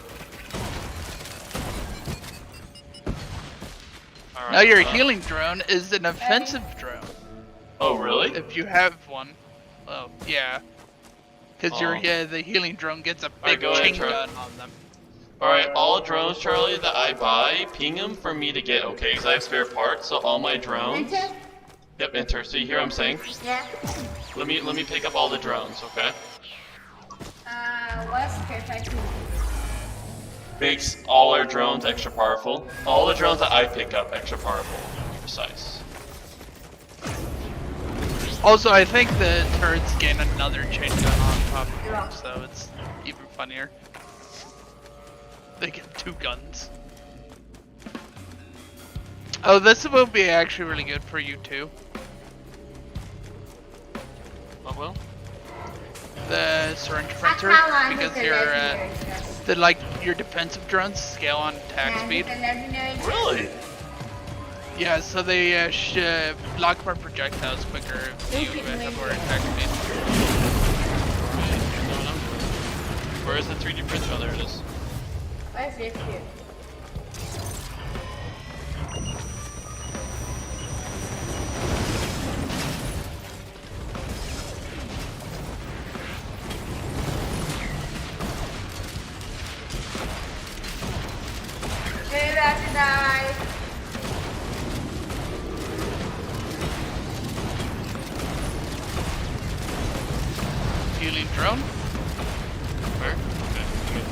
All Now right, your healing drone is an offensive drone. Oh, really? If you have one. Oh, yeah. Because the healing drone gets a big go ahead, chain Charlie. gun on them. Alright, all drones, Charlie, that I buy, ping them for me to get, okay? Because I have spare parts, so all my drones... Enter? Yep, enter. So you hear what I'm saying? Yeah. Let me pick up all the drones, okay? What's perfect? Makes all our drones extra powerful. All the drones that I pick up extra powerful, to be precise. Also, I think the turrets gain another chain gun on top of them, so it's even funnier. They get 2 guns. Oh, this will be actually really good for you too. Oh, well? The syringe That's printer, how I because hit the your legendary stuff. your defensive drones scale on attack Yeah, speed. hit the legendary stuff. Really? Yeah, so they block more projectiles quicker if you have more attack speed. Okay, you know what I'm doing. Where is the 3D printer? Oh, there it is. Where's this here? We're about to die. Healing drone. Where? Okay, come in.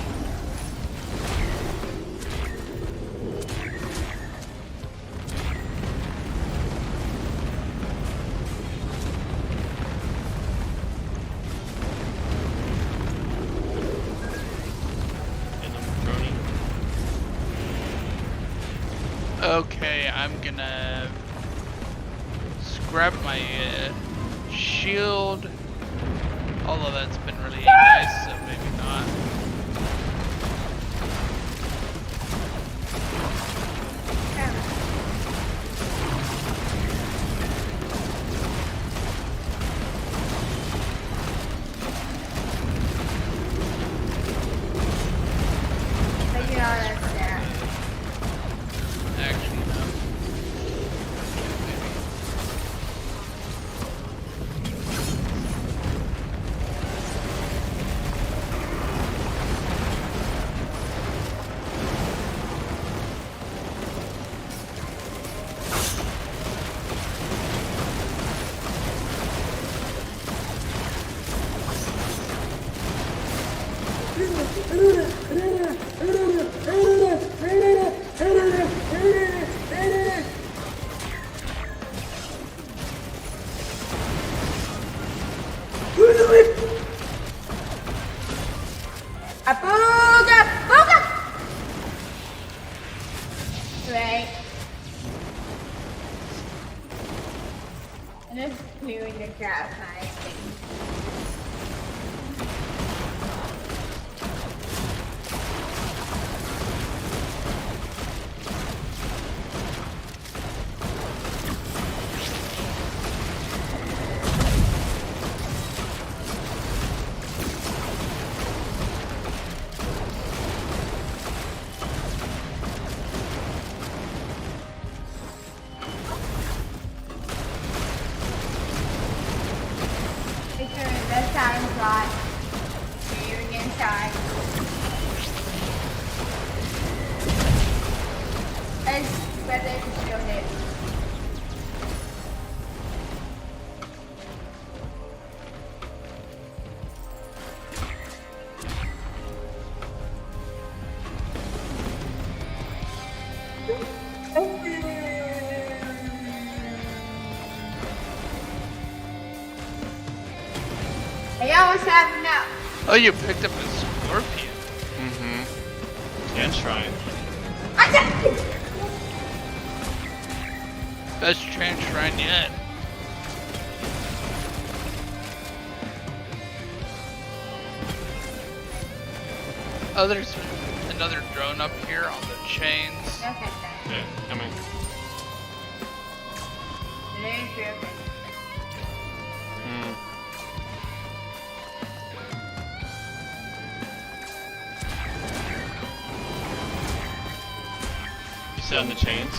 And I'm droning. Okay, I'm gonna scrap my shield. Although that's been really nice, so maybe not. But you know that's there. Actually, no. inside and fly. Moving inside. Let's whether it can still hit. Hey, y'all, what's happening now? Oh, you picked up a scorpion. Mm-hmm. And shrine. Best trans shrine yet. Oh, there's another drone up here on the chains. Okay, Yeah, coming. thank you. Hmm. You said on the chains?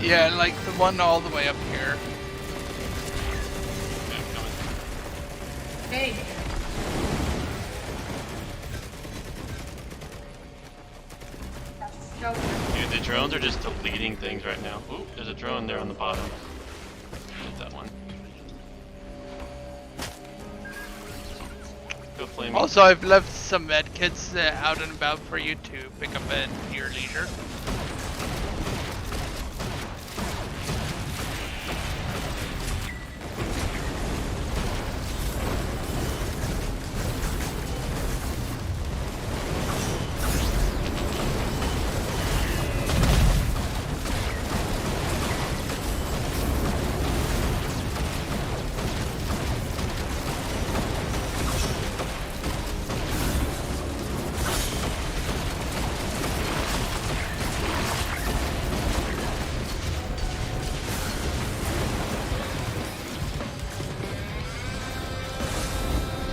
Yeah, like the one all the way up here. Yeah, I'm coming. Hey. Go. Dude, the drones are just deleting things right now. Ooh, there's a drone there on the bottom. Get that one. Go flame. Also, I've left some medkits out and about for you to pick up at your leisure.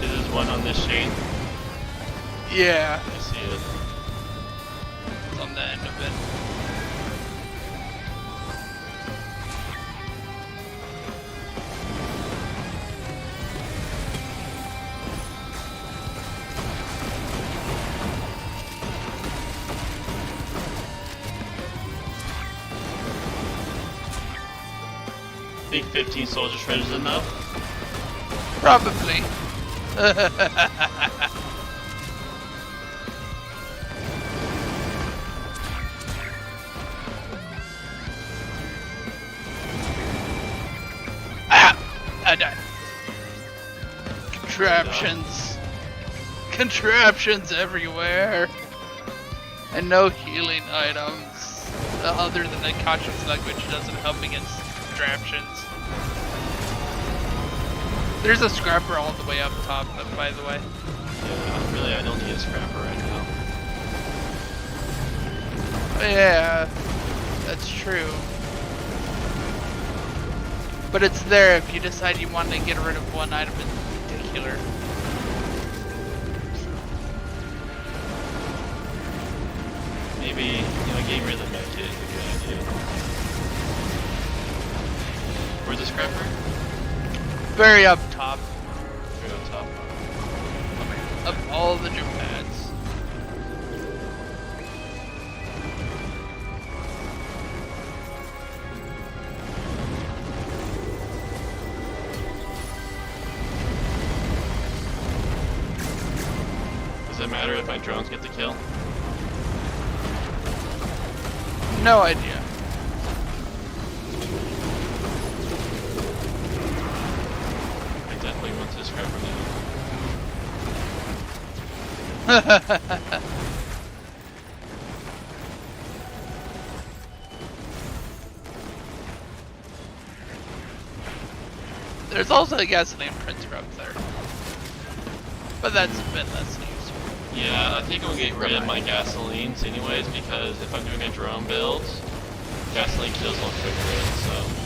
There's one on this chain. Yeah, I see it. it's on the end of it. Think 15 soldier shredders is enough? Probably. Ah! I died. Contraptions. Contraptions everywhere. And no healing items. Other than the conscious slug, which doesn't help against contraptions. There's a scrapper all the way up top, by the way. Yeah, really, I don't need a scrapper right now. Yeah, that's true. But it's there if you decide you want to get rid of one item in particular. Maybe, getting rid of the medkit is a good idea. Where's the scrapper? Very up top Right on top. of all the jump pads. Does it matter if my drones get the kill? No idea. I definitely want this scrapper now. There's also a gasoline printer up there. But that's a bit less useful. Yeah, I think I'll get rid of my gasolines anyways, because if I'm doing a drone build, gasoline kills a little quicker, so...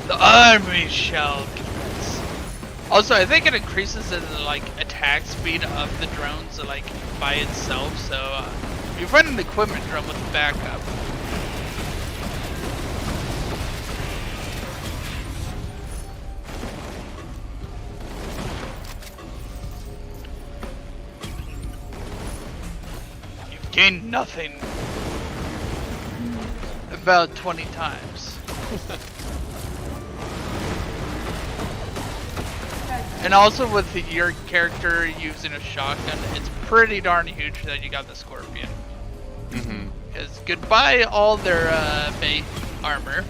The army shell. Also, I think it increases the attack speed of the drones by itself. So if you run an equipment drone with backup, gained nothing. About 20 times. And also with your character using a shotgun, it's pretty darn huge that you got the Scorpion. Because goodbye all their bait armor.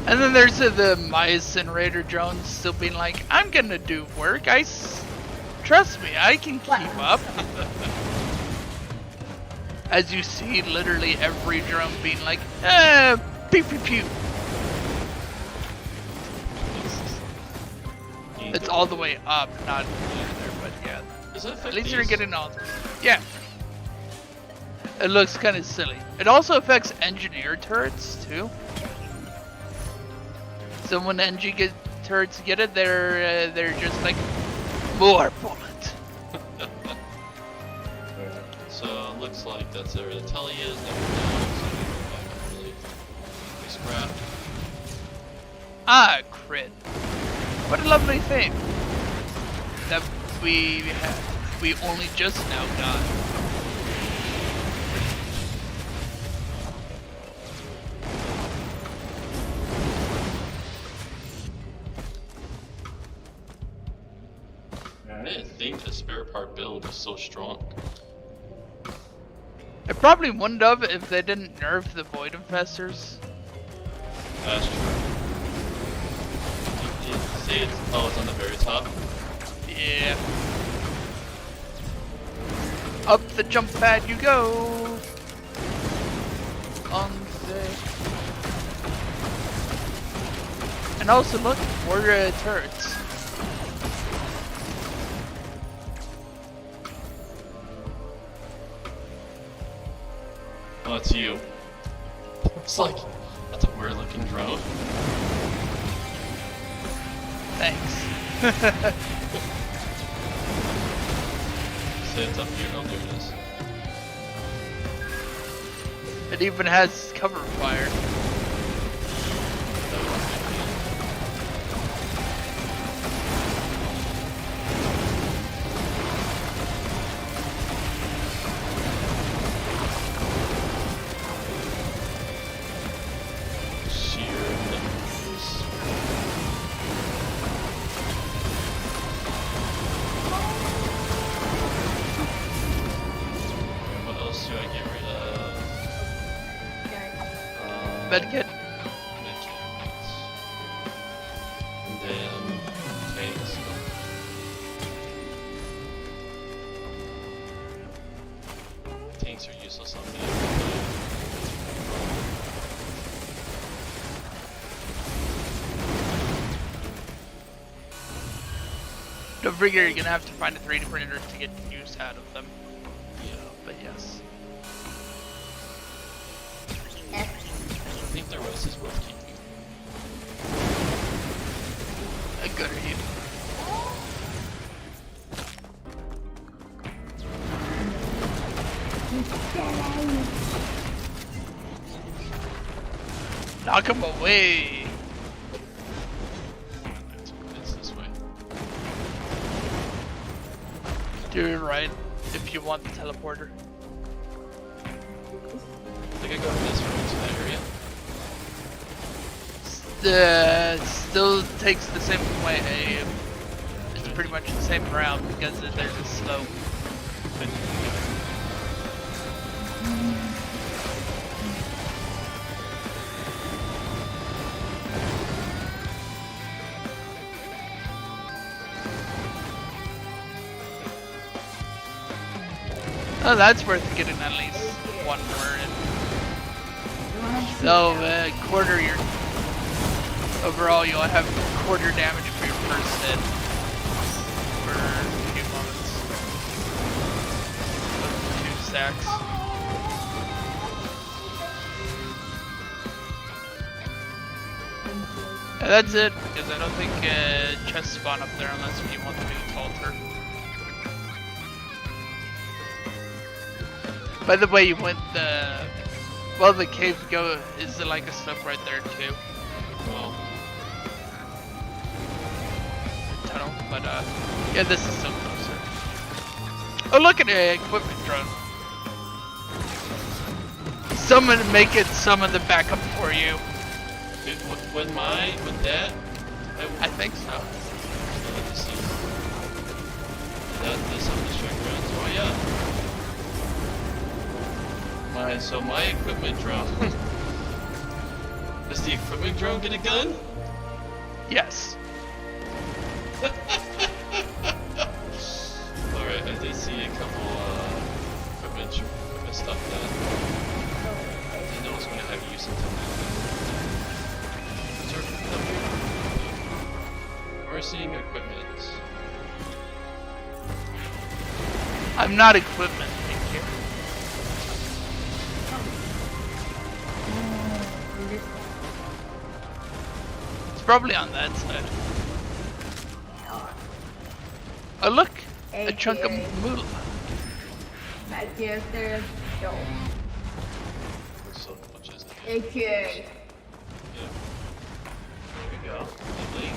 And then there's the my incinerator drones still being like, I'm gonna do work. Trust me, I can keep up. As you see, literally every drone being like, pew pew pew. It's all the way up, not there, but yeah. Does that affect At least these? you're getting all. Yeah. It looks kind of silly. It also affects engineer turrets too. So when engineer turrets get it, they're just like more bullet. So it looks like that's where the telly is. Never know. So we go back and really scrap. Ah, crit. What a lovely thing that we only just now got. I didn't think the spare part build was so strong. It probably wouldn't have if they didn't nerf the Void Infestors. That's true. You say it's on the very top. Yeah. Up the jump pad you go. On the... And also look, more turrets. Oh, it's you. It's like, that's a weird looking drone. Thanks. Say it's up here. Oh, there it is. It even has cover fire. Medkit. And then tanks. Tanks are useless on me. Don't figure you're gonna have to find a 3D printer to get use out of them. Yeah. But yes. I think the rest is worth keeping. How good are you? Knock him away! It's this way. Do it right if you want the teleporter. I think I go this way to that area. Still takes the same way. It's pretty much the same route because there's a slope. Oh, that's worth getting at least one more in. So, quarter your... Overall, you'll have quarter damage for your first hit. For a few moments. With 2 stacks. And that's it, because I don't think chests spawn up there unless you want to do a altar. By the way, you went the... Well, the cave go is like a slip right there too. Well, Tunnel, but yeah, this is still closer. Oh, look at the equipment drone. Someone make it some of the backup for you. with that, I think so. let's see. That the self-destruct rounds. Oh yeah. My equipment drone. Does the equipment drone get a gun? Yes. Alright, I did see a couple equipment stuff that I didn't know was going to have use until now. Is there equipment up here? We're seeing equipment. I'm not equipment, thank you. It's probably on that side. Oh look! A chunk of moolah. Back here, there's no. So much is it? AK. Yeah. There we go. Lovely.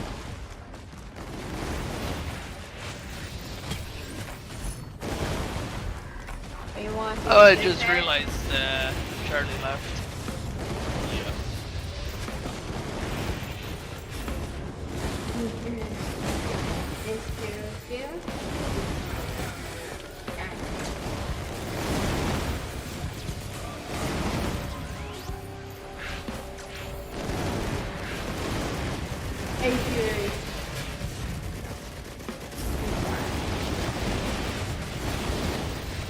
You want to Oh, I take just that? realized Charlie left. Yeah. This here. AK.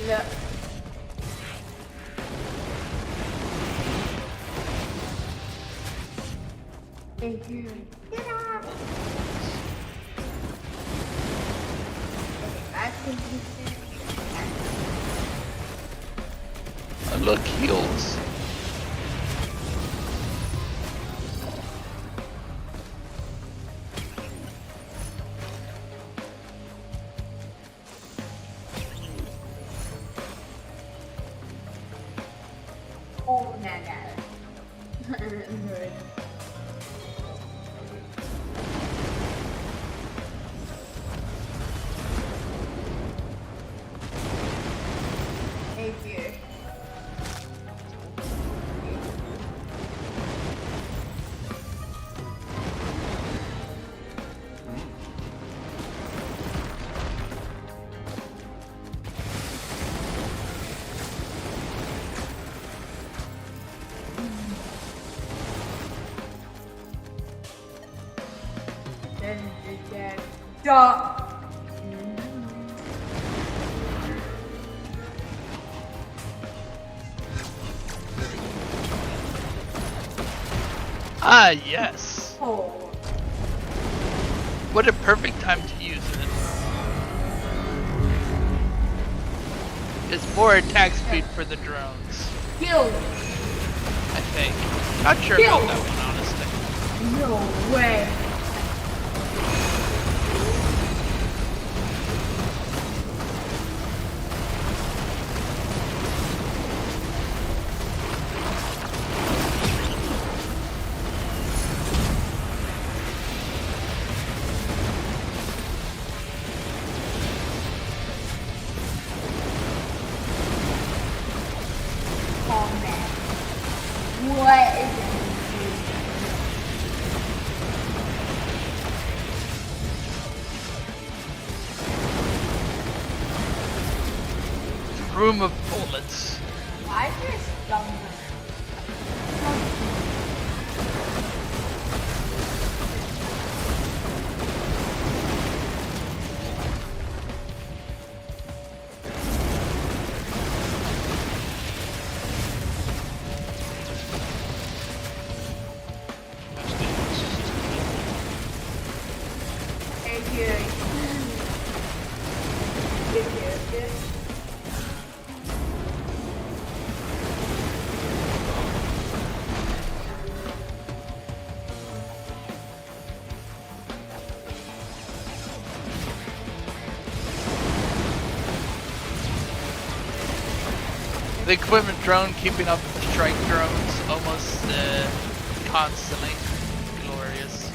Look. Thank you. Get up. I think Oh, look, heals. oh, no. Good. Thank you. Then you get stop. Ah, yes. Oh. What a perfect time to use it. It's more attack speed for the drones, Kill. I think. Not sure Kill. about that one, honestly. No way. Combat. What is it? Room of bullets. Why is there stumble? The equipment drone keeping up with the strike drones almost constantly. Glorious.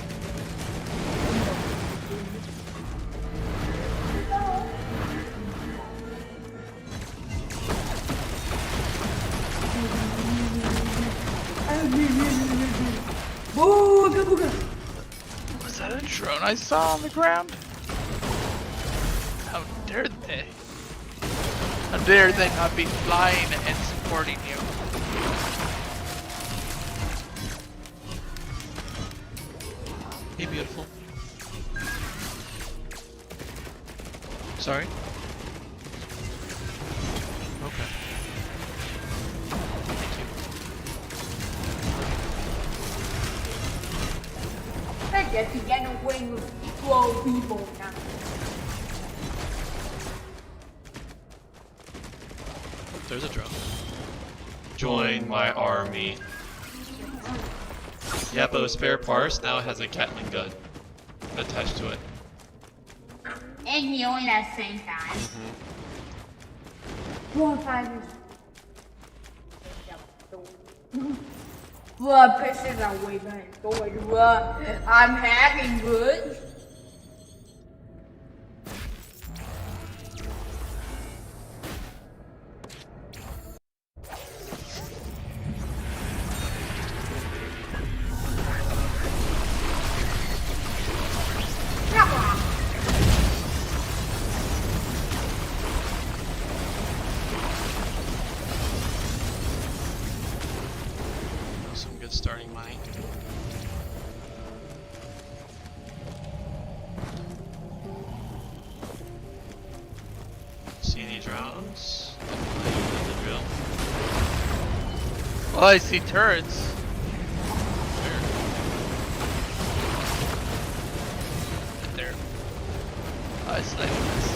Was that a drone I saw on the ground? How dare they? How dare they not be flying and supporting you? Hey, beautiful. Sorry? Okay. Thank you. I guess you get away with 12 people now. There's a drone. Join my army. Yeah, but with spare parts, now it has a Gatling gun attached to it. And healing at the same time. 4 or 5 years. Blood pistols are way better than swords. I'm having good. Some good starting money. See any drones? Definitely the drill. Well, I see turrets. Where? There. I sniped this.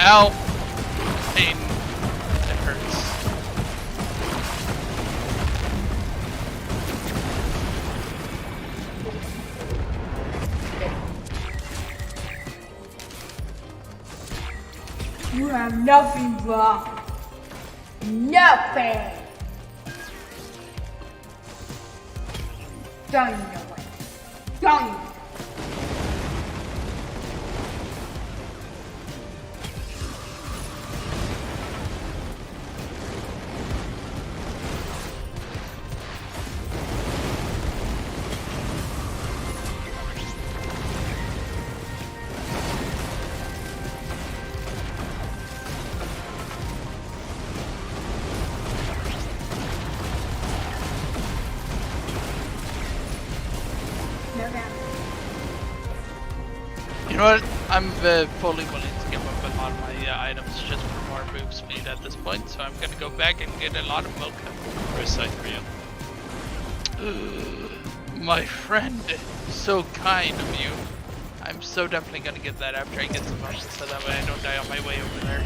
Ow! Pain. It hurts. You have nothing, bro. Nothing. Don't you know what? Don't you? You know what? I'm fully willing to give up a lot of my items just for more move speed at this point, so I'm gonna go back and get a lot of mocha. Recite for you. My friend, so kind of you. I'm so definitely gonna get that after I get some mocha, so that way I don't die on my way over there.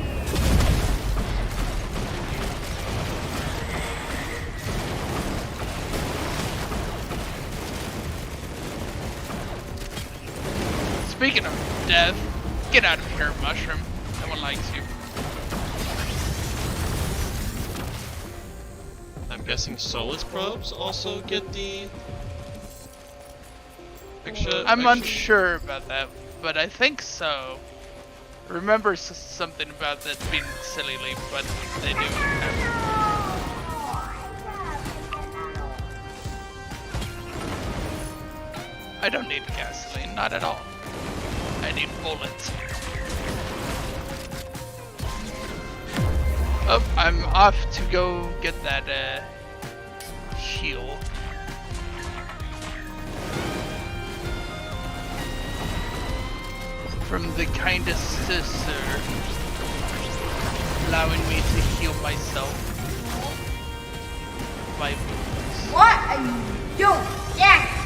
Speaking of death, get out of here, Mushroom. No one likes you. I'm guessing Solus probes also get the extra. I'm extra- unsure about that, but I think so. Remember something about that being silly leaf, but they do. I don't need gasoline, not at all. I need bullets. Oh, I'm off to go get that heal. From the kindest sister, allowing me to heal myself. My wounds. What are you doing? Yes!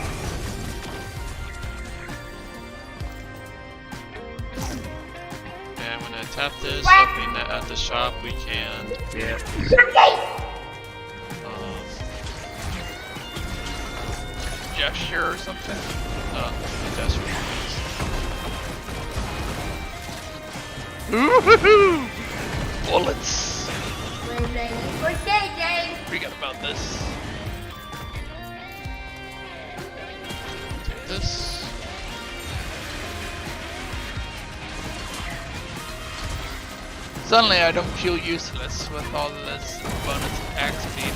Okay, I'm gonna tap this, hoping that at the shop we can get gesture or something. gesture. Woohoo! Bullets. We're ready for day. Forget about this. Take this. Suddenly I don't feel useless with all this bonus attack speed.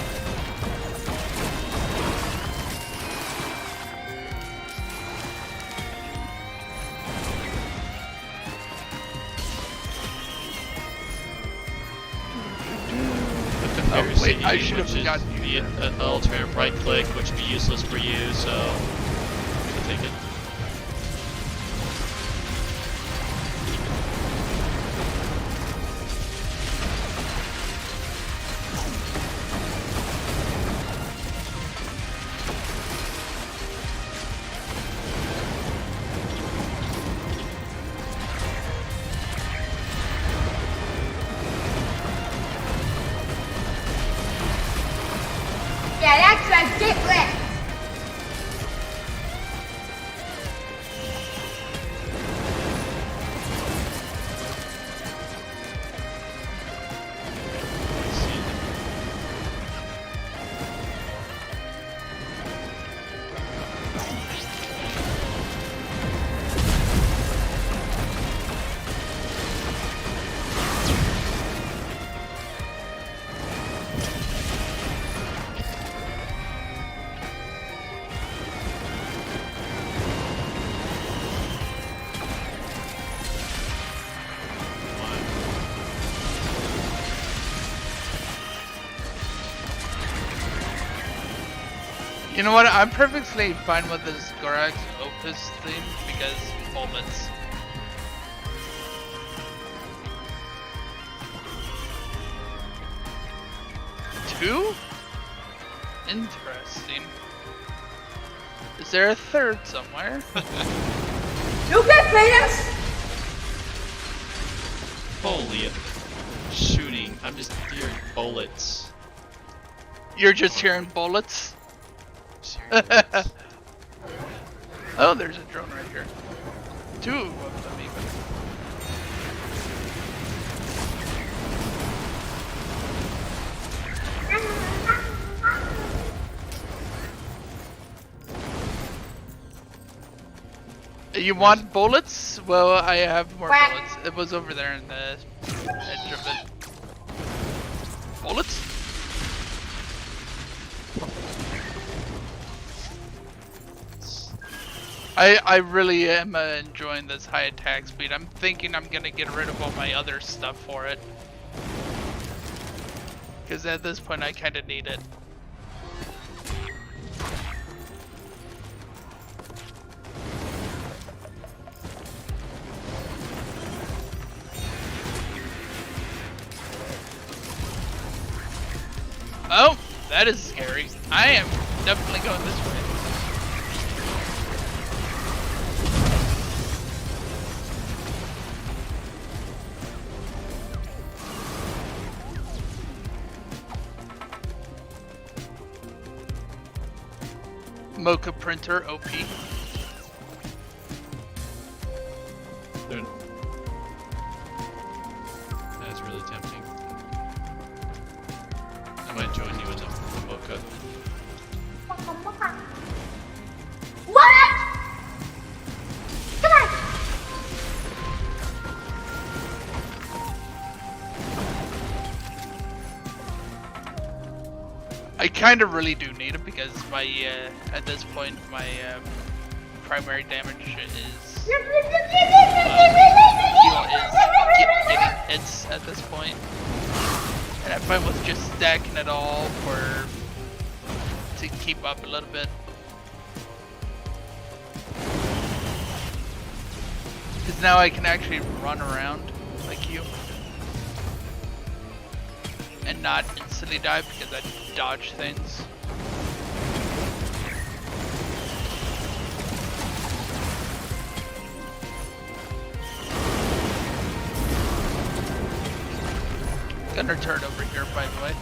Oh wait, I should have gotten you. An alternate right click, which would be useless for you, so I'll take it. Yeah, that's right. Get wet. You know what? I'm perfectly fine with this Gorax Opus theme because bullets. Two? Interesting. Is there a third somewhere? You can play this. Holy shooting. I'm just hearing bullets. You're just hearing bullets? Serious. Oh, there's a drone right here. Two of them even. You want bullets? Well, I have more Quack. bullets. It was over there in the edge of it. Bullets? I really am enjoying this high attack speed. I'm thinking I'm gonna get rid of all my other stuff for it. Because at this point I kinda need it. Oh, that is scary. I am definitely going this way. Mocha printer OP. Dude. That's really tempting. I might join you in the mocha. What? Come on. I kind of really do need it because my at this point my primary damage is getting hits at this point. And I'm fine with just stacking it all to keep up a little bit. Because now I can actually run around like you. And not instantly die because I dodge things. Gunner turret over here, by the way.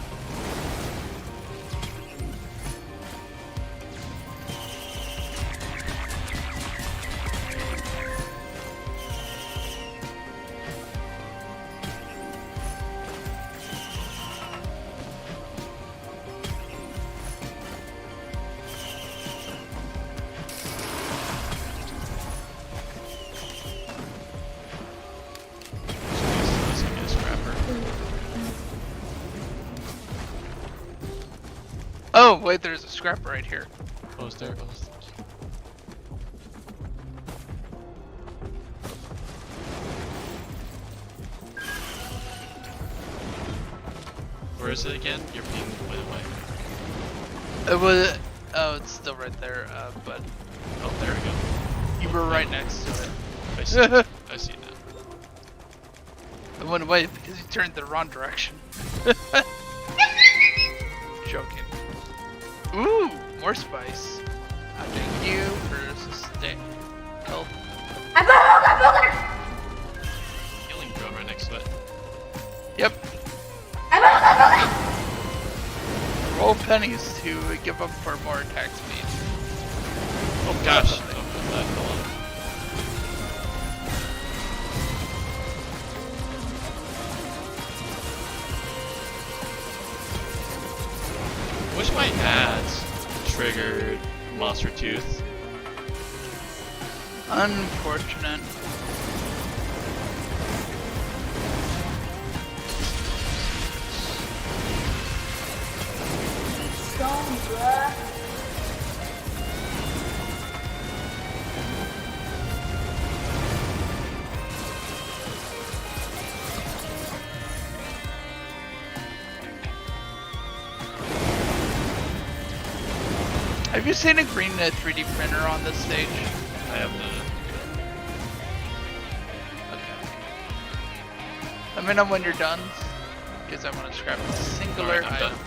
Oh, wait, there's a scrapper right here. Oh, is there? Oh, where is it again? You're being way away. It was. Oh, it's still right there, but. Oh, there we go. You were right next to it. I see. I see now. I went away because you turned the wrong direction. Joking. Ooh, more spice. Thank you for sustain health. Healing drone right next to it. Yep. Roll pennies to give up for more attack speed. Oh gosh. Oh, that fell on. Wish my ads triggered Monster Tooth. Unfortunate. Have you seen a green 3D printer on this stage? I have not. Okay. Let me know when you're done, because I want to scrap a singular Alright, item.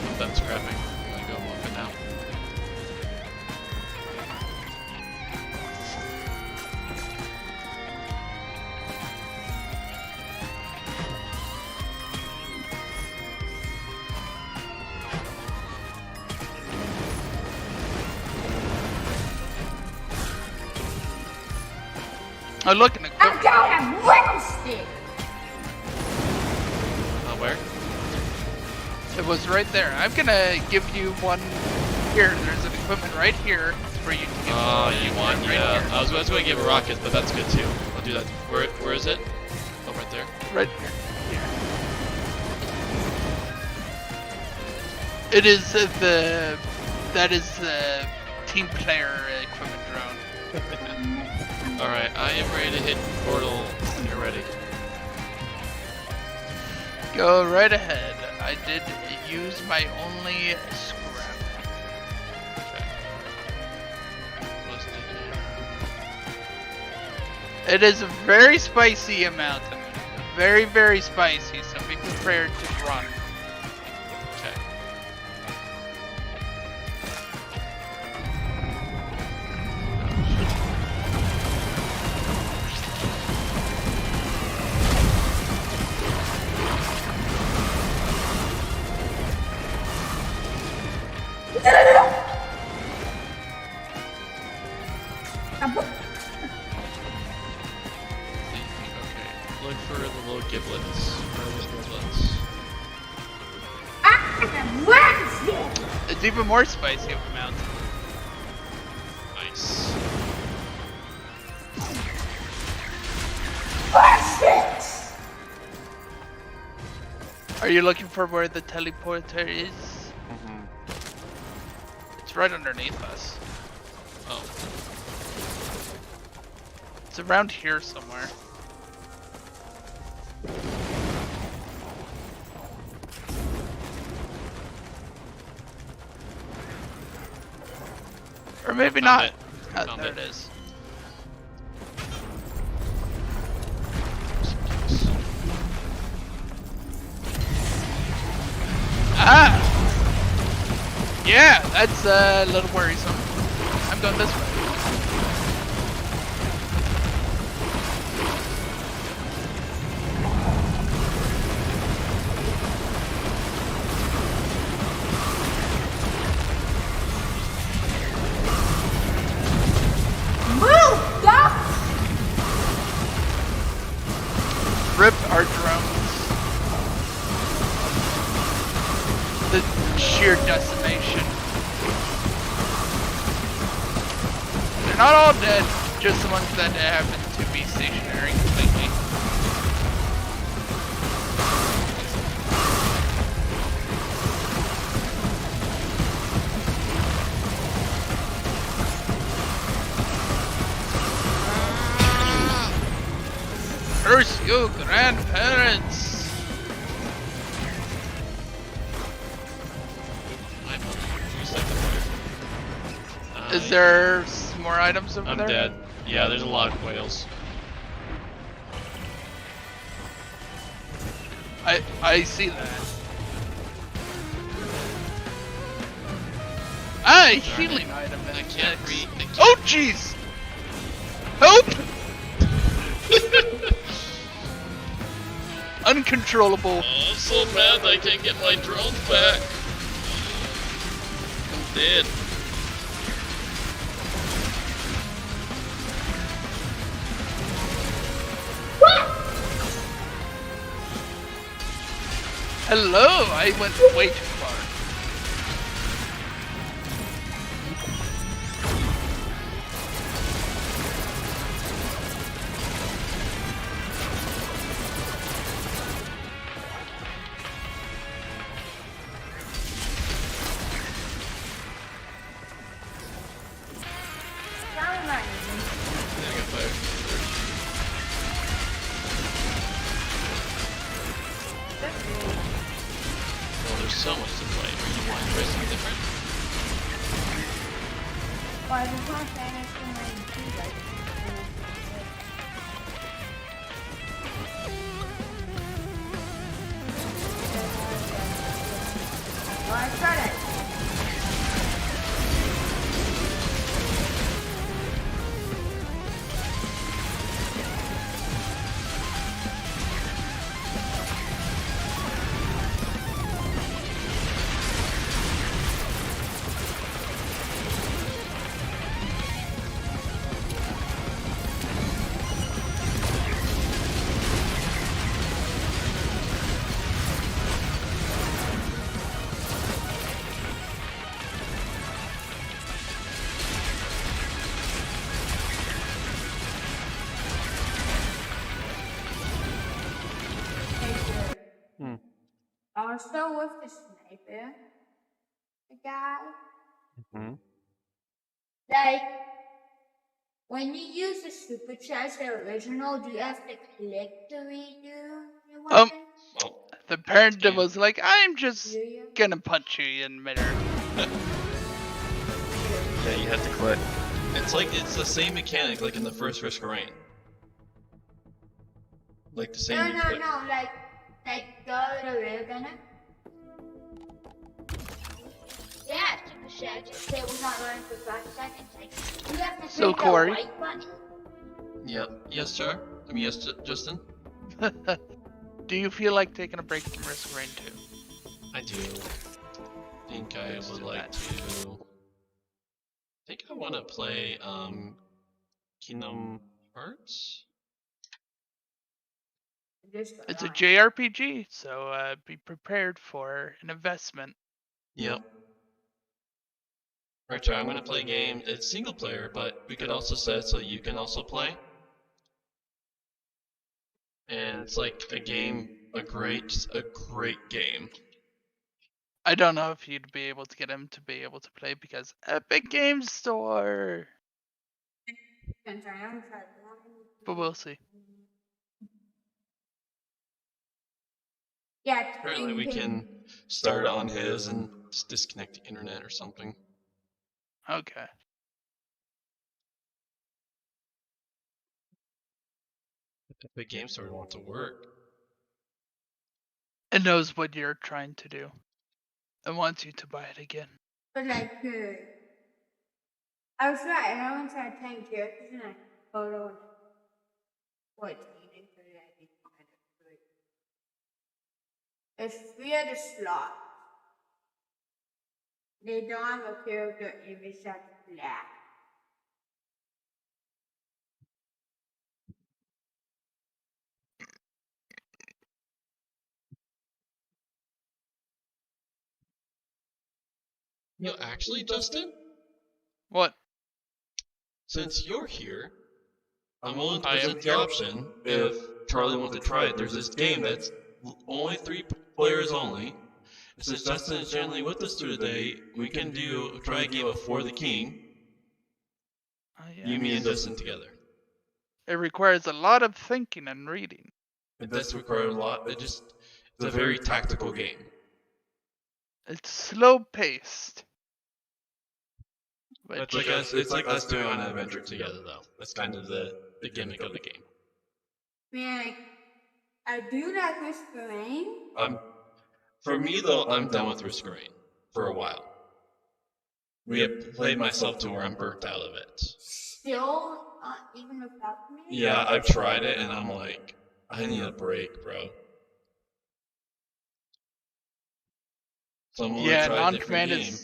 I'm done scrapping. I'm gonna go open now. Oh, look, an I'm equipment. down at Wednesday. Where? It was right there. I'm gonna give you one here. There's an equipment right here for you to give. Oh, you want? right Yeah. here. I was going to give a rocket, but that's good too. I'll do that. Where is it? Oh, right there. Right here. It is that is the team player equipment drone. Alright, I am ready to hit portal when you're ready. Go right ahead. I did use my only scrap. Okay. Listed It is a very spicy amount. Very, very spicy, so be prepared to run. here. Okay. Okay. Look for the little giblets. Where are those giblets? It's even more spicy of amount. Nice. Are you looking for where the teleporter is? Mm-hmm. It's right underneath us. Oh. It's around here somewhere. Or maybe Found not. it. Found There it. it is. Ah! Yeah, that's a little worrisome. I'm going this way. Move, duck! Rip our drones. The sheer decimation. They're not all dead, just the ones that happen to be stationary completely. Curse you, grandparents! I'm 3 seconds there. Is there some more items over I'm there? dead. Yeah, there's a lot of whales. I see that. Ah, a healing item. I can't read. Oh jeez! Help! Uncontrollable. Oh, I'm so mad I can't get my drones back. I'm dead. Hello, I went way too far. I got fired. Well, there's so much to play. You want to try something different? Why the not saying anything like you like? Well, I tried it. Also with the sniper, the guy. Like, when you use the supercharger original, do you have to click to redo your weapon? The parent Okay. was like, I'm just Do you? gonna punch you in midair. Yeah, you have to click. It's the same mechanic like in the first Risk of Rain. Like the same. No, you no, click. no, like go to the rear gunner. Yeah, supercharger. Say we're not running for 5 seconds. Like, you have to So, click Corey. the white button. Yep. Yes, sir. I mean, yes, Justin. Do you feel like taking a break from Risk of Rain 2? I do. Think I Let's would do like that. to. I think I want to play Kingdom Hearts. It's a JRPG, so be prepared for an investment. Yep. Right, Charlie, I'm gonna play a game. It's single player, but we could also set it so you can also play. And it's like a game, a great game. I don't know if you'd be able to get him to be able to play because Epic Games Store. But we'll see. Yeah, Apparently we can start on his and just disconnect the internet or something. Okay. If the game started want to work. It knows what you're trying to do. It wants you to buy it again. But like, I was right, and I only tried 10 characters and I photo 14 and put it at the end. There's 3 other slots. They don't have a character image that's black. You know, actually, Justin, What? since you're here, I'm willing to present the option if Charlie wants to try it. There's this game that's only 3 players only. And since Justin is generally with us today, we can try a game of For the King. Yeah. You, me, and Justin together. It requires a lot of thinking and reading. It does require a lot. It's a very tactical game. It's slow paced. But it's like us doing an adventure together, though. That's kind of the gimmick of the game. Man, I do like Risk of Rain. For me, though, I'm done with Risk of Rain for a while. We have played myself to where I'm burnt out of it. Still not even without me? Yeah, I've tried it, and I'm like, I need a break, bro. So I'm willing to try a different game.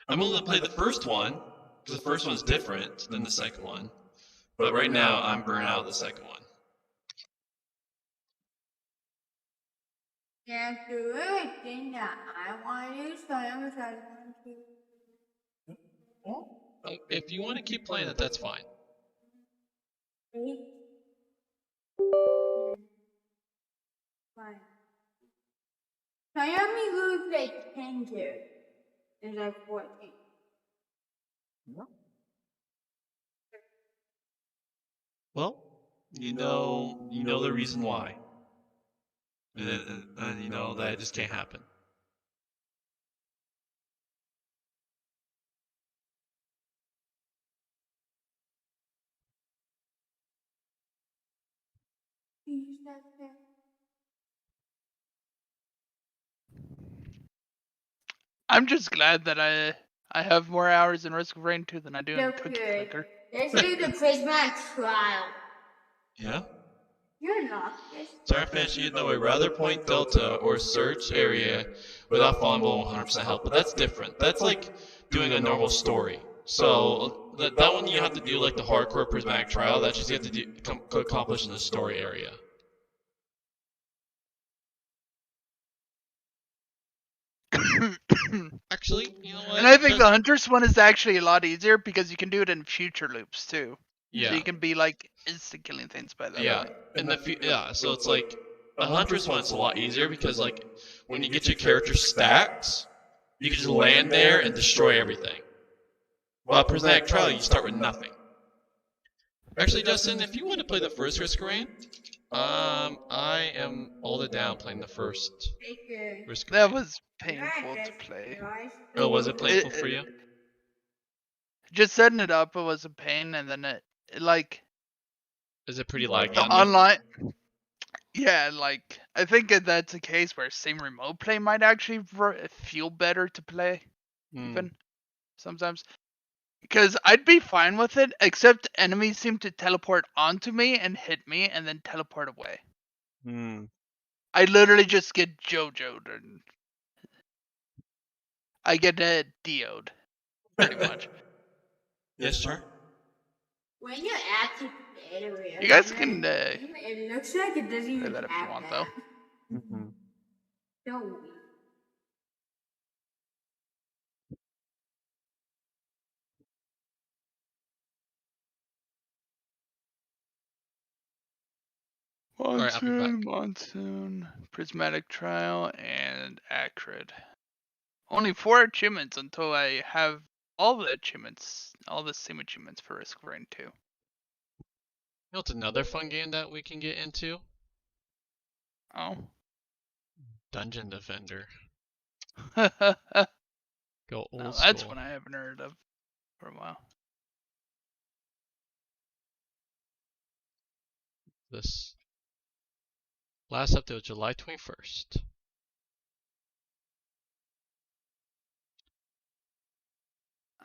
I'm willing to play the first one, because the first one's different than the second one. But right now, I'm burnt out of the second one. Yeah, the really thing that I want to do, so I'm going to try to If you want to keep playing it, that's fine. Fine. So you only lose like 10 characters. There's like 14. Well, you know the reason why. And you know that it just can't happen. I'm just glad that I have more hours in Risk of Rain 2 than I do in Cookie Okay. Clicker. Let's do the Prismatic trial. Yeah? You're not. Start finishing it, though, a rather point delta or search area without falling below 100% health. But that's different. That's like doing a normal story. So that one you have to do like the hardcore prismatic trial. That's just you have to accomplish in the story area. Actually, you know what? And I think the Hunters one is actually a lot easier because you can do it in future loops too. Yeah. So you can be like instant killing things by that. Yeah. So it's like the Huntress one's a lot easier because like when you get your character stacks, you can just land there and destroy everything. While Prismatic Trial, you start with nothing. Actually, Justin, if you want to play the first Risk of Rain, I am all the down playing the first Risk of Rain. That was painful to play. Oh, was it painful for you? Just setting it up, it was a pain, and then it like. Is it pretty laggy? Online. Yeah, like I think that's a case where same remote play might actually feel better to play, even sometimes. Because I'd be fine with it, except enemies seem to teleport onto me and hit me, and then teleport away. I literally just get JoJo'd, and I get DO'd, pretty much. Yes, sir. When you actually play the real You guys can it looks like it doesn't even play that if you want, though. Don't we? Monsoon, Prismatic Trial, and Acrid. Only 4 achievements until I have all the achievements, all the Steam achievements for Risk of Rain 2. You know, it's another fun game that we can get into. Oh. Dungeon Defender. Now Go old that's school. one I haven't heard of for a while. This last update was July 21st.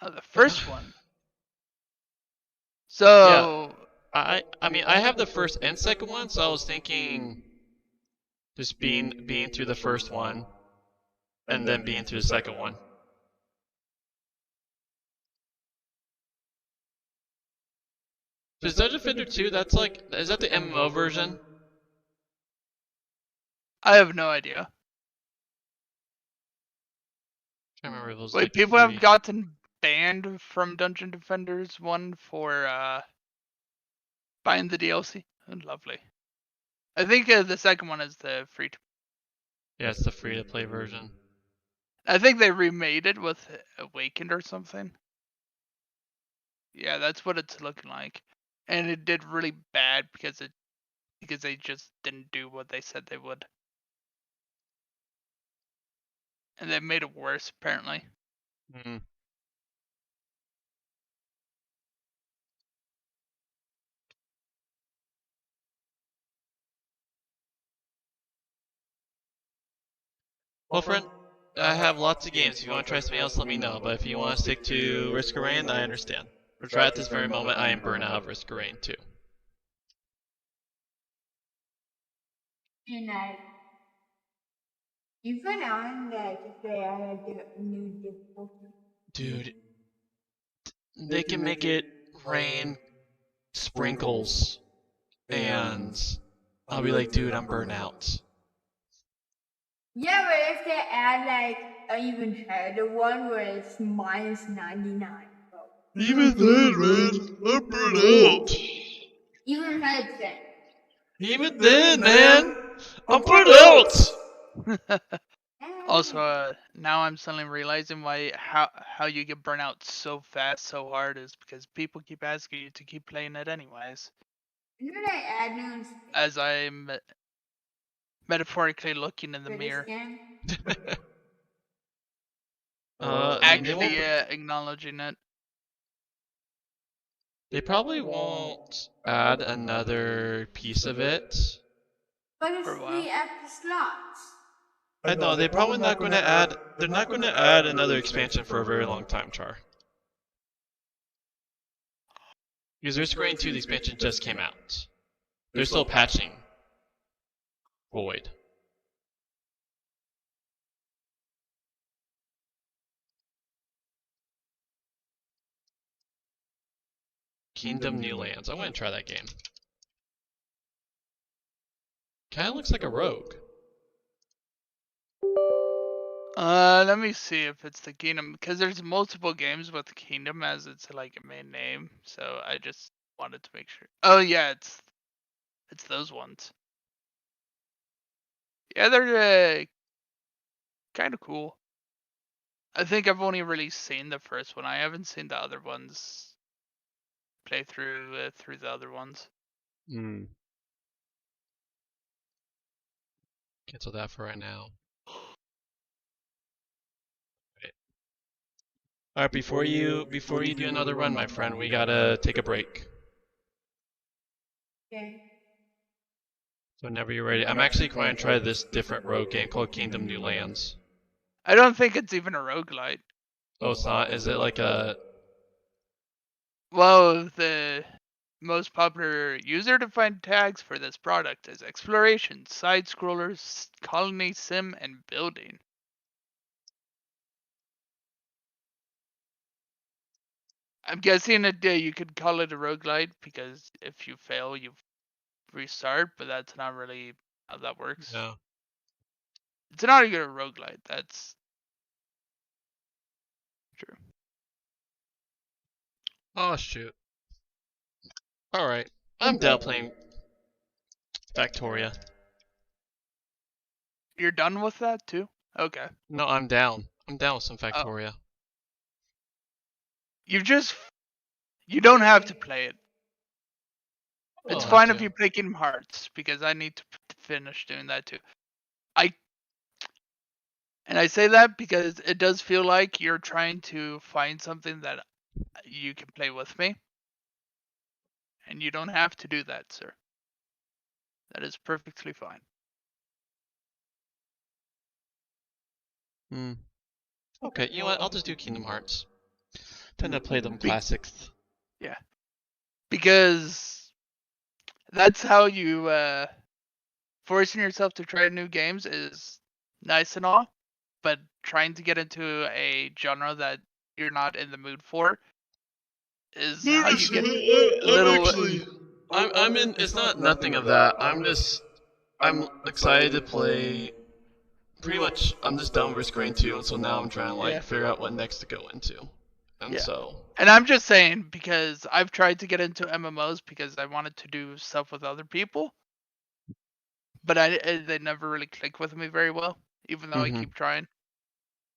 The first one. So I mean I have the first and second one, so I was thinking just being through the first one and then being through the second one. Is Dungeon Defender 2, that's like, is that the MMO version? I have no idea. I remember it was Wait, like people free. have gotten banned from Dungeon Defenders 1 for buying the DLC. Oh, lovely. I think the second one is the free to. Yeah, it's the free to play version. I think they remade it with Awakened or something. Yeah, that's what it's looking like. And it did really bad because they just didn't do what they said they would. And they made it worse apparently. Mm. Well, friend, I have lots of games. If you want to try something else, let me know. But if you want to stick to Risk of Rain, I understand. But right at this very moment, I am burnt out of Risk of Rain too. And even on if they added the new difficulty. Dude, they can make it rain sprinkles, and I'll be like, dude, I'm burnt out. Yeah, but if they add like an even harder one where it's minus 99. Even then, man, I'm burnt out. Even headset. Even then, man, I'm burnt out. Also, now I'm suddenly realizing how you get burnt out so fast, so hard is because people keep asking you to keep playing it anyways. And then I add new As I'm metaphorically looking in the for this mirror, game. I mean, they actually won't. acknowledging it. They probably won't add another piece of it. But it's For a while. 3 extra slots. I know they're probably not going to add. They're not going to add another expansion for a very long time, Char. Because Risk of Rain 2, the expansion just came out. They're still patching Void. Kingdom New Lands. I want to try that game. Kinda looks like a rogue. Let me see if it's the Kingdom, because there's multiple games with Kingdom as its like a main name, so I just wanted to make sure. Oh yeah, it's those ones. Yeah, they're kind of cool. I think I've only really seen the first one. I haven't seen the other ones. Play through the other ones. Cancel that for right now. Alright, before you do another run, my friend, we gotta take a break. Okay. So whenever you're ready, I'm actually going to try this different rogue game called Kingdom New Lands. I don't think it's even a roguelite. Oh, it's not? Is it like a... Well, the most popular user-defined tags for this product is exploration, side-scrollers, colony sim, and building. I'm guessing that you could call it a roguelite because if you fail, you restart, but that's not really how that works. No. It's not even a roguelite, that's true. Oh, shoot. Alright. I'm down playing Factoria. You're done with that too? Okay. No, I'm down. I'm down with some Factoria. You don't have to play it. It's Oh, fine have if to. you play Kingdom Hearts, because I need to finish doing that too. And I say that because it does feel like you're trying to find something that you can play with me. And you don't have to do that, sir. That is perfectly fine. Hmm. Okay, you know what? I'll just do Kingdom Hearts. Tend to play them classics. Yeah. Because that's how you forcing yourself to try new games is nice and all, but trying to get into a genre that you're not in the mood for is how you get a little. I'm in. It's not nothing of that. I'm excited to play. Pretty much, I'm just done with Risk Rain 2, and so now I'm trying to Yeah. figure out what next to go into. And Yeah. so. And I'm just saying because I've tried to get into MMOs because I wanted to do stuff with other people, but they never really click with me very well, even though I keep trying.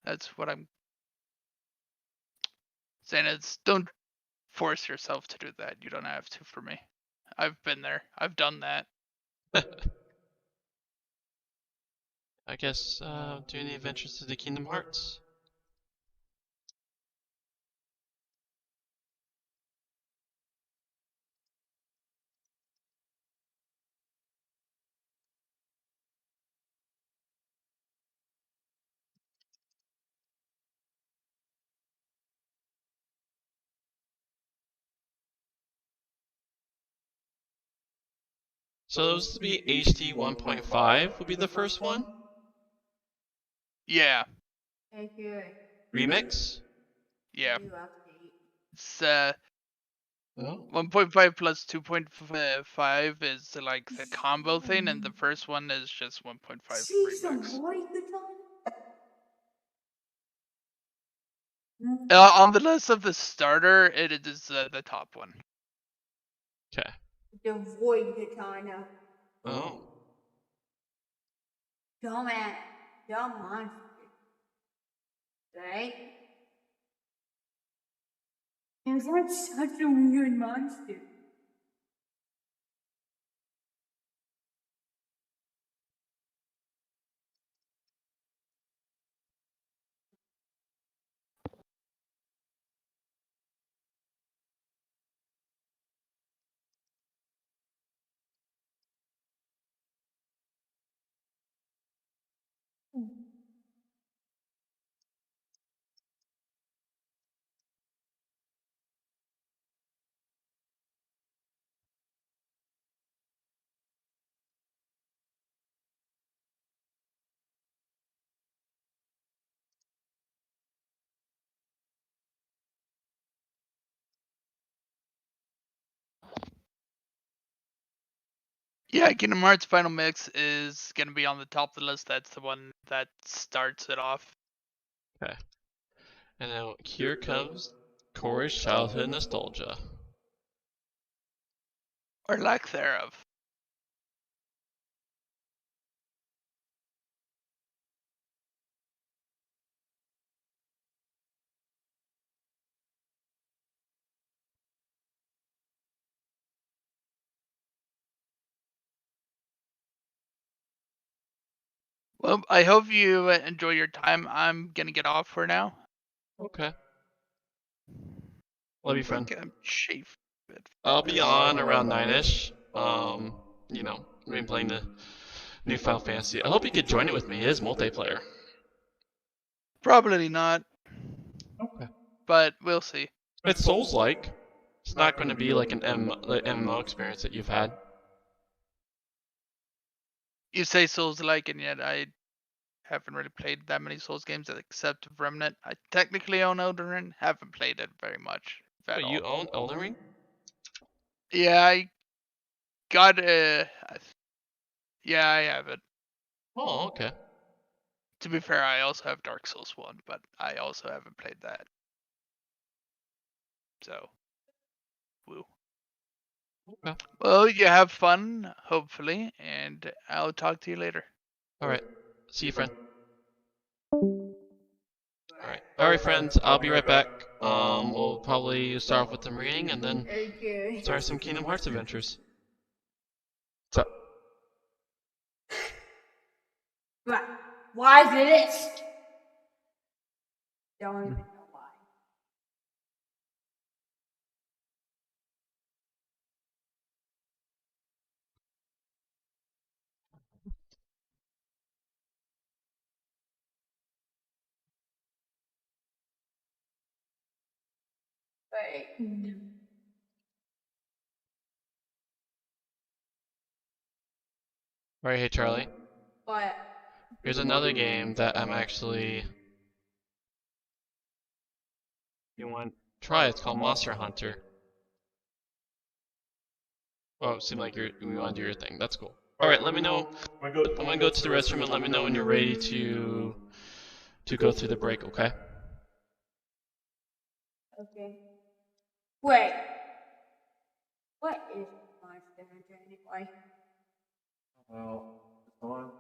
That's what I'm saying. It's don't force yourself to do that. You don't have to for me. I've been there. I've done that. I guess doing the adventures to the Kingdom Hearts. So those to be HD 1.5 would be the first one. Yeah. Thank you. Remix. Yeah. New update. It's Oh. 1.5 plus 2.5 is like the combo thing, and the first one is just 1.5 remix. On the list of the starter, it is the top one. Okay. The void katana. Oh. Dumbass. Dumb monster. Right? Is that such a weird monster? Yeah, Kingdom Hearts Final Mix is gonna be on the top of the list. That's the one that starts it off. Okay. And now here comes Corey's childhood nostalgia. Or lack thereof. Well, I hope you enjoy your time. I'm gonna get off for now. Okay. Love you, friend. I'm chafed. I'll be on around 9ish. You know, I've been playing the new Final Fantasy. I hope you could join it with me. It is multiplayer. Probably not. Okay. But we'll see. It's Souls-like. It's not going to be like an MMO experience that you've had. You say Souls-like, and yet I haven't really played that many Souls games except Remnant. I technically own Elden Ring. Haven't played it very much. Wait, you own Elden Ring? Yeah, I got yeah, I have it. Oh, okay. To be fair, I also have Dark Souls 1, but I also haven't played that. So, woo. Okay. Well, you have fun, hopefully, and I'll talk to you later. All right. See you, friend. Alright, friends, I'll be right back. We'll probably start off with some reading and then Okay. start some Kingdom Hearts adventures. What's up? But why this? Don't even know why. Wait. Alright, hey Charlie. But Here's another game that I'm actually... You want to try? It's called Monster Hunter. Oh, it seemed like you want to do your thing. That's cool. Alright, let me know. I'm gonna go to the restroom and let me know when you're ready to go through the break, okay? okay. Wait. What is Monster Hunter anyway? Well, it's on.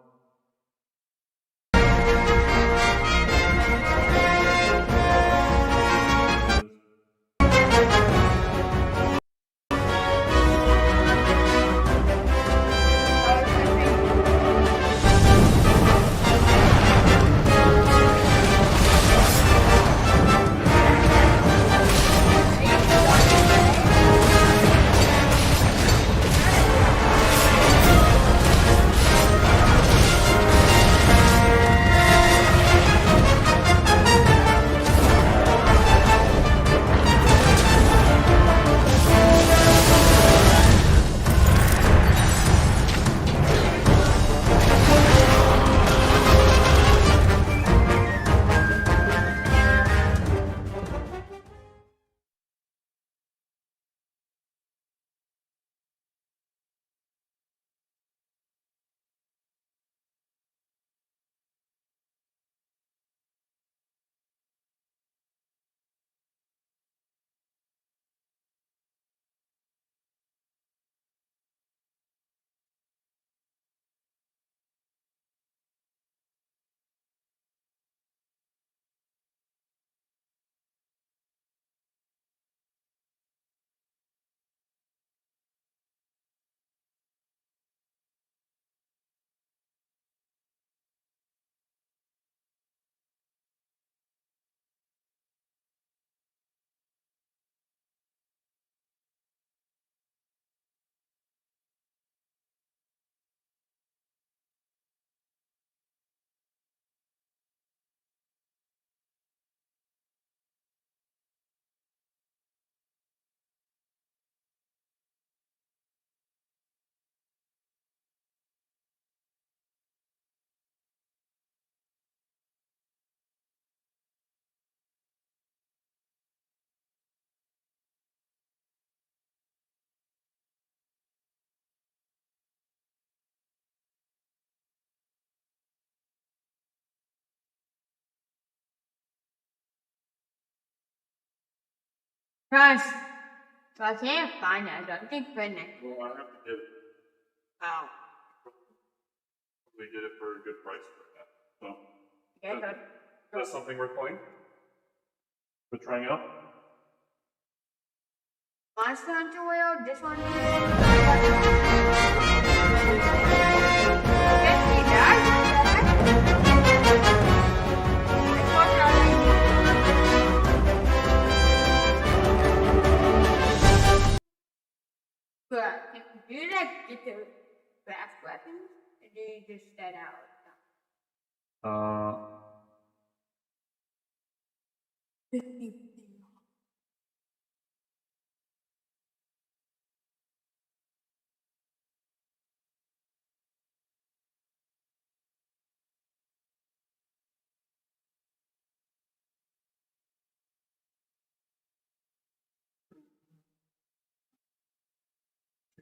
Guys, so I can't find it. I don't think Frednick. Well, I have to get it. Oh. We get it for a good price right now. So, Okay, good. that's something we're playing. We're trying out. Monster Hunter World, this one. Can't see that. But if you do that, get the fast weapons, and do you just set out? Uh, 50.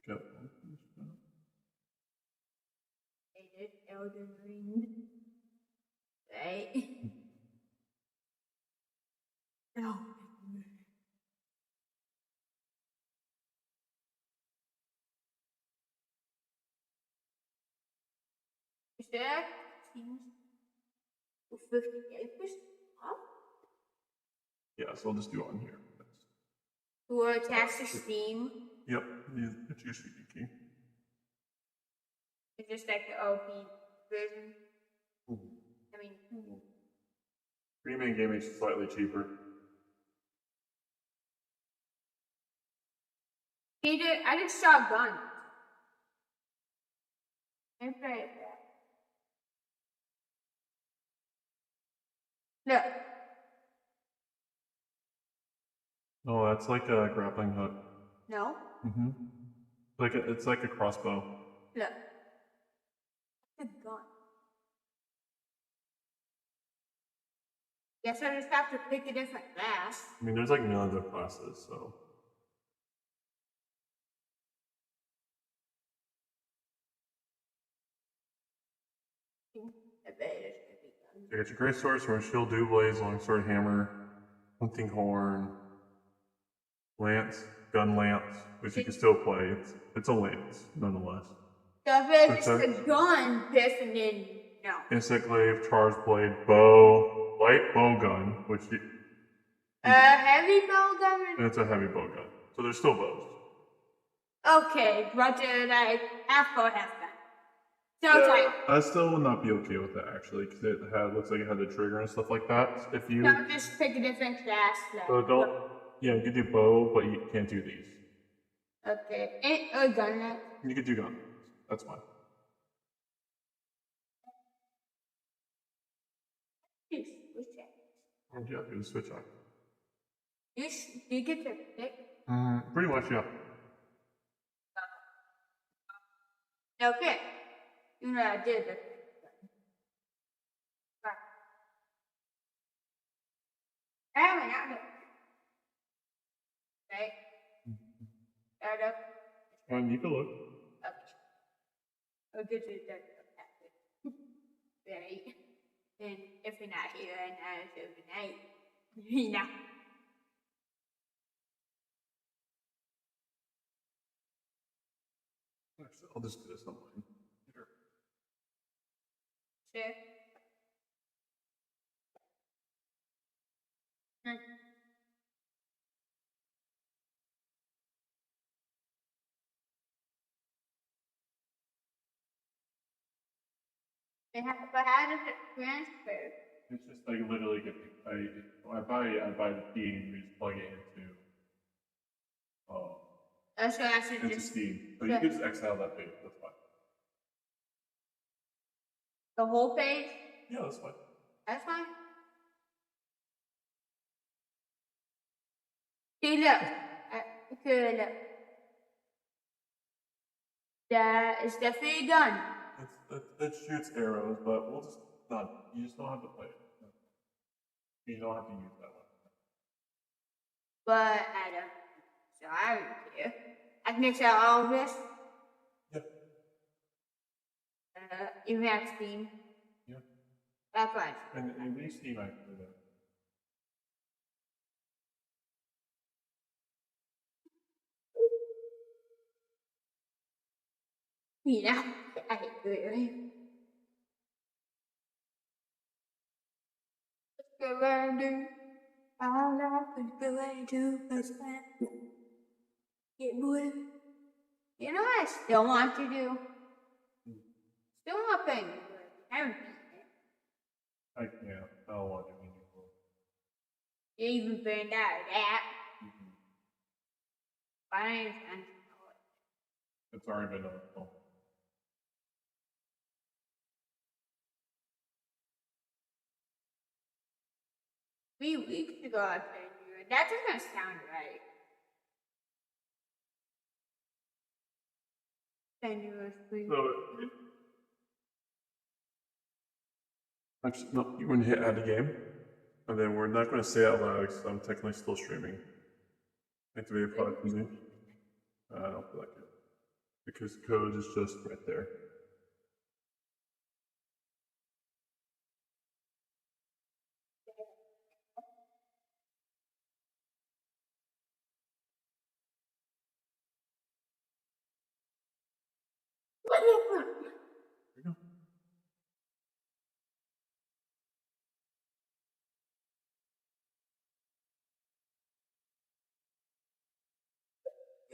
check out. It is Elden Ring. Right? No. Is that seems 58%? Huh? Yeah, so I'll just do it on here. Will it attach to Steam? Yep, it's your CD key. It's just like the OP version. I mean, Premium gaming is slightly cheaper. I just saw guns. I'm afraid of that. Look. Oh, that's like a grappling hook. No. Mm-hmm. It's like a crossbow. Look. It's a gun. Guess I just have to pick a different class. I mean, there's like millions of classes, so. I bet it's gonna be guns. You got your great sword, sword, shield, dual blades, longsword, hammer, hunting horn, lance, gun lance, which you can still play. It's a lance, nonetheless. So if it's just a gun, pissing in, no. Insect glaive, charged blade, bow, light bow gun, which Heavy bow gun? and it's a heavy bow gun. So there's still bows. Okay, but like half bow, half gun. So it's like, I still would not be okay with that actually, because it looks like it had the trigger and stuff like that. If you no, just pick a different class. Like, so don't, you can do bow, but you can't do these. okay, and gun that. You can do gun. That's fine. Yes, what's that? And yeah, do the switch on. You get to pick. Pretty much, yeah. Okay. You know I did it. Apparently not it. Right? Start up. And you can look. Okay. I'll get to that. Right. And if you're not here and it's overnight, you know. Actually, I'll just do this online. Here. Sure. But how does it transfer? It's just like literally I buy the key and you just plug it into So I should into just Steam. But you can just exile that page, that's fine. the whole page? Yeah, that's fine. That's fine. See, look. Okay, look. That is definitely done. It shoots arrows, but we'll just not. You just don't have to play it. You don't have to use that one. But I don't. So I don't care. I can mix out all of this. Yeah. You have Steam. Yeah. That's fine. And these Steam I can do that. You know, I hate it. Go and do all I could go and do was get more. You know what I still want to do? Still want to paint. I haven't painted it. I can't. I don't want to do anymore. You even found out that. Fine. It's already been on the phone. We could go out there and do it. That doesn't sound right. Actually, no, you're going to hit add a game, and then we're not going to say it out loud because I'm technically still streaming. Activate a product music. I don't feel like it because code is just right there.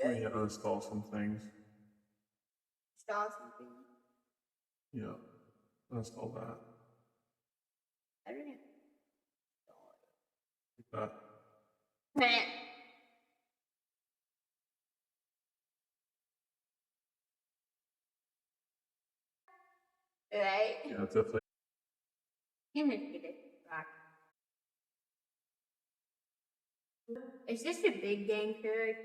We need to uninstall some things. Install something. Yeah. Uninstall that. I don't know. Like that. Meh. Right? Yeah, definitely. You need to get it back. Is this a big game character?